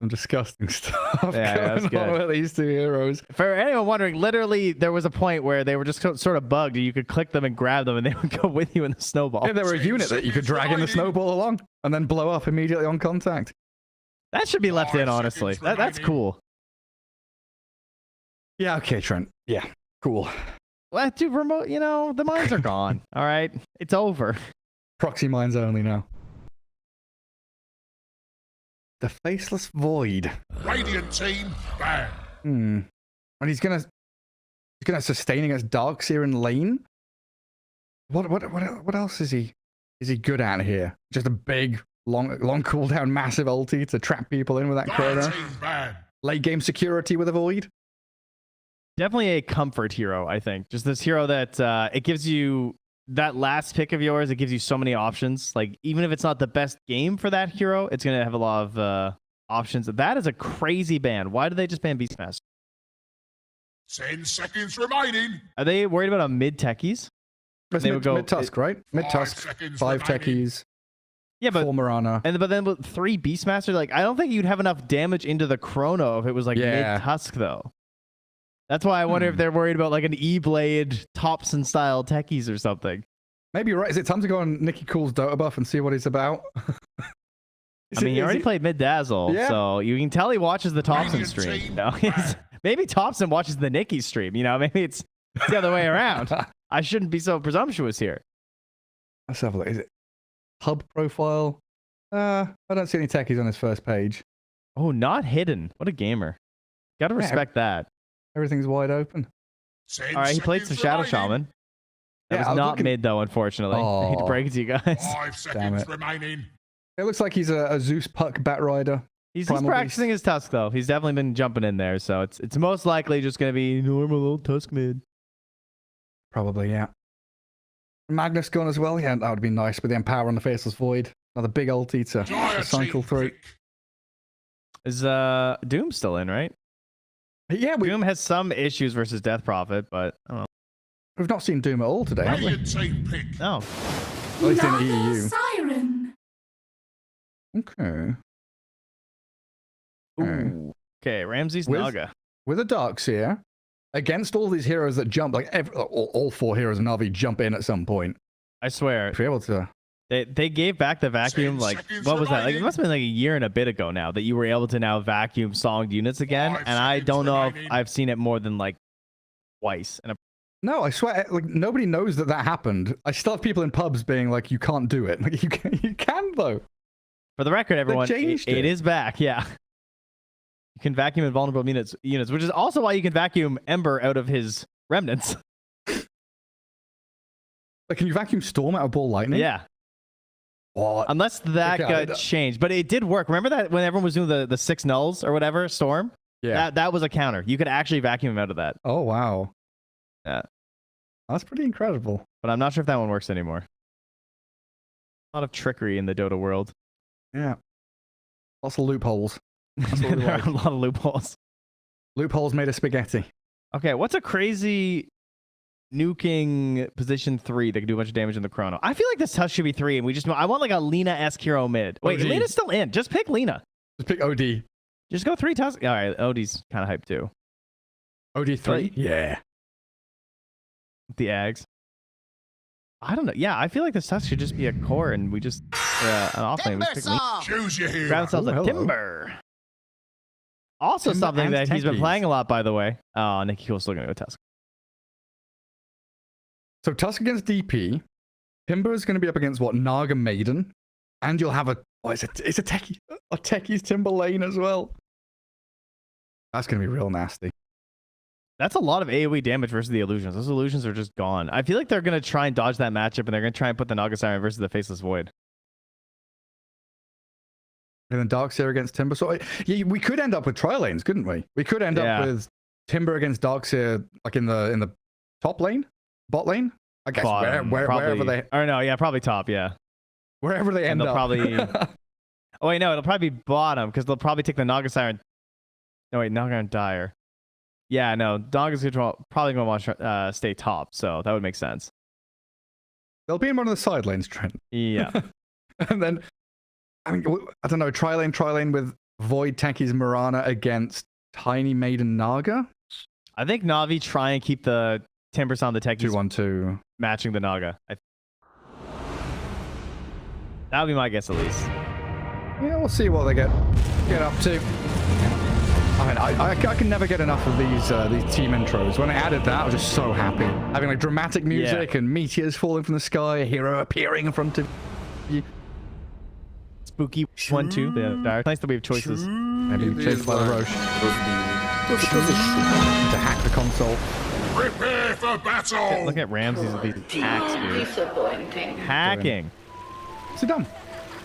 Some disgusting stuff yeah, going on with these two heroes. For anyone wondering, literally there was a point where they were just sort of bugged. You could click them and grab them and they would go with you in the snowball. Yeah, they were a unit that you could drag in the snowball along and then blow up immediately on contact. That should be left in, honestly. That's cool. Yeah, okay, Trent. Yeah, cool. Well, dude, remote, the mines are gone. All right, it's over. Proxy mines only now. The Faceless Void. Radiant team, bang. And he's gonna sustain against Darkside in lane. What else is he good at here? Just a big, long cooldown, massive ulti to trap people in with that chrono. Late game security with a Void. Definitely a comfort hero, I think. Just this hero that it gives you that last pick of yours. It gives you so many options. Like even if it's not the best game for that hero, it's gonna have a lot of options. That is a crazy ban. Why did they just ban Beastmaster? 10 seconds remaining. Are they worried about a mid techies? They would go mid Tusk, right? Mid Tusk, 5 techies. Yeah, but 4 Mirana. But then with 3 Beastmaster, like I don't think you'd have enough damage into the chrono if it was like mid Tusk though. That's why I wonder if they're worried about like an E-Blade Thompson style techies or something. Maybe you're right. Is it time to go on Nicky Cool's Dota buff and see what he's about? I mean, he already played Mid Dazzle, so you can tell he watches the Thompson stream. Maybe Thompson watches the Nicky stream. Maybe it's It's the other way around. I shouldn't be so presumptuous here. Let's have a look. Is it hub profile? I don't see any techies on his first page. Oh, not hidden. What a gamer. Gotta respect that. Everything's wide open. All right, he played some Shadow Shaman. That was not mid, though, unfortunately. I hate to break it to you guys. 5 seconds remaining. It looks like he's a Zeus Puck Bat Rider. He's practicing his Tusk, though. He's definitely been jumping in there, so it's most likely just going to be normal old Tusk mid. Probably, yeah. Magnus gone as well. Yeah, that would be nice with the Empower on the Faceless Void. Another big ulti to cycle through. Is Doom still in, right? Yeah, Doom has some issues versus Death Prophet, but I don't know. We've not seen Doom at all today, have we? No. At least in EU. Siren. Okay. Ooh. Okay, Ramses Naga. With a Darkseer, against all these heroes that jump, like all 4 heroes in NAVI jump in at some point. I swear. Be able to. They gave back the vacuum, like, what was that? Like, it must have been like a year and a bit ago now that you were able to now vacuum songed units again. And I don't know if I've seen it more than like twice. No, I swear, like, nobody knows that happened. I still have people in pubs being like, you can't do it. Like, you can though. For the record, everyone, it is back. Yeah. You can vacuum invulnerable units, which is also why you can vacuum Ember out of his remnants. Like, can you vacuum Storm out of Ball Lightning? Yeah. What? Unless that got changed. But it did work. Remember that when everyone was doing the 6 nulls or whatever, Storm? Yeah. That was a counter. You could actually vacuum him out of that. Oh, wow. Yeah. That's pretty incredible. But I'm not sure if that one works anymore. A lot of trickery in the Dota world. Yeah. Lots of loopholes. There are a lot of loopholes. Loopholes made of spaghetti. Okay, what's a crazy nuking position 3 that can do a bunch of damage in the chrono? I feel like this touch should be 3, and I want like a Lina-esque hero mid. Wait, Lina's still in. Just pick Lina. Just pick OD. Just go 3 Tusk. All right, OD's kind of hyped too. OD 3? Yeah. The Ags. I don't know. Yeah, I feel like this Tusk should just be a core, and we just an offlane. We pick Lina. Choose your hero. Grab ourselves a Timber. Also something that he's been playing a lot, by the way. Oh, Nicky Cool's still going to go Tusk. So Tusk against DP. Timber is going to be up against what? Naga Maiden. And you'll have it's a techie. A techie's Timber lane as well. That's going to be real nasty. That's a lot of AoE damage versus the illusions. Those illusions are just gone. I feel like they're going to try and dodge that matchup, and they're going to try and put the Naga Siren versus the Faceless Void. And then Darkseer against Timber. So yeah, we could end up with tri-lanes, couldn't we? We could end up with Timber against Darkseer, like in the top lane, bot lane. I guess wherever they. Or no, yeah, probably top, yeah. Wherever they end up. Probably. Oh wait, no, it'll probably be bottom because they'll probably take the Naga Siren. No wait, Naga and Dire. Yeah, no, Naga's probably going to want to stay top, so that would make sense. They'll be in one of the side lanes, Trent. Yeah. And then. I mean, I don't know, tri-lane with Void Techies Mirana against Tiny Maiden Naga? I think Navi try and keep the Timbers on the Techies 2-1-2 matching the Naga. That would be my guess at least. Yeah, we'll see what they get up to. I mean, I can never get enough of these team intros. When I added that, I was just so happy. Having like dramatic music and meteors falling from the sky, a hero appearing in front of you. Spooky 1-2. Yeah, nice that we have choices. Maybe chased by the Roche. To hack the console. Prepare for battle. Look at Ramses with these hacks, dude. Disappointing. Hacking. What's he done?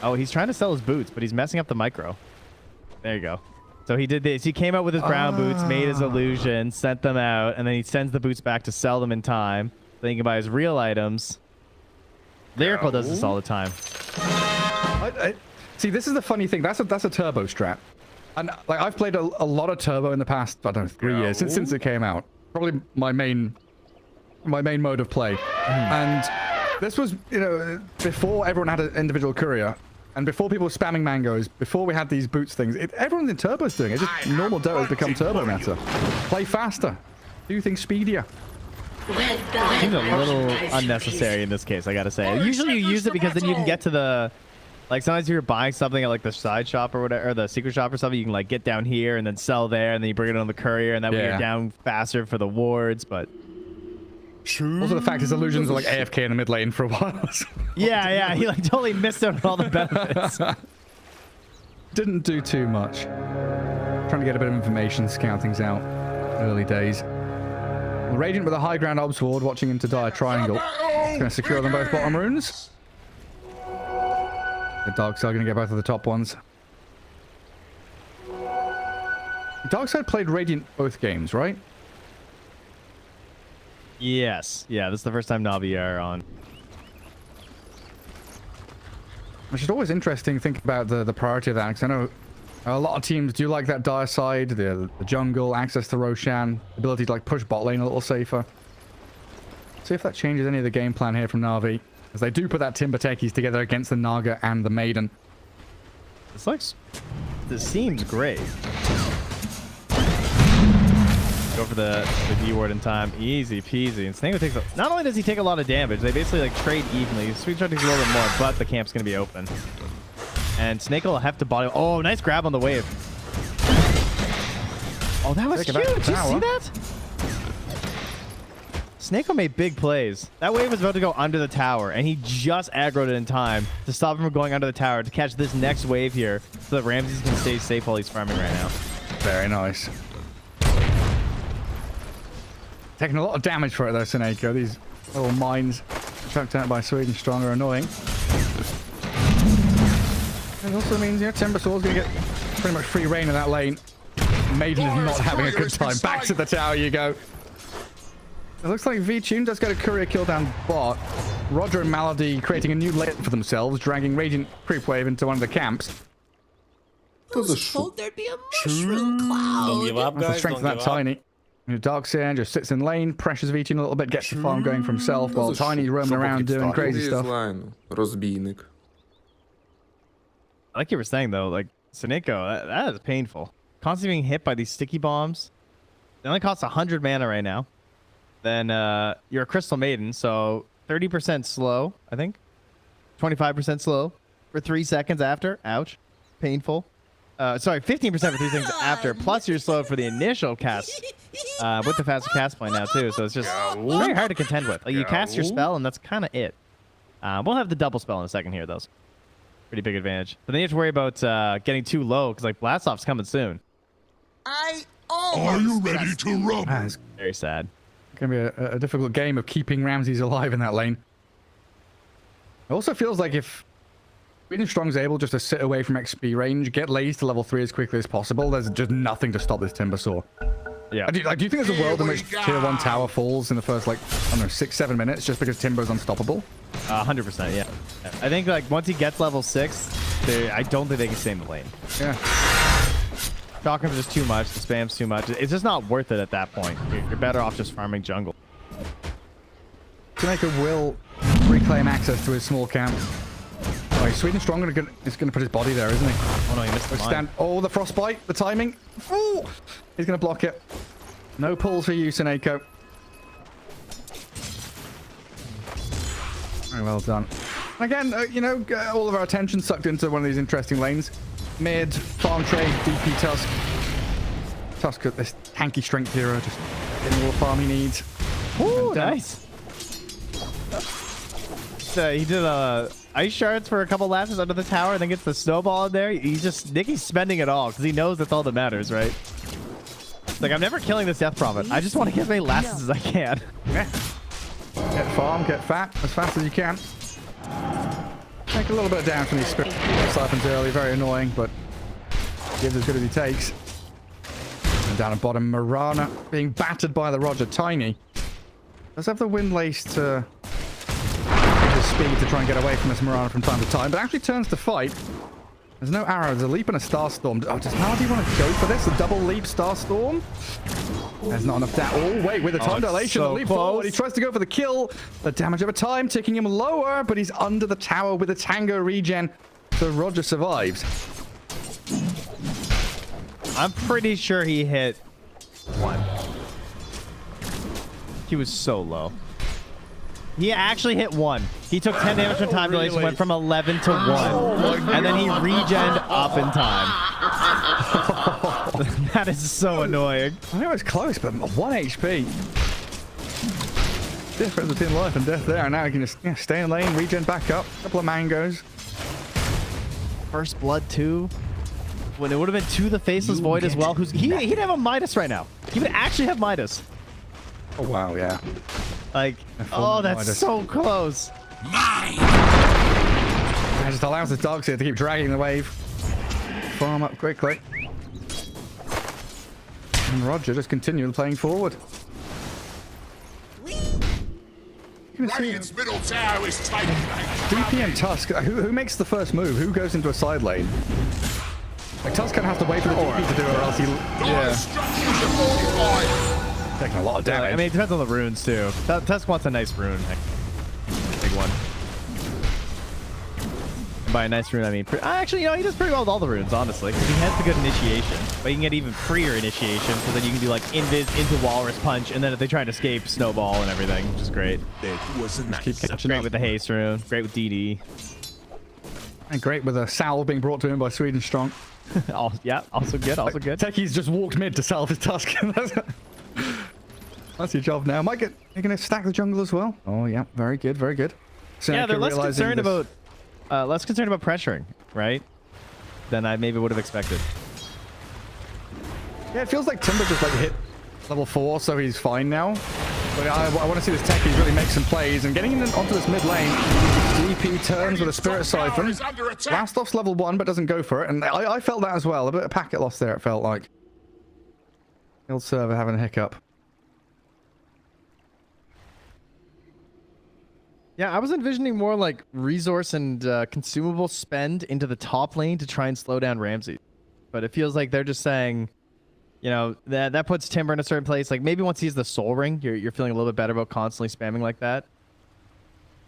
Oh, he's trying to sell his boots, but he's messing up the micro. There you go. So he did this. He came out with his brown boots, made his illusion, sent them out, and then he sends the boots back to sell them in time. Then he can buy his real items. Lyrical does this all the time. See, this is the funny thing. That's a turbo strat, and like I've played a lot of turbo in the past. I don't know, 3 years since it came out. Probably my main mode of play. And this was before everyone had an individual courier, and before people were spamming mangoes. Before we had these boots things, everyone in turbo's doing it. Just normal Dota has become turbo meta. Play faster, do things speedier. Seems a little unnecessary in this case, I gotta say. Usually you use it because then you can get to the. Like sometimes if you're buying something at like the side shop or whatever, or the secret shop or something, you can like get down here and then sell there, and then you bring it on the courier, and that way you're down faster for the wards. But Also, the fact his illusions were like AFK in the mid lane for a while. Yeah, he like totally missed out on all the benefits. Didn't do too much. Trying to get a bit of information, scout things out. Early days. Radiant with a high ground obs ward, watching into dire triangle. It's going to secure them both bottom runes. The Darkside going to get both of the top ones. Darkside played Radiant both games, right? Yes. Yeah, this is the first time NAVI are on. Which is always interesting to think about the priority of that, because I know a lot of teams do like that dire side, the jungle, access to Roshan, ability to like push bot lane a little safer. See if that changes any of the game plan here from NAVI, as they do put that Timber techies together against the Naga and the Maiden. This seems great. Go for the D ward in time, easy peasy. And Snake takes not only does he take a lot of damage, they basically like trade evenly. Sweet Shot takes a little bit more, but the camp's gonna be open. And Snake will have to body. Oh, nice grab on the wave. Oh, that was huge. Did you see that? Snake made big plays. That wave was about to go under the tower, and he just aggroed it in time to stop him from going under the tower to catch this next wave here, so that Ramses can stay safe while he's farming right now. Very nice. Taking a lot of damage for it though, Seneko. These little mines chucked out by Sweden Strong are annoying. It also means, you know, Timber Sword's going to get pretty much free reign of that lane. Maiden is not having a good time. Back to the tower you go. It looks like V-Tune does get a courier kill down bot. Roger and Malady creating a new lane for themselves, dragging Radiant Creep Wave into one of the camps. Who's told there'd be a mushroom cloud? Don't give up, That's the guys. strength Don't of that give up. Tiny. Darkside just sits in lane, pressures V-Tune a little bit, gets the farm going for himself, while Tiny's roaming around doing crazy stuff. Розбійник. Like you were saying though, like Seneko, that is painful. Constantly being hit by these sticky bombs. It only costs 100 mana right now. Then you're a Crystal Maiden, so 30% slow, I think. 25% slow for 3 seconds after. Ouch. Painful. Sorry, 15% for 3 seconds after. Plus you're slow for the initial cast. With the faster cast point now too, so it's just very hard to contend with. Like you cast your spell and that's kind of it. We'll have the double spell in a second here, though. Pretty big advantage. But then you have to worry about getting too low, because like Blast Off's coming soon. Are you ready to rumble? That's Very sad. going to be a difficult game of keeping Ramses alive in that lane. It also feels like if Sweden Strong's able just to sit away from XP range, get Lays to level 3 as quickly as possible, there's just nothing to stop this Timber Saw. Yeah. Do you think there's a world in which tier 1 tower falls in the first, like, I don't know, 6-7 minutes just because Timber's unstoppable? 100%, yeah. I think like once he gets level 6, I don't think they can stay in the lane. Yeah. Shotgun's just too much, the spam's too much. It's just not worth it at that point. You're better off just farming jungle. Jamaica will reclaim access to his small camp. Oh, Sweden Strong is going to put his body there, isn't he? Oh no, he missed the line. Oh, the frostbite, the timing. Ooh, he's going to block it. No pulls for you, Seneko. Very well done. Again, you know, all of our attention sucked into one of these interesting lanes. Mid, farm trade, DP Tusk. Tusk, this tanky strength hero, just getting all the farm he needs. Ooh, nice. He did ice shards for a couple lashes under the tower, and then gets the snowball in there. Nicky's spending it all because he knows that's all that matters, right? Like, I'm never killing this Death Prophet. I just want to get as many lashes as I can. Yeah. Get farm, get fat as fast as you can. Take a little bit down from these spirit siphons early, very annoying, but gives as good as he takes. And down at bottom, Marana being battered by the Roger Tiny. Does have the wind lace to speed to try and get away from this Marana from time to time, but actually turns to fight. There's no arrow, there's a leap and a Starstorm. Oh, does Malady want to go for this? A double leap Starstorm? There's not enough Oh, wait, with the time dilation, so the leap close. forward. He tries to go for the kill. The damage over time, taking him lower, but he's under the tower with a Tango regen. So Roger survives. I'm pretty sure he hit 1. He was so low. He actually hit 1. He took 10 damage from time dilation, went from 11 to 1. And then he regened up in time. That is so annoying. I know it's close, but 1 HP. difference between life and death there. And now you can just stay in lane, regen back up. A couple of mangoes. First blood too. When it would have been to the Faceless Void as well. He'd have a Midas right now. He would actually have Midas. Oh wow, yeah. Like, oh, that's Midas. So close. That just allows the Darkside to keep dragging the wave. Farm up quickly. And Roger just continuing playing forward. Radiant's middle tower is taken. DP and Tusk, who makes the first move? Who goes into a side lane? Like, Tusk kind of has to wait for the DP to do it, or else he... Yeah. Taking a lot of damage. I mean, it depends on the runes, too. Tusk wants a nice rune. Big one. And by a nice rune, I mean... Actually, you know, he does pretty well with all the runes, honestly. Because he has the good initiation. But you can get even freer initiation, so then you can do, like, Invis into Walrus Punch, and then if they try to escape, Snowball and everything, which is great. Keep catching Great up. with the haste rune. Great with DD. And great with a salve being brought to him by Sweden Strong. Yeah, also good, also good. Techie's just walked mid to salve his Tusk. That's your job now. Might get... You're going to stack the jungle as well. Oh, yeah. Very good, very good. Yeah, they're less concerned about pressuring, right? Than I maybe would have expected. Yeah, it feels like Timber just like hit level 4, so he's fine now. But I want to see this Techie really make some plays and getting onto this mid lane. DP turns with a Spirit Siphon. Last off's level 1, but doesn't go for it. And I felt that as well. A bit of packet loss there, it felt like. The old server having a hiccup. Yeah, I was envisioning more like resource and consumable spend into the top lane to try and slow down Ramsey. But it feels like they're just saying, you know, that puts Timber in a certain place. Like maybe once he's the Soul Ring, you're feeling a little bit better about constantly spamming like that.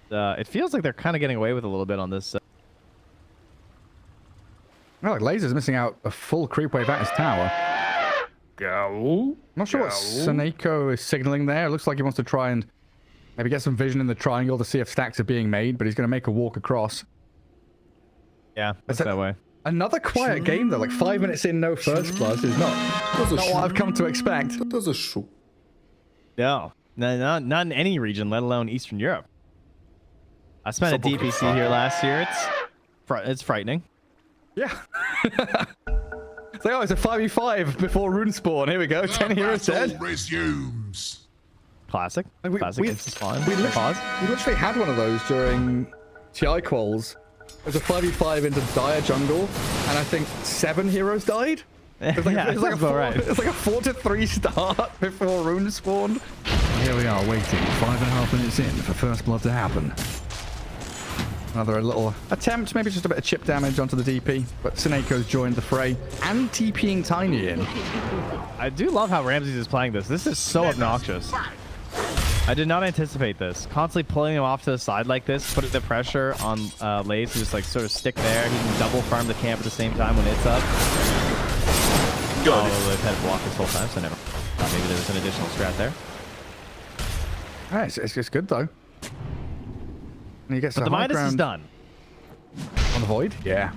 It feels like they're kind of getting away with a little bit on this. Oh, like Laser's missing out a full creep wave at his tower. Go. Not sure what Seneko is signaling there. It looks like he wants to try and maybe get some vision in the triangle to see if stacks are being made, but he's going to make a walk across. Yeah, that's that way. Another quiet game, though. Like 5 minutes in, no first plus is not what I've come to expect. No, not in any region, let alone Eastern Europe. I spent a DPC here last year. It's frightening. Yeah. It's like, oh, it's a 5v5 before rune spawn. Here we go. 10 heroes dead. Resumes. Classic. Classic. It's fun. We literally had one of those during TI quals. There's a 5v5 into Dire jungle, and I think 7 heroes died. It's like, yeah, it's like a 4-3 start before rune spawned. Here we are waiting 5.5 minutes in for first blood to happen. Another little attempt, maybe just a bit of chip damage onto the DP, but Seneco's joined the fray and TPing Tiny in. I do love how Ramses is playing this. This is so obnoxious. I did not anticipate this. Constantly pulling him off to the side like this, putting the pressure on Lays to just like sort of stick there. He can double farm the camp at the same time when it's up. Oh, they've had a block this whole time, so never. Maybe there was an additional strat there. All right, it's just good though. And he gets but the Midas is done. On the Void? Yeah.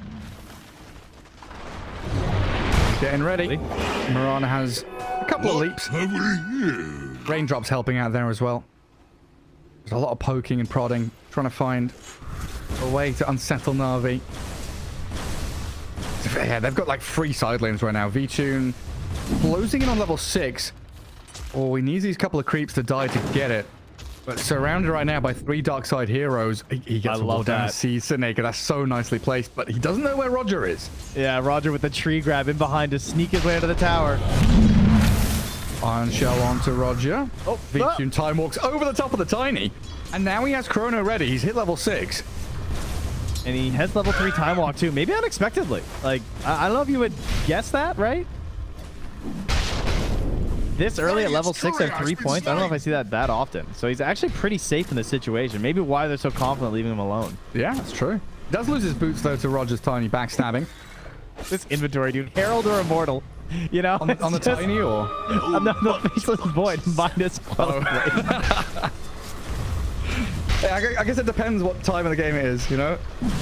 Getting ready. Mirana has a couple of leaps. Raindrops helping out there as well. There's a lot of poking and prodding, trying to find a way to unsettle Navi. Yeah, they've got like 3 side lanes right now. V-Tune closing in on level 6. Oh, he needs these couple of creeps to die to get it. But surrounded right now by 3 Darkside heroes. He gets a wall down to see Seneko. That's so nicely placed, but he doesn't know where Roger is. Yeah, Roger with the tree grab in behind to sneak his way into the tower. Iron Shell onto Roger. Oh, V-Tune time walks over the top of the Tiny. And now he has Chrono ready. He's hit level 6. And he has level 3 time walk too. Maybe unexpectedly. Like, I don't know if you would guess that, right? This early at level 6 at 3 points, I don't know if I see that often. So he's actually pretty safe in this situation. Maybe why they're so confident leaving him alone. Yeah, that's true. He does lose his boots, though, to Roger's Tiny backstabbing. This inventory, dude. Herald or Immortal. You know? On the Tiny, or? The Faceless Void. Minus 12. Yeah, I guess it depends what time of the game it is, you know?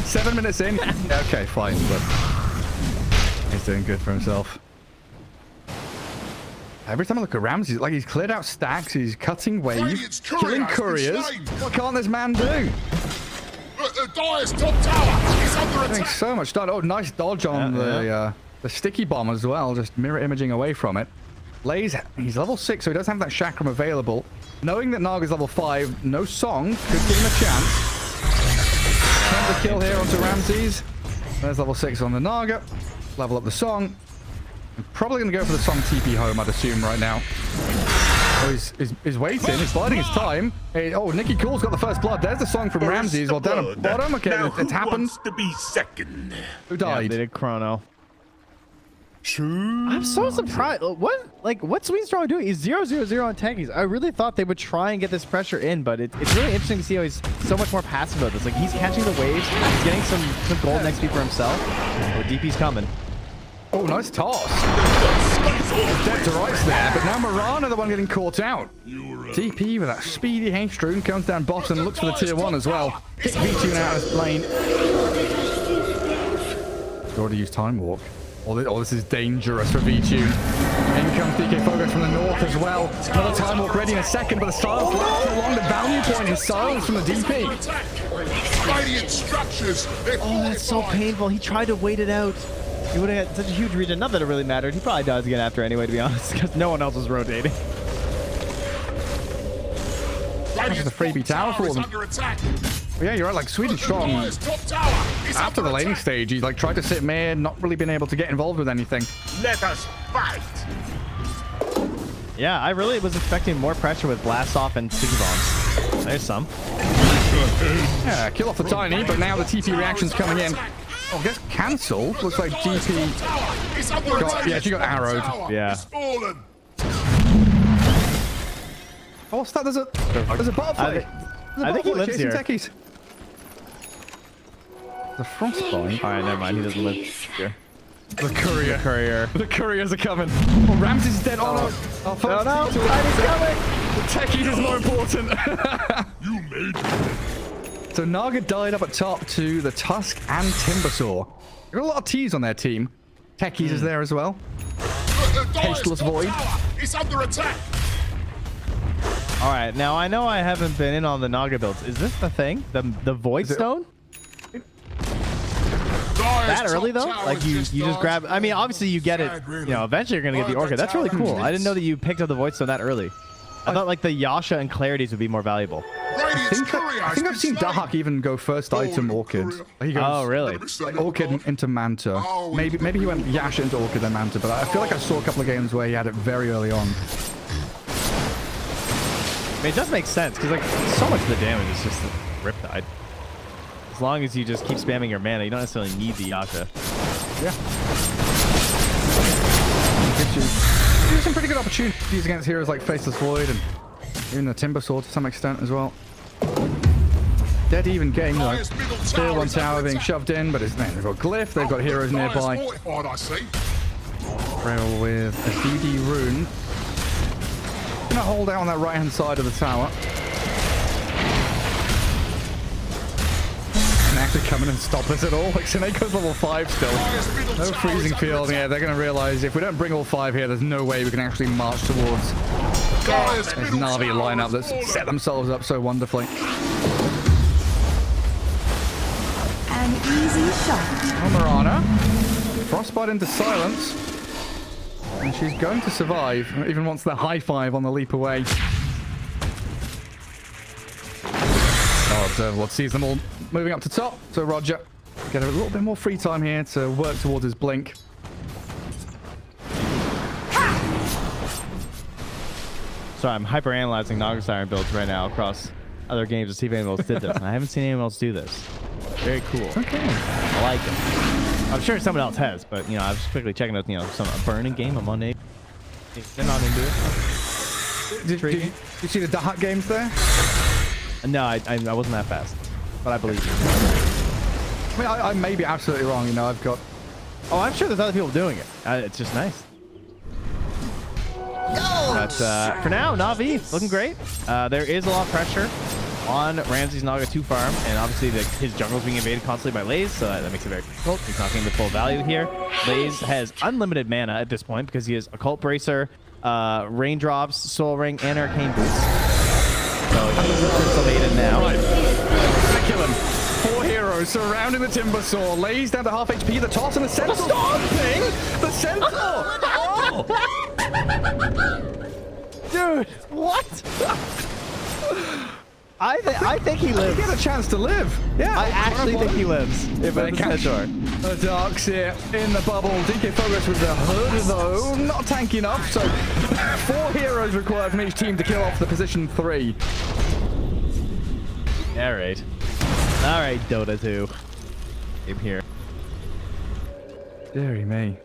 7 minutes in? Yeah, okay, fine. But he's doing good for himself. Every time I look at Ramsey, like he's cleared out stacks, he's cutting waves, killing couriers. What can't this man do? The Dire's top tower is under Doing attack. so much dodge. Oh, nice dodge on the sticky bomb as well, just mirror imaging away from it. Blaze, he's level 6, so he doesn't have that chakram available. Knowing that Naga's level 5, no song could give him a chance. Attempt the kill here onto Ramses. There's level 6 on the Naga. Level up the song. I'm probably going to go for the song TP home, I'd assume, right now. Oh, he's waiting. He's biding his time. Hey, oh, Nicky Cool's got the first blood. There's the song from Ramses. Well, down at bottom. Okay, it's happened. To be second? Who died? Yeah, they did Chrono. I'm so surprised. What's Sweet Strong doing? He's 0-0-0 on tankies. I really thought they would try and get this pressure in, but it's really interesting to see how he's so much more passive about this. Like, he's catching the waves. He's getting some gold next for himself. Oh, DP's coming. Oh, nice toss. Dead to rights there, but now Marana the one getting caught out. DP with that speedy haste rune comes down bottom, looks for the tier 1 as well. Kick V2 out of his lane. He's already used Time Walk. Oh, this is dangerous for V2. In comes DK Focus from the north as well. Another Time Walk ready in a second, but the silence lasts too long. The value point is silence from the DP. Radiant structures. Oh, that's so painful. He tried to wait it out. He would have had such a huge regen. Not that it really mattered. He probably dies again after anyway, to be honest, because no one else was rotating. That's a freebie tower for them. But yeah, you're right. Like Sweden Strong, after the laning stage, he's like tried to sit mid, not really been able to get involved with anything. Let us fight. Yeah, I really was expecting more pressure with Blast Off and Sticky Bombs. There's some. Yeah, kill off the Tiny, but now the TP reaction's coming in. Oh, I guess cancel. Looks like DP got, yeah, she got arrowed. Yeah. Oh, what's that? There's a butterfly. I think he lives here. Techies. The Frostbite. All right, never mind. He doesn't live here. The courier. The courier. The couriers are coming. Oh, Ramses is dead. Oh, no. Oh, no. Tiny's coming. The techies is more important. You made it. So Naga died up at top to the Tusk and Timbersaw. Got a lot of T's on their team. Techies is there as well. Tasteless Void. It's under attack. All right, now I know I haven't been in on the Naga builds. Is this the thing? The Void Stone? That early though? Like you just grab. I mean, obviously you get it. You know, eventually you're gonna get the Orca. That's really cool. I didn't know that you picked up the Void Stone that early. I thought like the Yasha and Clarities would be more valuable. I think I've seen Dahak even go first item Orchid. He goes, oh really? Like Orchid into Manta. Maybe he went Yasha into Orchid then Manta, but I feel like I saw a couple of games where he had it very early on. I mean, it does make sense because like so much of the damage is just the Riptide. As long as you just keep spamming your mana, you don't necessarily need the Yasha. Yeah. There's some pretty good opportunities against heroes like Faceless Void and even the Timbersaw to some extent as well. Dead even game though. Still one tower being shoved in, but it's, man, they've got Glyph, they've got heroes nearby. Rail with a DD rune. Gonna hold out on that right hand side of the tower. Can actually come in and stop this at all? Like Sineko's level 5 still. No freezing field. Yeah, they're gonna realize if we don't bring all 5 here, there's no way we can actually march towards this Navi lineup that's set themselves up so wonderfully. An easy shot. Oh, Marana. Frostbite into silence. And she's going to survive. Even wants the high five on the leap away. Oh, Observerlord sees them all moving up to top. So Roger, get a little bit more free time here to work towards his blink. So I'm hyper-analyzing Naga Siren builds right now across other games to see if anyone else did this. And I haven't seen anyone else do this. Very cool. Okay. I like it. I'm sure someone else has, but, you know, I was just quickly checking out, you know, a burning game. I'm on it. They're not into it. Did you see the Dahak games there? No, I wasn't that fast, but I believe you. I mean, I may be absolutely wrong. You know, I've got... Oh, I'm sure there's other people doing it. It's just nice. But for now, Navi looking great. There is a lot of pressure on Ramsey's Naga 2 farm, and obviously his jungle's being invaded constantly by Laze, so that makes it very difficult. He's not getting the full value here. Laze has unlimited mana at this point because he has Occult Bracer, Raindrops, Soul Ring, and Arcane Boots. So he's a Crystal Maiden now. Right. Kill him. 4 heroes surrounding the Timber Saw. Lays down to half HP. The toss and the Centaur. Stomping! The Centaur! Oh! Dude, what? I think he lives. He had a chance to live. Yeah. I actually think he lives. If They it's catch Centaur. the Darks here in the bubble. DK Focus with the hood, though. Not tanky enough. So 4 heroes required from each team to kill off the position 3. All right. All right, Dota 2. I'm here. Deary me.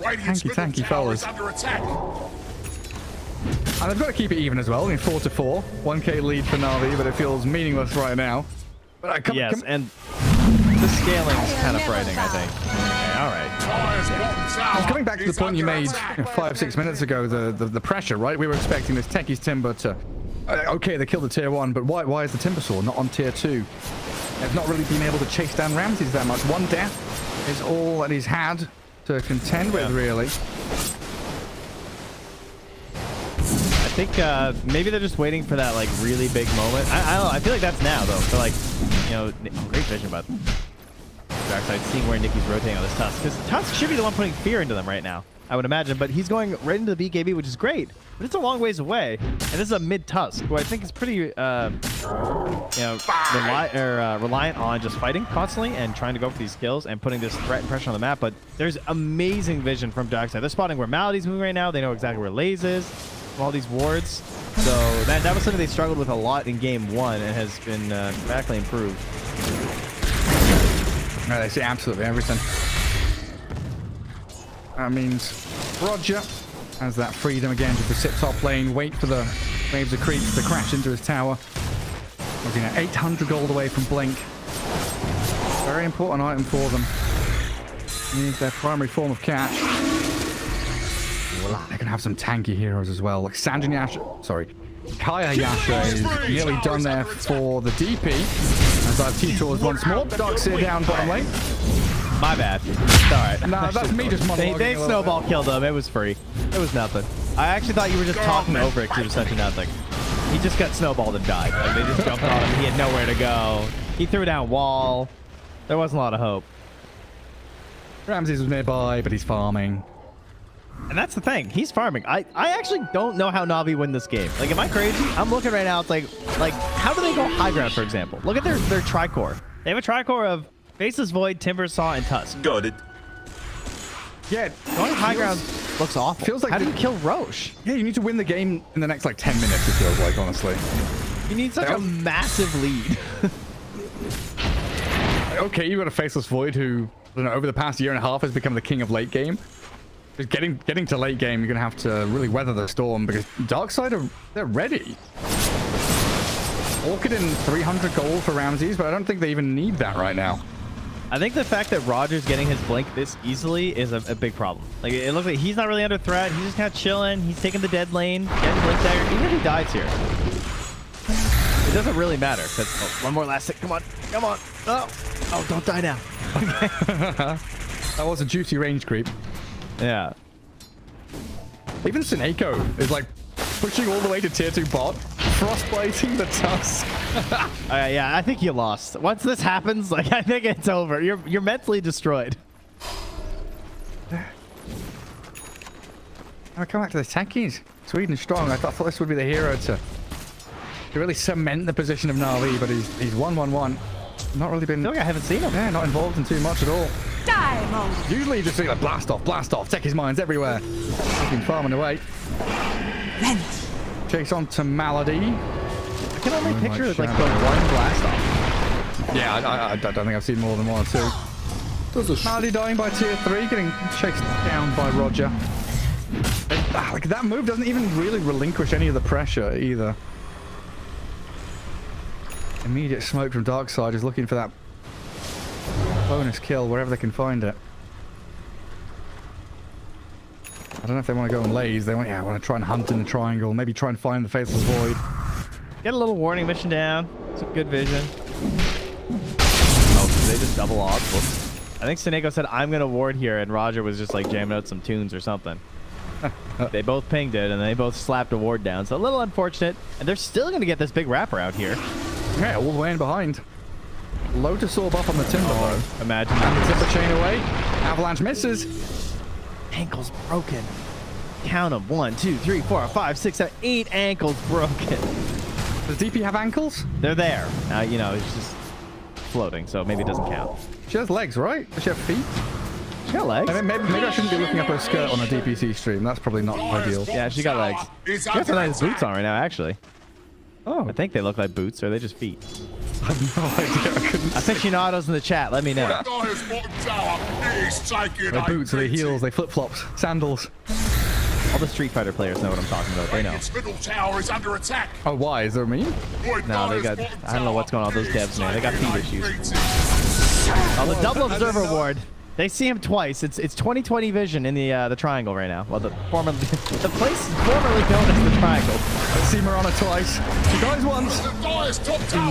Radiant's middle Tanky tower is fellas. under attack. And they've got to keep it even as well. I mean, 4-4. 1k lead for Navi, but it feels meaningless right now. But Yes, and the scaling is kind of frightening, I think. Okay, all right. Dire's bottom tower Coming back to the is point you under made attack. 5-6 minutes ago, the pressure, right? We were expecting this Techie's Timber to... okay, they killed the tier 1, but why is the Timber Saw not on tier 2? They've not really been able to chase down Ramses that much. 1 death is all that he's had to contend with, really. I think maybe they're just waiting for that like really big moment. I don't know. I feel like that's now though. So like, you know, great vision about Darkside seeing where Nicky's rotating on this Tusk, because Tusk should be the one putting fear into them right now, I would imagine. But he's going right into the BKB, which is great, but it's a long ways away. And this is a mid Tusk, who I think is pretty, you know, reliant on just fighting constantly and trying to go for these kills and putting this threat and pressure on the map. But there's amazing vision from Darkside. They're spotting where Malady's moving right now. They know exactly where Laze is. All these wards, so that was something they struggled with a lot in game 1 and has been dramatically improved. No, they see absolutely everything. That means Roger has that freedom again to sit top lane, wait for the waves of creeps to crash into his tower. Looking at 800 gold away from Blink. Very important item for them. Needs their primary form of catch. They can have some tanky heroes as well, like Sanjin Yasha. Sorry, Kaya Yasha is nearly done there for the DP. As I've T-Tours once more. Darkseer down bottom lane. My bad. It's all right. Nah, that's me just monologuing. They snowball killed him. It was free. It was nothing. I actually thought you were just talking over it because it was such a nothing. He just got snowballed and died. Like, they just jumped on him. He had nowhere to go. He threw down wall. There wasn't a lot of hope. Ramses was nearby, but he's farming. And that's the thing. He's farming. I actually don't know how Navi win this game. Like, am I crazy? I'm looking right now. It's like how do they go high ground, for example? Look at their tricore. They have a tricore of Faceless Void, Timber Saw, and Tusk. Got it. Yeah, going high ground looks awful. Feels like how do you kill Roche? Yeah, you need to win the game in the next like 10 minutes. It feels like, honestly. You need such a massive lead. Okay, you've got a Faceless Void who, I don't know, over the past year and a half has become the king of late game. Just getting to late game, you're gonna have to really weather the storm because Darkside they're ready. Orchid in 300 gold for Ramses, but I don't think they even need that right now. I think the fact that Roger's getting his blink this easily is a big problem. Like, it looks like he's not really under threat. He's just kind of chilling. He's taking the dead lane, getting blink dagger. Even if he dies here, it doesn't really matter. Because one more last hit. Come on, come on. Oh, don't die now. Okay. That was a juicy range creep. Yeah. Even Sineko is like pushing all the way to tier 2 bot, frostbiting the Tusk. Yeah, I think you lost. Once this happens, like, I think it's over. You're mentally destroyed. I'll come back to the tankies. Sweden strong. I thought this would be the hero to really cement the position of Navi, but he's 1-1-1. Not really been. I feel like I haven't seen him. Yeah, not involved in too much at all. Die mode. Usually you just see like blast off, take his mines everywhere. He's been farming away. Chase on to Malady. I can only picture like the one blast off. Yeah, I don't think I've seen more than one or two. Malady dying by tier 3, getting chased down by Roger. Like that move doesn't even really relinquish any of the pressure either. Immediate smoke from Darkside is looking for that bonus kill wherever they can find it. I don't know if they want to go and laze. They want to try and hunt in the triangle. Maybe try and find the Faceless Void. Get a little warning mission down. Some good vision. Oh, they just double off. I think Sineko said, I'm going to ward here, and Roger was just like jamming out some tunes or something. They both pinged it, and they both slapped a ward down. So a little unfortunate. And they're still going to get this big wrapper out here. Yeah, all the way in behind. Lotusorb up on the timber, though. Imagine And the that. timber chain away. Avalanche misses. Ankles broken. Count them. 1, 2, 3, 4, 5, 6, 7, 8 ankles broken. Does DP have ankles? They're there. You know, it's just floating, so maybe it doesn't count. She has legs, right? Does she have feet? She got legs. Maybe I shouldn't be looking up her skirt on a DPC stream. That's probably not ideal. Yeah, she got legs. She got some nice boots on right now, actually. Oh, I think they look like boots, or are they just feet? I have no idea. I couldn't Aficionados in the chat, let me know. Dyer's bottom tower is taking Their a boots, their beating. heels, they flip-flops, sandals. All the Street Fighter players know what I'm talking about. They know. Radiant's middle tower is under attack. Oh, why? Is there a meme? No, they got... I don't know what's going on with those devs, man. They got feet issues. Oh, the double observer ward. They see him twice. It's 20/20 vision in the triangle right now. Well, the place is formerly known as the triangle. I've seen Marana twice. She dies once.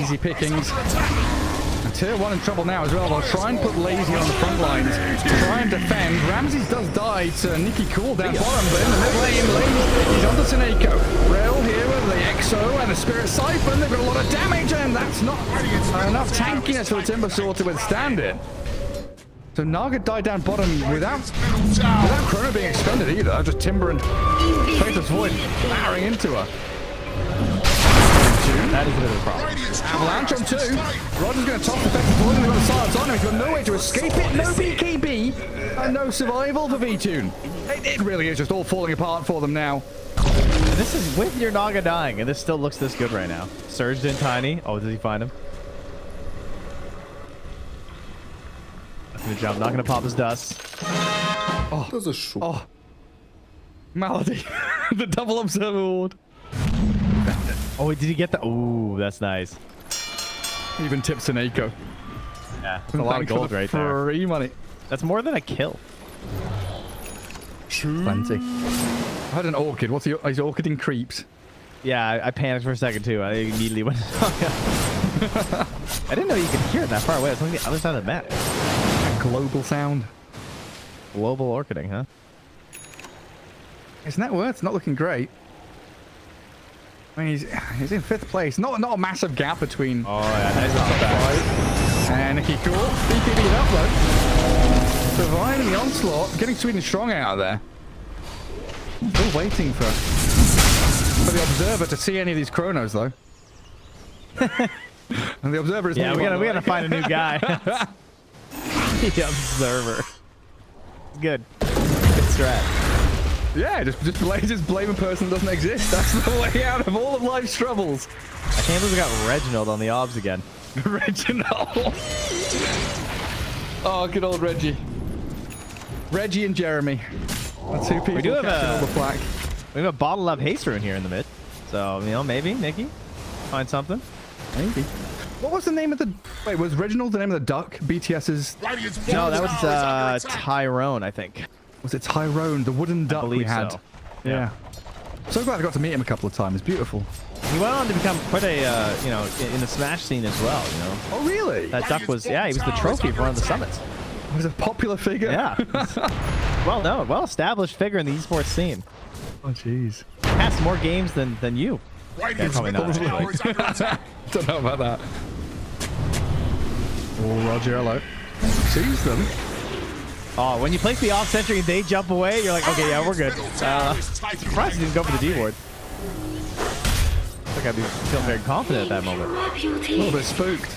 Easy pickings. And Tier 1 in trouble now as well. They'll try and put Lazy on the front lines. Try and defend. Ramses does die to Nikki Cool down bottom, but in the mid lane, Lazy, he's onto Sineko. Rail here with the Exo and the Spirit Siphon. They've got a lot of damage, and that's not enough tankiness for the Timbersaw to withstand it. So Naga died down bottom without Chrono being expended either. Just Timber and Faithless Void battering into her. That is a bit of a problem. Avalanche on 2. Roger's going to toss the Faithless Void and they've got a silence on him. He's got no way to escape it. No BKB. And no survival for V-Tune. It really is just all falling apart for them now. This is with your Naga dying, and this still looks this good right now. Surged in Tiny. Oh, did he find him? Not gonna jump, not gonna pop his dust. Das ist schon. Oh. Malady. The double observer ward. Oh, wait, did he get the... Ooh, that's nice. Even tips an Eiko. Yeah, that's a lot of gold right there. Free money. That's more than a kill. Plenty. I had an orchid. What's his orchid in creeps? Yeah, I panicked for a second too. I immediately went. I didn't know you could hear it that far away. It's on the other side of the map. Global sound. Global orchiding, huh? His net worth's not looking great. I mean, he's in 5th place. Not a massive gap between. Oh yeah, nice back. And Nikki Cool. BKB'd up though. Surviving the onslaught. Getting Sweden Strong out of there. Still waiting for the observer to see any of these chronos though. And the observer is we gotta find a new guy. The observer. Good. Good strat. Yeah, just blame a person that doesn't exist. That's the way out of all of life's troubles. I can't believe we got Reginald on the obs again. Reginald. Oh, good old Reggie. Reggie and Jeremy. That's two people. We do have all the flack. We have a bottle of haste rune here in the mid. So, you know, maybe, Nikki, find something. Maybe. What was the name of the... Wait, was Reginald the name of the duck? BTS's... No, that was Tyrone, I think. Was it Tyrone, the wooden duck we had? So. Yeah. So glad I got to meet him a couple of times. Beautiful. He went on to become quite a, you know, in the Smash scene as well, you know. Oh, really? That duck was, yeah, he was the trophy for one of the summits. He was a popular figure? Yeah. Well known, well-established figure in the esports scene. Oh, jeez. Passed more games than you. Yeah, probably not. Don't know about that. Oh, Roger, hello. Sees them. Oh, when you place the off sentry and they jump away, you're like, okay, yeah, we're good. Surprised he didn't go for the D ward. I think I'd be feeling very confident at that moment. A little bit spooked.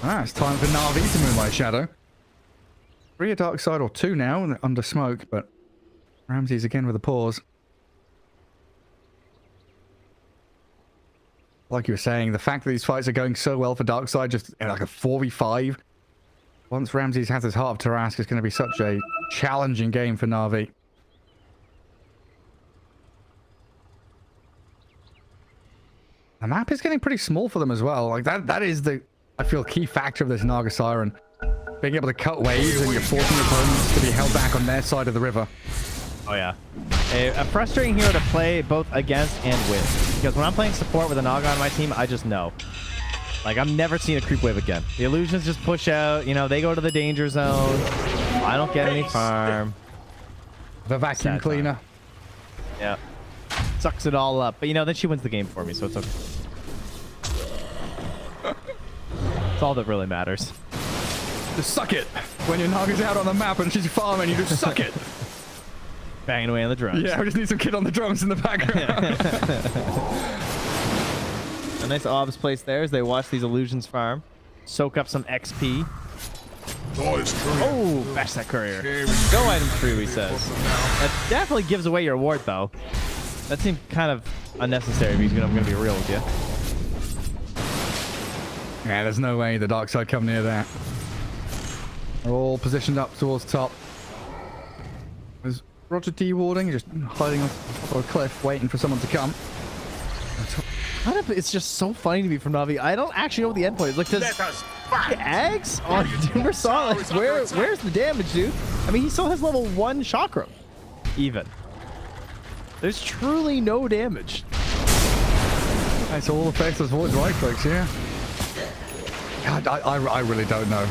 Ah, it's time for Navi to Moonlight Shadow. 3 at Darkside or 2 now under smoke, but Ramses again with a pause. Like you were saying, the fact that these fights are going so well for Darkside, just like a 4v5. Once Ramses has his Heart of Tarask, it's going to be such a challenging game for Navi. The map is getting pretty small for them as well. Like that is the, I feel, key factor of this Naga Siren. Being able to cut waves and you're forcing opponents to be held back on their side of the river. Oh yeah. A frustrating hero to play both against and with. Because when I'm playing support with a Naga on my team, I just know. Like, I'm never seeing a creep wave again. The illusions just push out, you know, they go to the danger zone. I don't get any farm. The vacuum cleaner. Yeah. Sucks it all up. But, you know, then she wins the game for me, so it's okay. It's all that really matters. Just suck it. When your Naga's out on the map and she's farming, you just suck it. Banging away on the drums. Yeah, we just need some kid on the drums in the background. A nice obs place there as they watch these illusions farm. Soak up some XP. Oh, bash that courier. Go item 3, he says. That definitely gives away your ward, though. That seemed kind of unnecessary because I'm going to be real with you. Yeah, there's no way the Darkside come near that. They're all positioned up towards top. There's Roger D-warding, just hiding on top of a cliff, waiting for someone to come. It's just so funny to me from Navi. I don't actually know what the endpoint is. Like, does Ags on Doomer Solid? Where's the damage, dude? I mean, he still has level 1 chakra. Even. There's truly no damage. It's all effects as voids right clicks, yeah. God, I really don't know.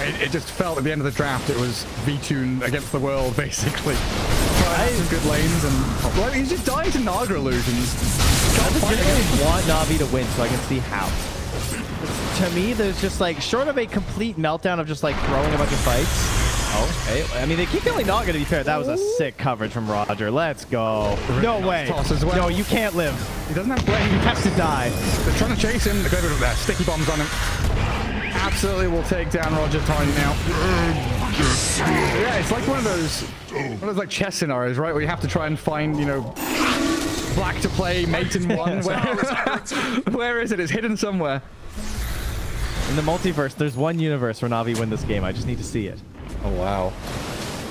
It just felt at the end of the draft it was V-Tune against the world, basically. Trying some good lanes and... Well, he's just dying to Naga illusions. I legitimately want Navi to win so I can see how. To me, there's just like, short of a complete meltdown of just like throwing a bunch of fights. Oh, hey, I mean, they keep killing Naga, to be fair. That was a sick coverage from Roger. Let's go. No way. As well. No, you can't live. He doesn't have blade. He has to die. They're trying to chase him. They're going with their sticky bombs on him. Absolutely will take down Roger tiny now. Yeah, it's like one of those like chess scenarios, right? Where you have to try and find, you know, black to play, mate in one. Where is it? It's hidden somewhere. In the multiverse, there's one universe where Navi win this game. I just need to see it. Oh, wow.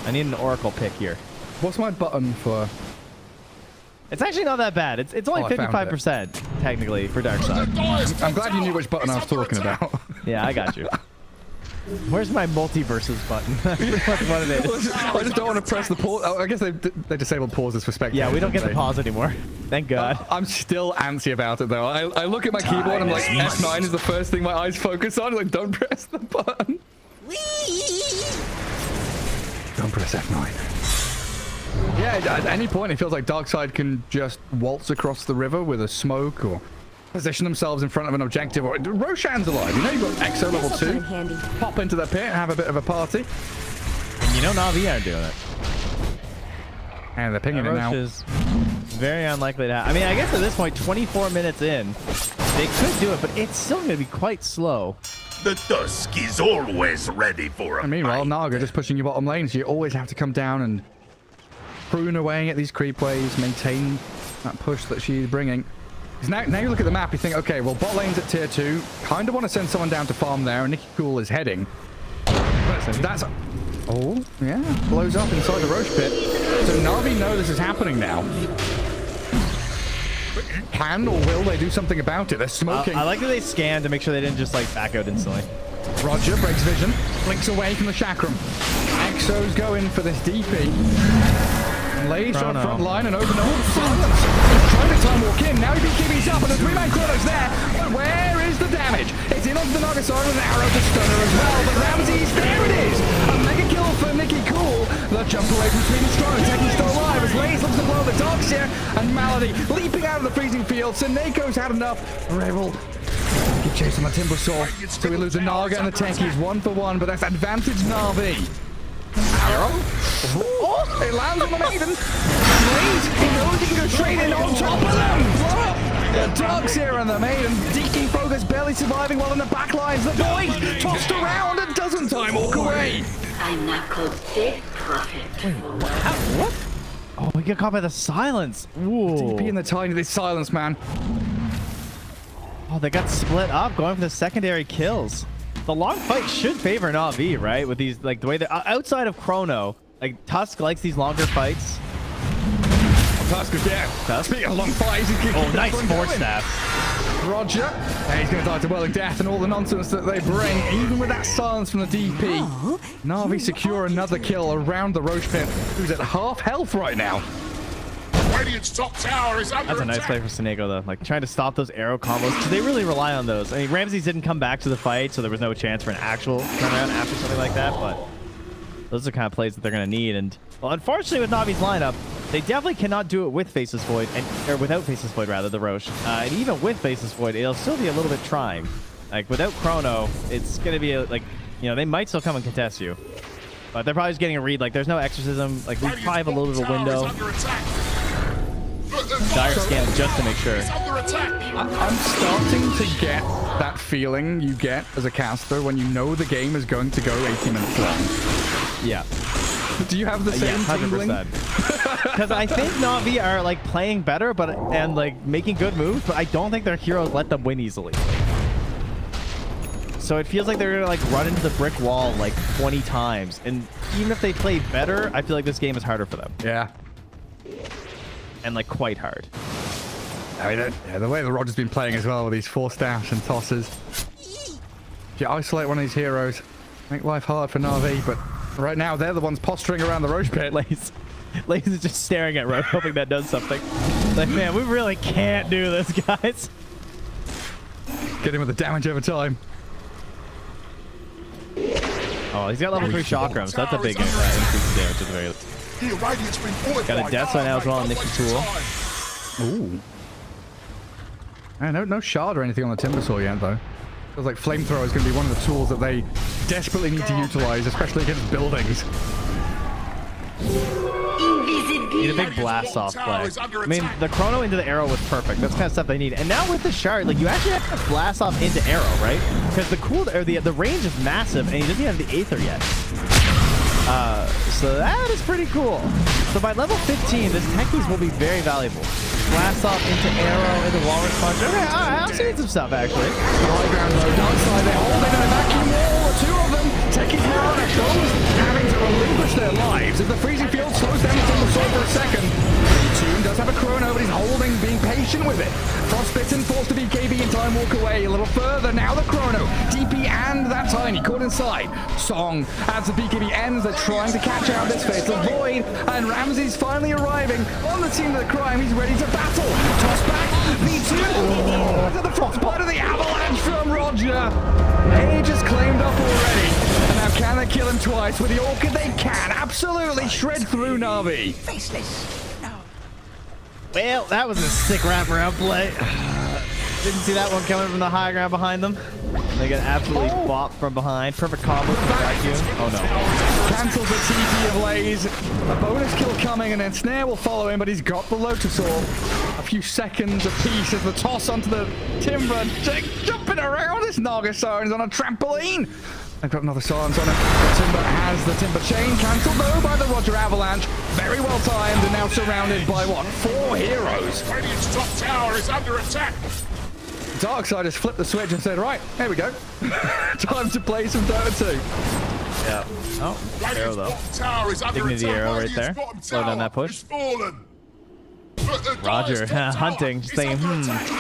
I need an Oracle pick here. What's my button for? It's actually not that bad. It's only 55% technically for Darkside. I'm glad you knew which button I was talking about. Yeah, I got you. Where's my multiverses button? What it is. I just don't want to press the pause. Oh, I guess they disabled pauses for spectators. Yeah, we don't get the pause anymore. Thank God. I'm still antsy about it though. I look at my keyboard and I'm like, F9 is the first thing my eyes focus on. I'm like, don't press the button. Don't press F9. Yeah, at any point it feels like Darkside can just waltz across the river with a smoke or position themselves in front of an objective. Or Roshan's alive. You know, you've got EXO level 2. Pop into the pit and have a bit of a party. And you know Navi aren't doing it. And they're pinging it now. Is very unlikely to happen. I mean, I guess at this point, 24 minutes in, they could do it, but it's still going to be quite slow. The Dusk is always ready for a And meanwhile, Naga just pushing your bottom lane, so you always have to come down and prune away at these creep waves, maintain that push that she's bringing. Because now you look at the map, you think, okay, well, bot lane's at tier 2. Kind of want to send someone down to farm there, and Nicky Cool is heading. But that's... Oh, yeah. Blows up inside the Roche pit. So Navi know this is happening now. Can or will they do something about it? They're smoking. I like that they scanned to make sure they didn't just, like, back out instantly. Roger breaks vision, blinks away from the chakram. Exo's going for this DP. Lays on front line and over silence. Trying to time walk in. Now he keeps up and the 3-man Chrono's there. But where is the damage? It's in onto the Naga side with an arrow to stunner as well. But Ramsey's there it is. A mega kill for Nicky Cool. The jump away from Sweden Strong. Taking still alive as Lays looks to blow the dogs here. And Malady leaping out of the freezing field. Seneco's had enough. Rebel. Keep chasing the Timbersaw. So we lose the Naga and the Techies 1 for 1. But that's advantage Navi. Arrow. Oh, it lands on the Maiden. Blaze, he knows he can go straight in on top of them. The dogs here and the Maiden. DP focus barely surviving while in the back lines. The boy tossed around and doesn't time walk away. I'm not called Big Profit. Wait, what? Oh, we get caught by the silence. Whoa. DP in the tiny, this silence, man. Oh, they got split up going for the secondary kills. The long fight should favor Navi, right? With these, like, the way that outside of Chrono, like, Tusk likes these longer fights. Tusk is dead. Speaking of long fights, oh, nice force staff. Roger. And he's going to die to Welling Death and all the nonsense that they bring, even with that silence from the DP. Navi secure another kill around the Roche pit, who's at half health right now. Radiant's top tower is under That's a nice play for Senego, though. Like, trying to stop those arrow combos, because they really rely on those. I mean, Ramses didn't come back to the fight, so there was no chance for an actual turnaround after something like that, but those are the kind of plays that they're going to need. And, well, unfortunately with Navi's lineup, They definitely cannot do it with Faceless Void, or without Faceless Void, rather, the Roche. And even with Faceless Void, it'll still be a little bit trying. Like, without Chrono, it's going to be, like, you know, they might still come and contest you. But they're probably just getting a read. Like, there's no Exorcism. Like, we probably have a little bit of a window. Dire scan just to make sure. I'm starting to get that feeling you get as a caster when you know the game is going to go 80 minutes long. Yeah. Do you have the same tingling? 100%. Because I think Navi are like playing better, and like making good moves, but I don't think their heroes let them win easily. So it feels like they're gonna like run into the brick wall like 20 times, and even if they play better, I feel like this game is harder for them. Yeah. And like quite hard. I mean, yeah, the way the Roger's been playing as well with these force dash and tosses. If you isolate one of these heroes, make life hard for Navi, but right now they're the ones posturing around the Roche pit. Laze is just staring at Roche, hoping that does something. Like, man, we really can't do this, guys. Get him with the damage over time. Oh, he's got level 3 chakram, so that's a big increase in damage at the very least. Got a death sign now as well on Nikki Tool. Ooh. No shard or anything on the Timbersaw yet, though. Feels like Flamethrower is going to be one of the tools that they desperately need to utilize, especially against buildings. Need a big blast off play. I mean, the chrono into the arrow was perfect. That's the kind of stuff they need. And now with the shard, like, you actually have to blast off into arrow, right? Because the range is massive, and he doesn't have the aether yet. So that is pretty cool. So by level 15, this techies will be very valuable. Blast off into arrow, into walrus punch. Okay, I'm seeing some stuff actually. High ground low, Darkside, they're holding in a vacuum wall. The two of them, Techies Marana goes having to relinquish their lives as the freezing field slows down the Timbersaw for a second. Tune does have a chrono, but he's holding, being patient with it. Frostbitten, forced to BKB in time, walk away a little further. Now the chrono, DP and that Tiny caught inside. Song, as the BKB ends, they're trying to catch out this fatal void, and Ramsey's finally arriving on the scene of the crime. He's ready to battle. Toss back, V2, the frostbite of the avalanche from Roger. Age is claimed up already. And now can they kill him twice with the Orchid? They can absolutely shred through Navi. Well, that was a sick wraparound play. Didn't see that one coming from the high ground behind them. They get absolutely bopped from behind. Perfect combo from vacuum. Oh no. Cancels the TP of Laze. A bonus kill coming, and then Snare will follow him, but he's got the Lotusaur. A few seconds apiece as the toss onto the Timber. Jumping around. This Naga Siren's on a trampoline. They've got another silence on it. The Timber has the Timber chain. Cancelled though by the Roger Avalanche. Very well timed, and now surrounded by what? 4 heroes. Radiant's top tower is under attack. Darkside has flipped the switch and said, right, here we go. Time to play some Dota 2. Yeah. Oh, arrow though. Dignity arrow right there. Slow down that push. Roger, hunting, just thinking,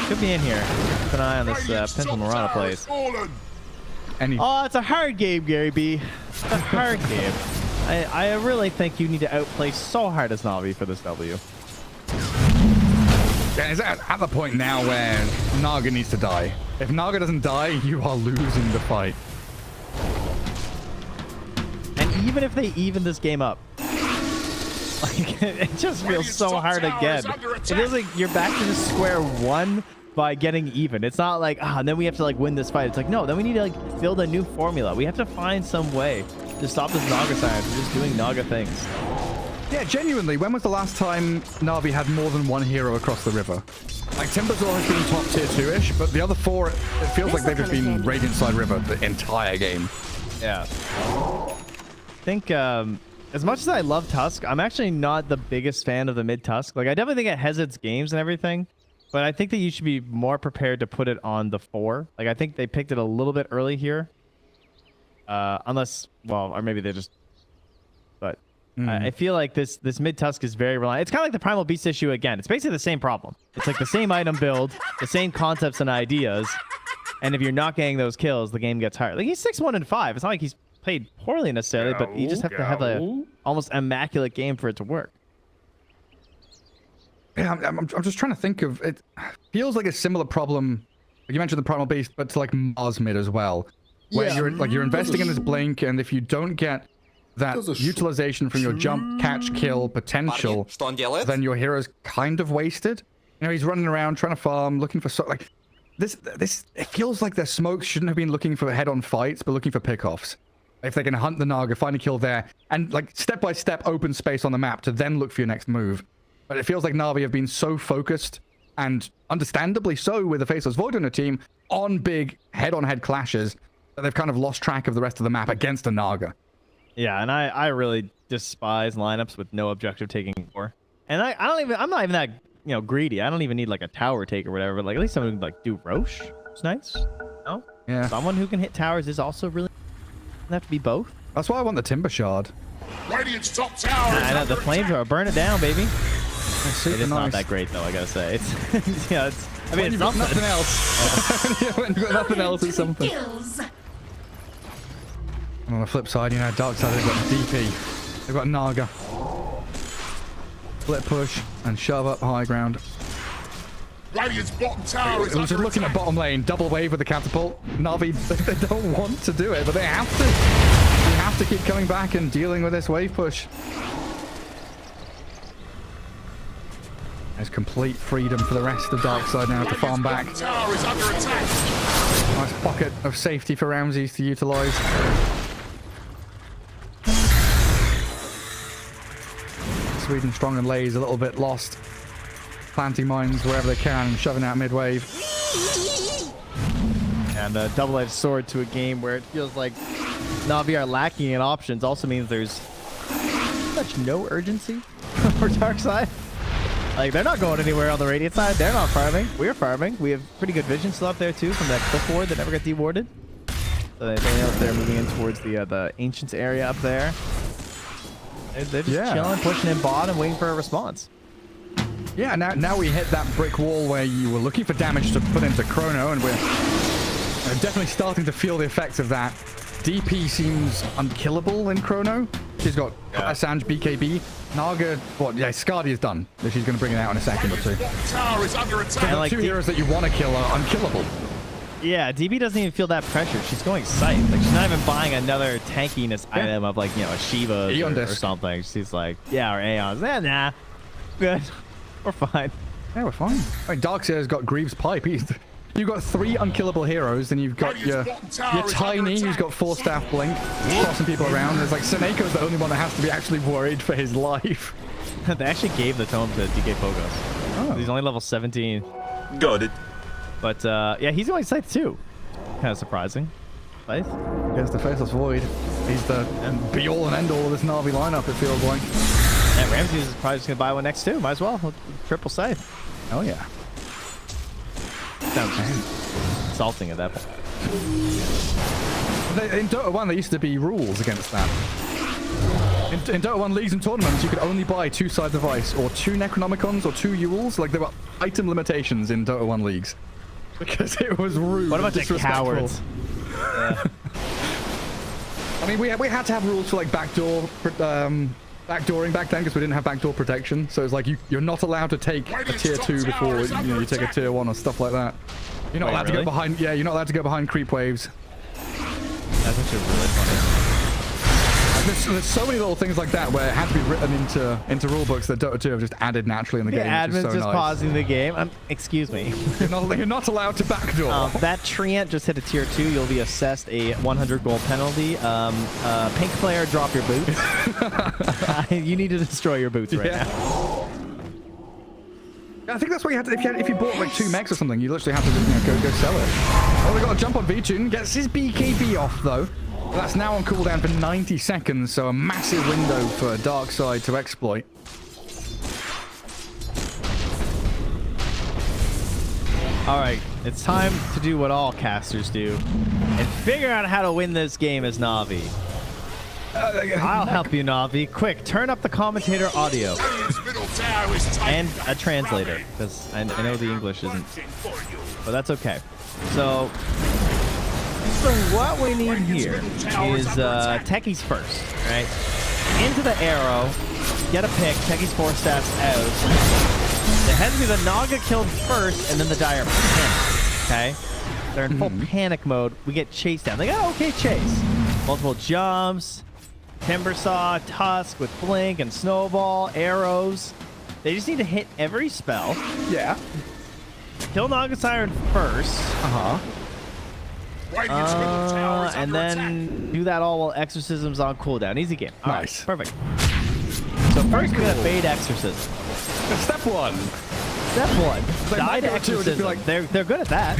could be in here. Keep an eye on this potential Morana plays. Oh, it's a hard game, Gary B. It's a hard game. I really think you need to outplay so hard as Navi for this W. Yeah, is that at the point now where Naga needs to die? If Naga doesn't die, you are losing the fight. And even if they even this game up, like, it just feels so hard again. It feels like you're back to just square one by getting even. It's not like, and then we have to like win this fight. It's like, no, then we need to like build a new formula. We have to find some way to stop this Naga science from just doing Naga things. Yeah, genuinely, when was the last time Navi had more than one hero across the river? Like, Timbersaw has been top tier 2-ish, but the other 4, it feels like they've just been Radiant Side River the entire game. Yeah. I think, as much as I love Tusk, I'm actually not the biggest fan of the mid-Tusk. Like, I definitely think it has its games and everything, but I think that you should be more prepared to put it on the 4. Like, I think they picked it a little bit early here. Unless, well, or maybe they just... But... I feel like this mid-Tusk is very reliant. It's kind of like the Primal Beast issue again. It's basically the same problem. It's like the same item build, the same concepts and ideas, and if you're not getting those kills, the game gets hard. Like, he's 6-1 and 5. It's not like he's played poorly necessarily, but you just have to have a almost immaculate game for it to work. Yeah, I'm just trying to think of it. Feels like a similar problem. You mentioned the Primal Beast, but to like Mars mid as well, where you're investing in this blink, and if you don't get that utilization from your jump, catch, kill potential, then your hero's kind of wasted. You know, he's running around trying to farm, looking for like this. It feels like their smokes shouldn't have been looking for head-on fights, but looking for pickoffs. If they can hunt the Naga, find a kill there, and like step by step open space on the map to then look for your next move. But it feels like Navi have been so focused, and understandably so, with the Faceless Void on the team, on big head-on-head clashes, that they've kind of lost track of the rest of the map against a Naga. Yeah, and I really despise lineups with no objective taking core. And I'm not even that, you know, greedy. I don't even need like a tower take or whatever, but like at least someone who can like do Roche. It's nice. No? Yeah. Someone who can hit towers is also really doesn't have to be both. That's why I want the Timber Shard. Radiant's top tower. I know the flamethrower, burn it down, baby. It is nice. not that great though, I gotta say. It's yeah, it's I mean it's got something. nothing else. Yeah, when you've got nothing else, it's something. And on the flip side, you know, Darkside, they've got DP. They've got Naga. Split push and shove up high ground. Radiant's bottom tower is Just looking at bottom lane, double wave with the catapult. Navi, they don't want to do it, but they have to. They have to keep coming back and dealing with this wave push. There's complete freedom for the rest of Darkside now to farm back. Tower is under attack. Nice pocket of safety for Ramses to utilize. Sweden strong and lays a little bit lost. Planting mines wherever they can and shoving out mid-wave. And a double-edged sword to a game where it feels like Navi are lacking in options also means there's pretty much no urgency for Darkside. Like, they're not going anywhere on the Radiant side. They're not farming. We're farming. We have pretty good vision still up there, too, from that cliff ward that never got dewarded. So they know if they're moving in towards the Ancients area up there. They're just chilling, pushing in bot and waiting for a response. Yeah, now we hit that brick wall where you were looking for damage to put into Chrono, and we're definitely starting to feel the effects of that. DP seems unkillable in Chrono. She's got Assange, BKB. Naga, Skadi is done. She's going to bring it out in a second or two. Tower is under attack. The two heroes that you want to kill are unkillable. Yeah, DB doesn't even feel that pressure. She's going Scythe. Like, she's not even buying another tankiness item of, like, you know, a Shiva or something. She's like, yeah, or Aeons. Nah. Good. We're fine. Yeah, we're fine. I mean, Darkseid's got Greaves' Pipe. You've got 3 unkillable heroes, and you've got your Tiny, who's got 4 staff blink, crossing people around. There's like Seneco's the only one that has to be actually worried for his life. They actually gave the tome to DK Pogos. Oh. He's only level 17. Got it. But yeah, he's going Scythe too. Kind of surprising. Scythe? Here's the Faceless Void. He's the be-all and end-all of this Navi lineup, it feels like. Yeah, Ramsey is probably just going to buy one next too. Might as well. Triple Scythe. Oh, yeah. Sounds insulting at that point. In Dota 1, there used to be rules against that. In Dota 1 leagues and tournaments, you could only buy 2 Sides of Ice, or 2 Necronomicons, or 2 Euls. Like, there were item limitations in Dota 1 leagues. Because it was rude. What about the cowards? I mean, we had to have rules for, like, backdooring back then because we didn't have backdoor protection. So it's like you're not allowed to take a tier 2 before you take a tier 1 or stuff like that. You're not allowed to go behind. Yeah, you're not allowed to go behind creep waves. That's actually really funny. There's so many little things like that where it had to be written into rule books that Dota 2 have just added naturally in the game. Admin's so just nice. pausing the game. Excuse me. You're not allowed to backdoor. That Treant just hit a tier 2. You'll be assessed a 100 gold penalty. Pink player, drop your boots. You need to destroy your boots right now. I think that's what you had to. If you bought like 2 mechs or something, you literally have to just go sell it. Oh, we got a jump on V-Tune. Gets his BKB off though. That's now on cooldown for 90 seconds, so a massive window for Darkside to exploit. All right, it's time to do what all casters do and figure out how to win this game as Navi. I'll help you, Navi. Quick, turn up the commentator audio and a translator, because I know the English isn't, but that's okay. So what we need here is techies first, right? Into the arrow, get a pick, techies 4 stats out. It has to be the Naga killed first, and then the Dire panic, okay? They're in full panic mode. We get chased down. They got okay chase. Multiple jumps. Timber Saw, Tusk with Blink and Snowball, arrows. They just need to hit every spell. Yeah. Kill Naga Siren first. And then do that all while Exorcism's on cooldown. Easy game. All nice. Right, perfect. So first we're gonna fade Exorcism. Step one. Step one. Die to Exorcism. Like... They're good at that.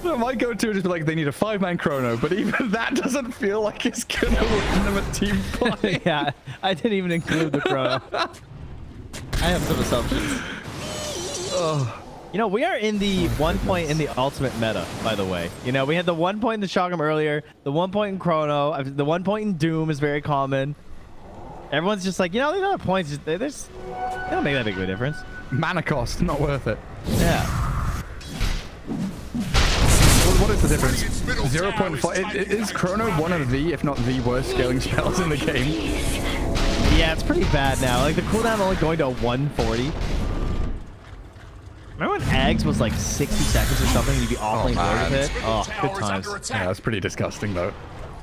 My go-to would just be like, they need a 5-man chrono, but even that doesn't feel like it's gonna win them a team fight. Yeah, I didn't even include the chrono. I have some assumptions. Oh. You know, we are in the 1 point in the ultimate meta, by the way. You know, we had the 1 point in the Shock'em earlier, the 1 point in Chrono, the 1 point in Doom is very common. Everyone's just like, you know, these other points, they don't make that big of a difference. Mana cost, not worth it. Yeah. What is the difference? 0.5. Is Chrono one of the, if not the worst scaling spells in the game? Yeah, it's pretty bad now. Like the cooldown only going to 140. Remember when Ags was like 60 seconds or something? You'd be awfully bored with it. Oh, good times. Yeah, that's pretty disgusting though.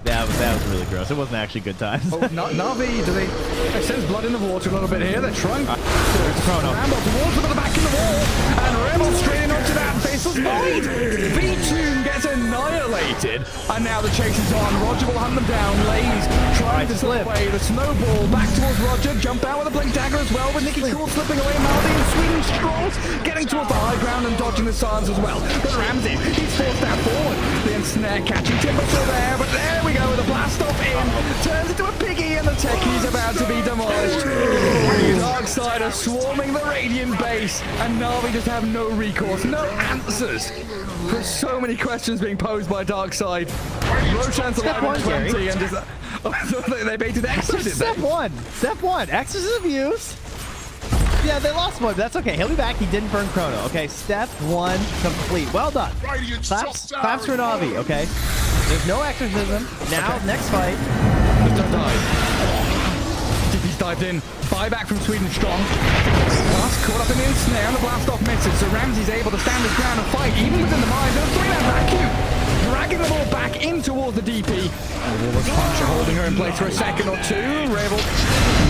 That was really gross. It wasn't actually good times. Oh, Navi, do they sense blood in the water a little bit here? They're trying to scramble towards them at the back in the wall. And Rebel straight in onto that faceless void. V2 gets annihilated. And now the chase is on. Roger will hunt them down. Lays trying to slip away. The snowball back towards Roger. Jump out with a blink dagger as well. With Nicky Cool slipping away. Maldi and Sweden Strolls getting towards the high ground and dodging the silence as well. But Ramsey, he's forced out forward. The ensnare catching Timber still there. But there we go with a blast off in. Turns into a piggy and the techie's about to be demolished. Darkside are swarming the Radiant base and Navi just have no recourse, no answers for so many questions being posed by Darkside. Roshan's alive at 20 and just... they baited Exorcism, did Step one. Step one. Exorcism used. Yeah, they lost one, but that's okay. He'll be back. He didn't burn Chrono. Okay, step one complete. Well done. Claps for Navi, okay? There's no Exorcism. Now, next fight. Don't die. DP's dived in. Buyback from Sweden Strong. Tusk caught up in the ensnare and the blast off misses. So Ramsey's able to stand his ground and fight even within the mine. They're throwing that vacuum. Dragging the ball back in towards the DP. And Warlord's Puncher holding her in place for a second or two. Rebel,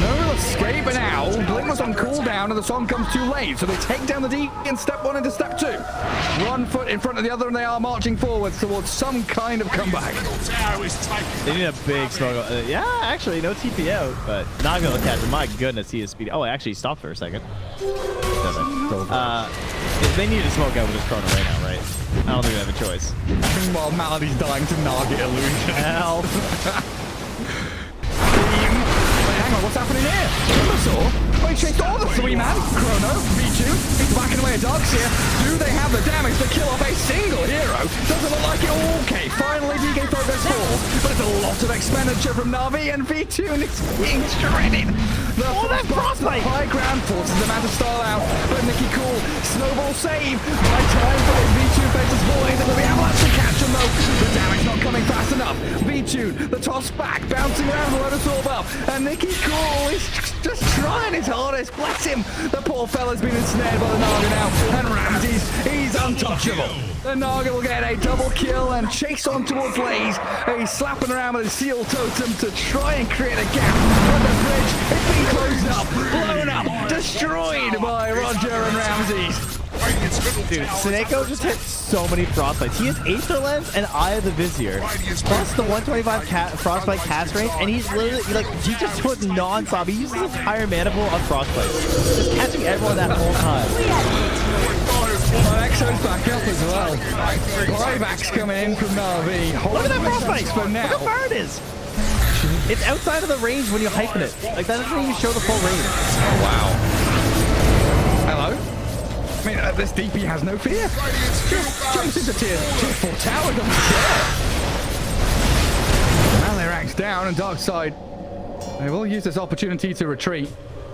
no real escape now. Blink was on cooldown and the song comes too late. So they take down the DP in step one into step two. 1 foot in front of the other and they are marching forwards towards some kind of comeback. They need a big smoke. Yeah, actually, no TP out, but not going to catch him. My goodness, he is speedy. Oh, actually, he stopped for a second. They need to smoke out with his Chrono right now, right? I don't think they have a choice. Meanwhile, Malady's dying to Nugget illusion. Help. Hang on, what's happening here? Timbersaw? Oh, he chased all the 3-man. Chrono, V2, he's backing away a Dogs here. Do they have the damage to kill off a single hero? Doesn't look like it. Okay, finally DK progress 4. But it's a lot of expenditure from Navi and V2 and it's being shredded. The Frostbite high ground forces the man to stall out. But Nicky Cool, snowball save. By time for his V2 faces void. There'll be avalanche to catch him though. The damage not coming fast enough. V2, the toss back, bouncing around the lotus orb up. And Nicky Cool is just trying his hardest. Bless him. The poor fella's been ensnared by the Naga now. And Ramsey's, he's untouchable. The Naga will get a double kill and chase on towards Lays. He's slapping around with his seal totem to try and create a gap. But the bridge, it's been closed up, blown up, destroyed by Roger and Ramsey's. Dude, Sneko just hit so many frostbites. He has Aether Lens and Eye of the Vizier, plus the 125 frostbite cast range, and he's literally like he just goes non-stop. He uses his entire mana pool on frostbites, just catching everyone that whole time. Exo's back up as well. Buyback's coming in from Navi. Look at that frostbite! For now. Look how far it is. It's outside of the range when you're hyping it. Like that doesn't even show the full range. Oh wow. Hello. I mean, this DP has no fear. Just jumps into tier 4 tower, doesn't care. Melee ranks down and Darkside. They will use this opportunity to retreat.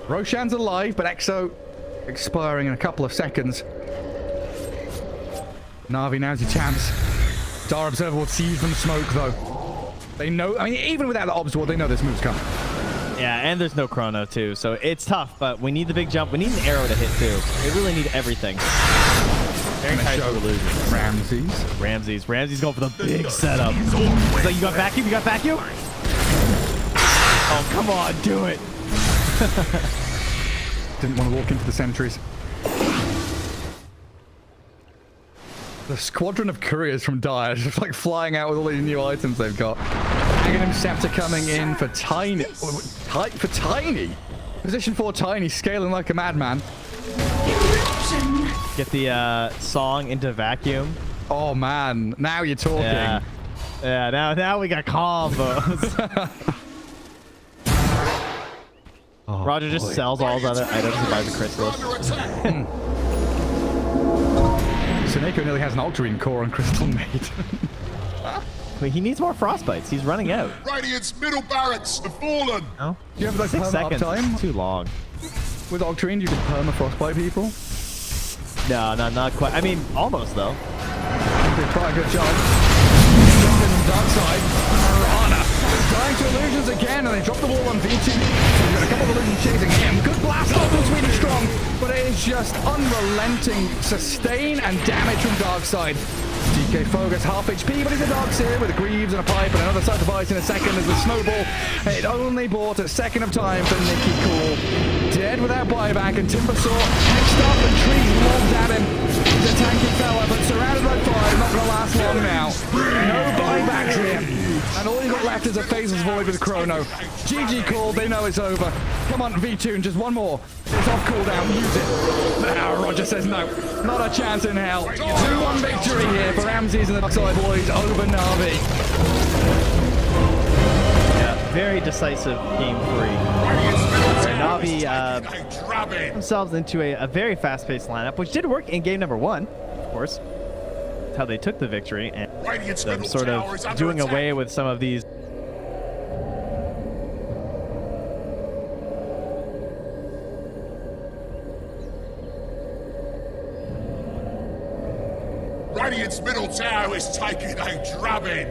Roshan's alive, but Exo expiring in a couple of seconds. Navi, now's your chance. Star Observer will see you from smoke, though. They know, I mean, even without the Obs ward, they know this move's coming. Yeah, and there's no Chrono, too, so it's tough, but we need the big jump. We need an arrow to hit, too. We really need everything. Very tight for losing. Ramsey's going for the big setup. So you got vacuum? You got vacuum? Oh, come on, do it. Didn't want to walk into the sentries. The squadron of couriers from Dire just like flying out with all these new items they've got. Aghanim Scepter coming in for Tiny. For Tiny? Position 4 Tiny, scaling like a madman. Get the song into vacuum. Oh man, now you're talking. Yeah, now we got combos. Oh, Roger just sells all his other items and buys a crystal. Seneko nearly has an Octarine core on Crystal Maid. Wait, he needs more frostbites. He's running out. Radiant's middle barracks have fallen. No? Do you have like 6 seconds. time? Too long. With Octarine, you can perma frostbite people? No, not quite. I mean, almost though. They try a good job. Darkside. Marana. Dying to illusions again, and they drop the wall on V2. So you've got a couple of illusions chasing him. Good blast off was really strong, but it is just unrelenting sustain and damage from Darkside. DK Fogus half HP, but he's a Darkseer with a Greaves and a pipe and another side device in a second as the snowball. It only bought a second of time for Nicky Cool. Dead without buyback, and Timbersaw next up and trees lobbed at him. He's a tanky fella, but surrounded by fire, not gonna last long now. No buybacks here. And all you got left is a Phasel's Void with Chrono. GG Cool, they know it's over. Come on, V2, just one more. It's off cooldown, use it. Roger says no. Not a chance in hell. 2-1 victory here for Ramses and the Darkside boys over Navi. Yeah, very decisive game 3. Navi themselves into a very fast-paced lineup, which did work in game number 1, of course. That's how they took the victory, and them sort of doing away with some of these. Radiant's middle tower is taking a drubbing.